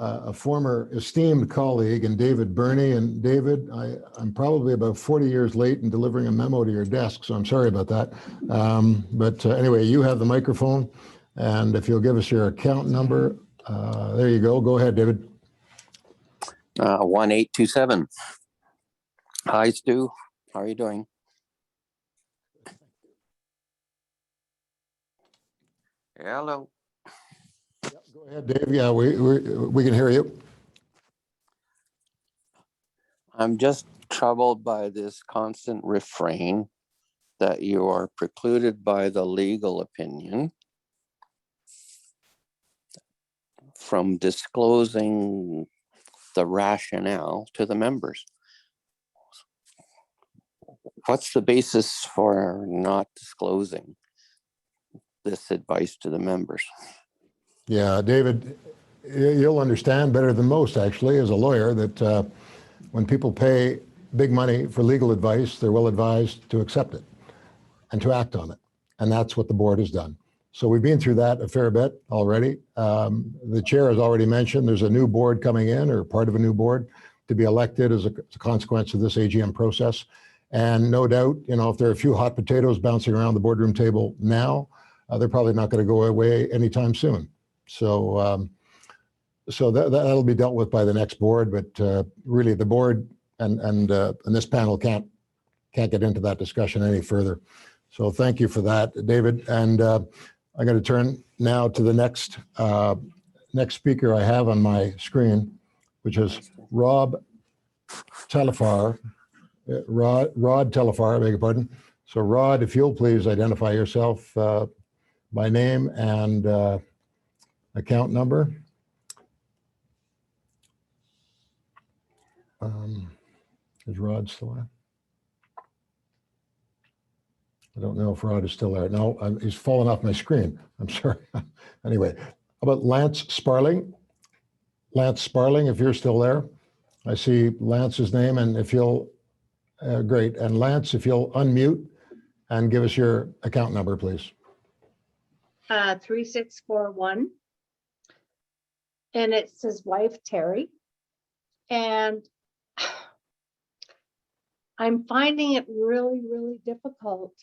a former esteemed colleague and David Burney. And David, I'm probably about 40 years late in delivering a memo to your desk, so I'm sorry about that. But anyway, you have the microphone, and if you'll give us your account number, there you go. Go ahead, David. 1827. Hi, Stu. How are you doing? Hello. Go ahead, Dave. Yeah, we can hear you. I'm just troubled by this constant refrain that you are precluded by the legal opinion from disclosing the rationale to the members. What's the basis for not disclosing this advice to the members? Yeah, David, you'll understand better than most, actually, as a lawyer, that when people pay big money for legal advice, they're well advised to accept it and to act on it. And that's what the board has done. So we've been through that a fair bit already. The chair has already mentioned there's a new board coming in, or part of a new board, to be elected as a consequence of this AGM process. And no doubt, if there are a few hot potatoes bouncing around the boardroom table now, they're probably not going to go away anytime soon. So that'll be dealt with by the next board, but really the board and this panel can't get into that discussion any further. So thank you for that, David. And I'm going to turn now to the next speaker I have on my screen, which is Rod Telefar. Rod Telefar, I beg your pardon. So Rod, if you'll please identify yourself by name and account number. Is Rod still there? I don't know if Rod is still there. No, he's fallen off my screen. I'm sorry. Anyway, how about Lance Sparling? Lance Sparling, if you're still there. I see Lance's name, and if you'll, great. And Lance, if you'll unmute and give us your account number, please. 3641. And it's his wife, Terry. And I'm finding it really, really difficult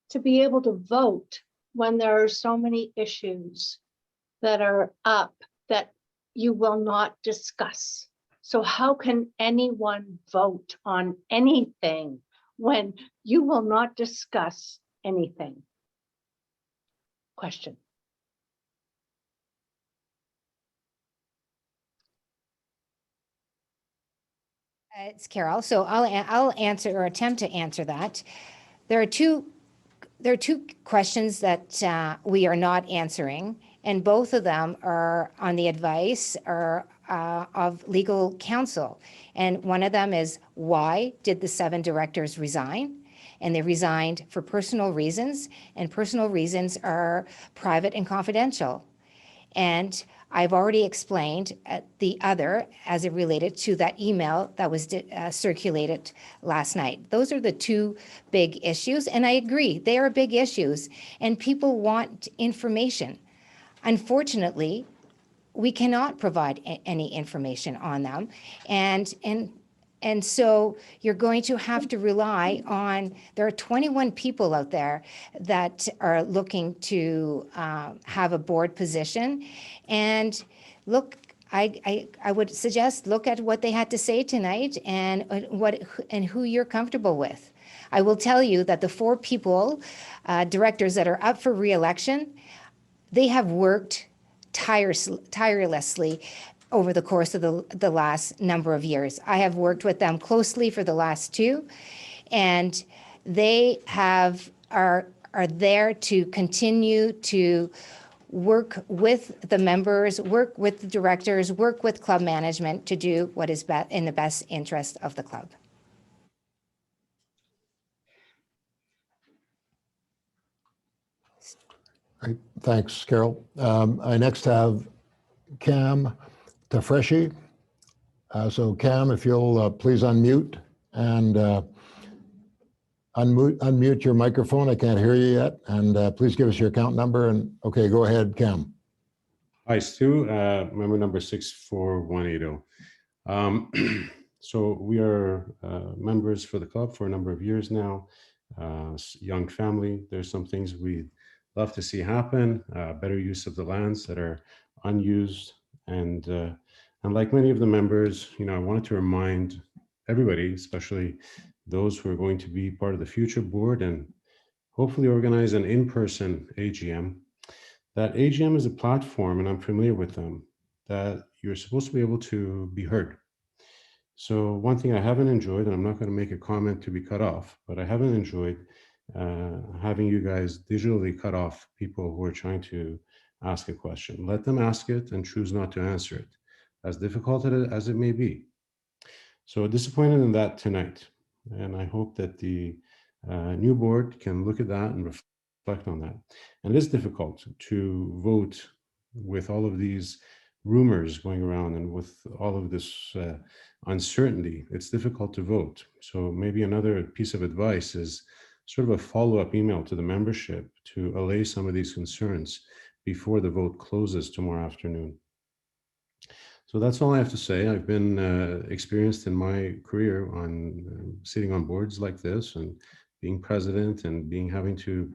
to be able to vote when there are so many issues that are up that you will not discuss. So how can anyone vote on anything when you will not discuss anything? Question. It's Carol. So I'll answer or attempt to answer that. There are two questions that we are not answering, and both of them are on the advice of legal counsel. And one of them is, why did the 7 directors resign? And they resigned for personal reasons, and personal reasons are private and confidential. And I've already explained the other as it related to that email that was circulated last night. Those are the two big issues, and I agree, they are big issues, and people want information. Unfortunately, we cannot provide any information on them, and so you're going to have to rely on, there are 21 people out there that are looking to have a board position. And look, I would suggest look at what they had to say tonight and who you're comfortable with. I will tell you that the 4 people, directors that are up for re-election, they have worked tirelessly over the course of the last number of years. I have worked with them closely for the last 2, and they are there to continue to work with the members, work with the directors, work with club management to do what is in the best interest of the club. Great. Thanks, Carol. I next have Cam Tafreshi. So Cam, if you'll please unmute and unmute your microphone. I can't hear you yet. And please give us your account number. And okay, go ahead, Cam. Hi, Stu, member number 64180. So we are members for the club for a number of years now. Young family, there's some things we'd love to see happen, better use of the lands that are unused. And like many of the members, I wanted to remind everybody, especially those who are going to be part of the future board and hopefully organize an in-person AGM, that AGM is a platform, and I'm familiar with them, that you're supposed to be able to be heard. So one thing I haven't enjoyed, and I'm not going to make a comment to be cut off, but I haven't enjoyed having you guys digitally cut off people who are trying to ask a question. Let them ask it and choose not to answer it, as difficult as it may be. So disappointed in that tonight. And I hope that the new board can look at that and reflect on that. And it is difficult to vote with all of these rumors going around and with all of this uncertainty. It's difficult to vote. So maybe another piece of advice is sort of a follow-up email to the membership to allay some of these concerns before the vote closes tomorrow afternoon. So that's all I have to say. I've been experienced in my career on sitting on boards like this and being president and having to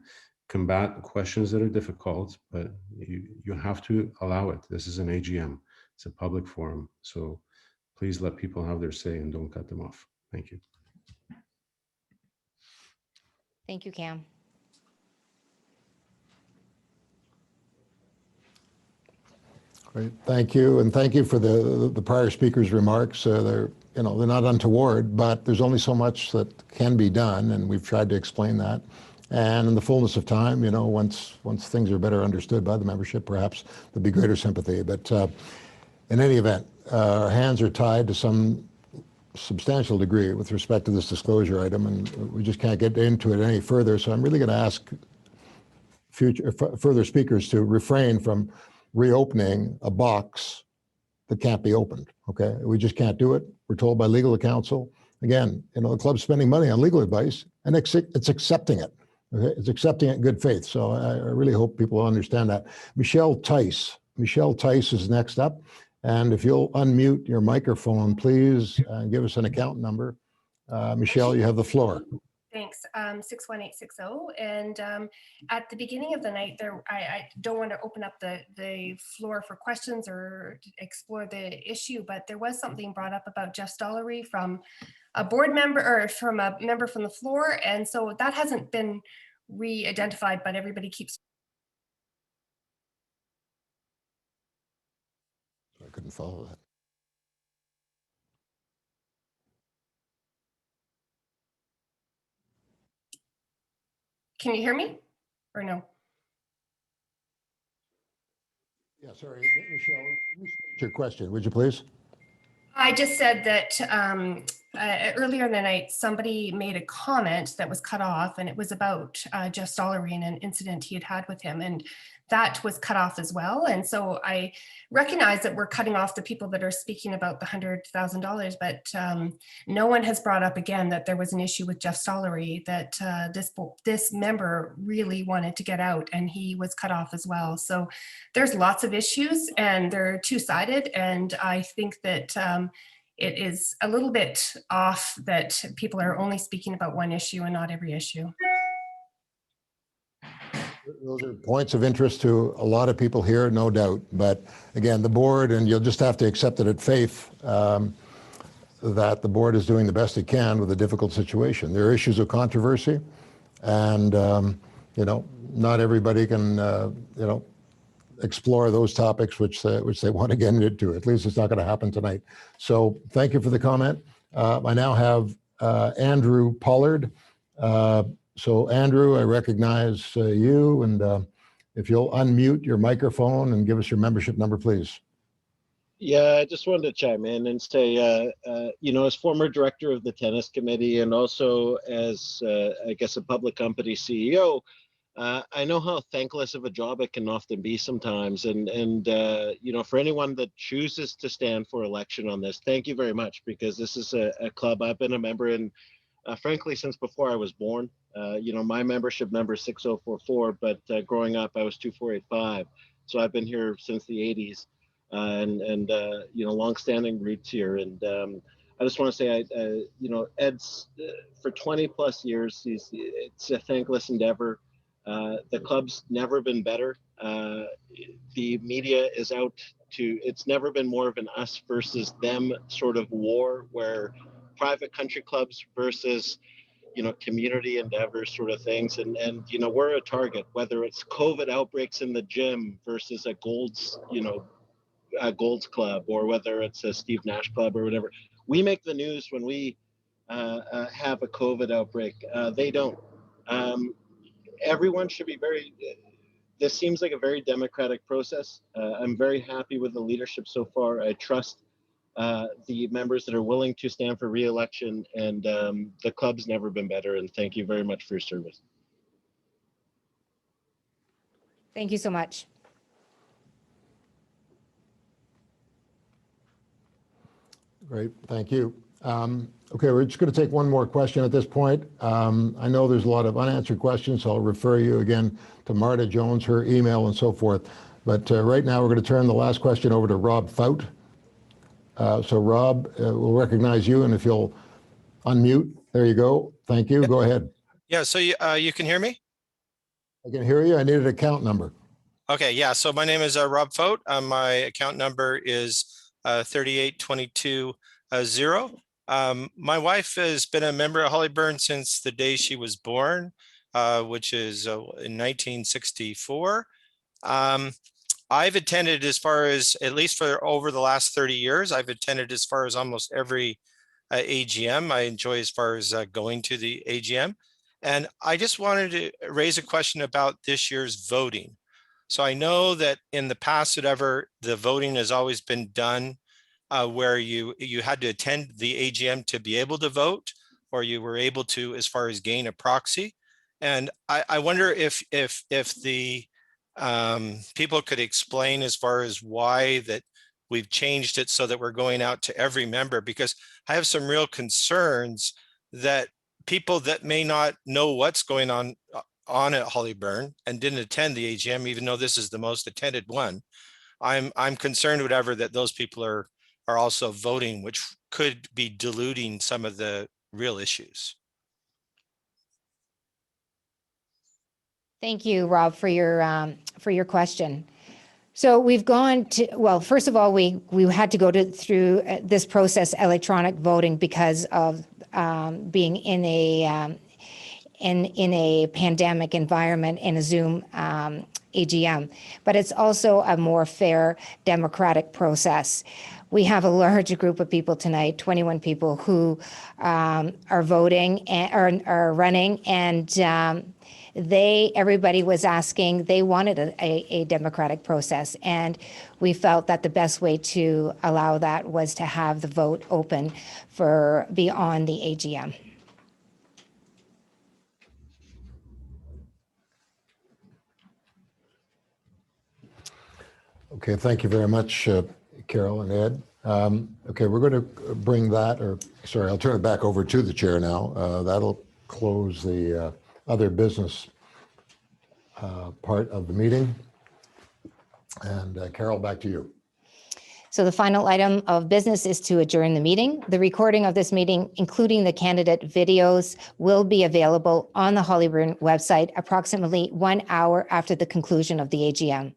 combat questions that are difficult, but you have to allow it. This is an AGM. It's a public forum. So please let people have their say and don't cut them off. Thank you. Thank you, Cam. Great, thank you, and thank you for the prior speaker's remarks. They're not untoward, but there's only so much that can be done, and we've tried to explain that. And in the fullness of time, once things are better understood by the membership, perhaps there'll be greater sympathy. But in any event, our hands are tied to some substantial degree with respect to this disclosure item, and we just can't get into it any further. So I'm really going to ask further speakers to refrain from reopening a box that can't be opened. Okay, we just can't do it. We're told by legal counsel. Again, the club's spending money on legal advice, and it's accepting it. Okay? It's accepting it in good faith. So I really hope people understand that. Michelle Tice is next up. And if you'll unmute your microphone, please, and give us an account number. Michelle, you have the floor. Thanks. 61860. And at the beginning of the night, I don't want to open up the floor for questions or explore the issue, but there was something brought up about Jeff Stollery from a board member or from a member from the floor. And so that hasn't been re-identified, but everybody keeps. I couldn't follow that. Can you hear me or no? Yeah, sorry, Michelle, restate your question, would you please? I just said that earlier in the night, somebody made a comment that was cut off, and it was about Jeff Stollery and an incident he had had with him, and that was cut off as well. And so I recognize that we're cutting off the people that are speaking about the $100,000, but no one has brought up again that there was an issue with Jeff Stollery that this member really wanted to get out, and he was cut off as well. So there's lots of issues, and they're two-sided, and I think that it is a little bit off that people are only speaking about one issue and not every issue. Those are points of interest to a lot of people here, no doubt. But again, the board, and you'll just have to accept it at faith, that the board is doing the best it can with a difficult situation. There are issues of controversy, and you know, not everybody can you know, explore those topics which they want to get into. At least it's not going to happen tonight. So thank you for the comment. I now have Andrew Pollard. So Andrew, I recognize you, and if you'll unmute your microphone and give us your membership number, please. Yeah, I just wanted to chime in and say, you know, as former director of the tennis committee and also as, I guess, a public company CEO, I know how thankless of a job it can often be sometimes. And you know, for anyone that chooses to stand for election on this, thank you very much, because this is a club I've been a member in, frankly, since before I was born. You know, my membership number is 6044, but growing up, I was 2485. So I've been here since the 80s. And you know, longstanding roots here. And I just want to say, you know, Ed's for 20 plus years, it's a thankless endeavor. The club's never been better. The media is out to, it's never been more of an us versus them sort of war, where private country clubs versus, you know, community endeavors sort of things. And you know, we're a target, whether it's COVID outbreaks in the gym versus a Gold's, you know, a Gold's Club, or whether it's a Steve Nash Club or whatever. We make the news when we have a COVID outbreak. They don't. Everyone should be very, this seems like a very democratic process. I'm very happy with the leadership so far. I trust the members that are willing to stand for re-election, and the club's never been better. And thank you very much for your service. Thank you so much. Great, thank you. Okay, we're just going to take one more question at this point. I know there's a lot of unanswered questions, so I'll refer you again to Marta Jones, her email and so forth. But right now we're going to turn the last question over to Rob Fout. So Rob, we'll recognize you, and if you'll unmute, there you go. Thank you, go ahead. Yeah, so you can hear me? I can hear you, I need an account number. Okay, yeah, so my name is Rob Fout. My account number is 38220. My wife has been a member of Hollyburn since the day she was born, which is in 1964. I've attended as far as, at least for over the last 30 years, I've attended as far as almost every AGM. I enjoy as far as going to the AGM. And I just wanted to raise a question about this year's voting. So I know that in the past, the voting has always been done where you had to attend the AGM to be able to vote, or you were able to, as far as gain a proxy. And I wonder if the people could explain as far as why that we've changed it so that we're going out to every member, because I have some real concerns that people that may not know what's going on at Hollyburn and didn't attend the AGM, even though this is the most attended one, I'm concerned whatever that those people are also voting, which could be diluting some of the real issues. Thank you, Rob, for your question. So we've gone to, well, first of all, we had to go through this process, electronic voting, because of being in a pandemic environment in a Zoom AGM. But it's also a more fair democratic process. We have a large group of people tonight, 21 people who are voting and are running, and everybody was asking, they wanted a democratic process. And we felt that the best way to allow that was to have the vote open for beyond the AGM. Okay, thank you very much, Carol and Ed. Okay, we're going to bring that, or sorry, I'll turn it back over to the chair now. That'll close the other business part of the meeting. And Carol, back to you. So the final item of business is to adjourn the meeting. The recording of this meeting, including the candidate videos, will be available on the Hollyburn website approximately 1 hour after the conclusion of the AGM.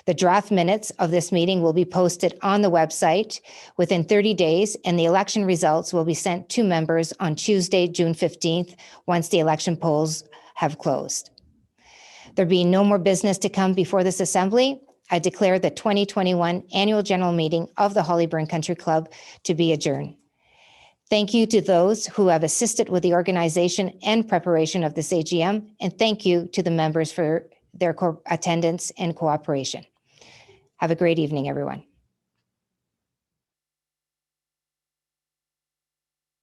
The draft minutes of this meeting will be posted on the website within 30 days, and the election results will be sent to members on Tuesday, June 15th, once the election polls have closed. There being no more business to come before this assembly, I declare the 2021 Annual General Meeting of the Hollyburn Country Club to be adjourned. Thank you to those who have assisted with the organization and preparation of this AGM, and thank you to the members for their attendance and cooperation. Have a great evening, everyone.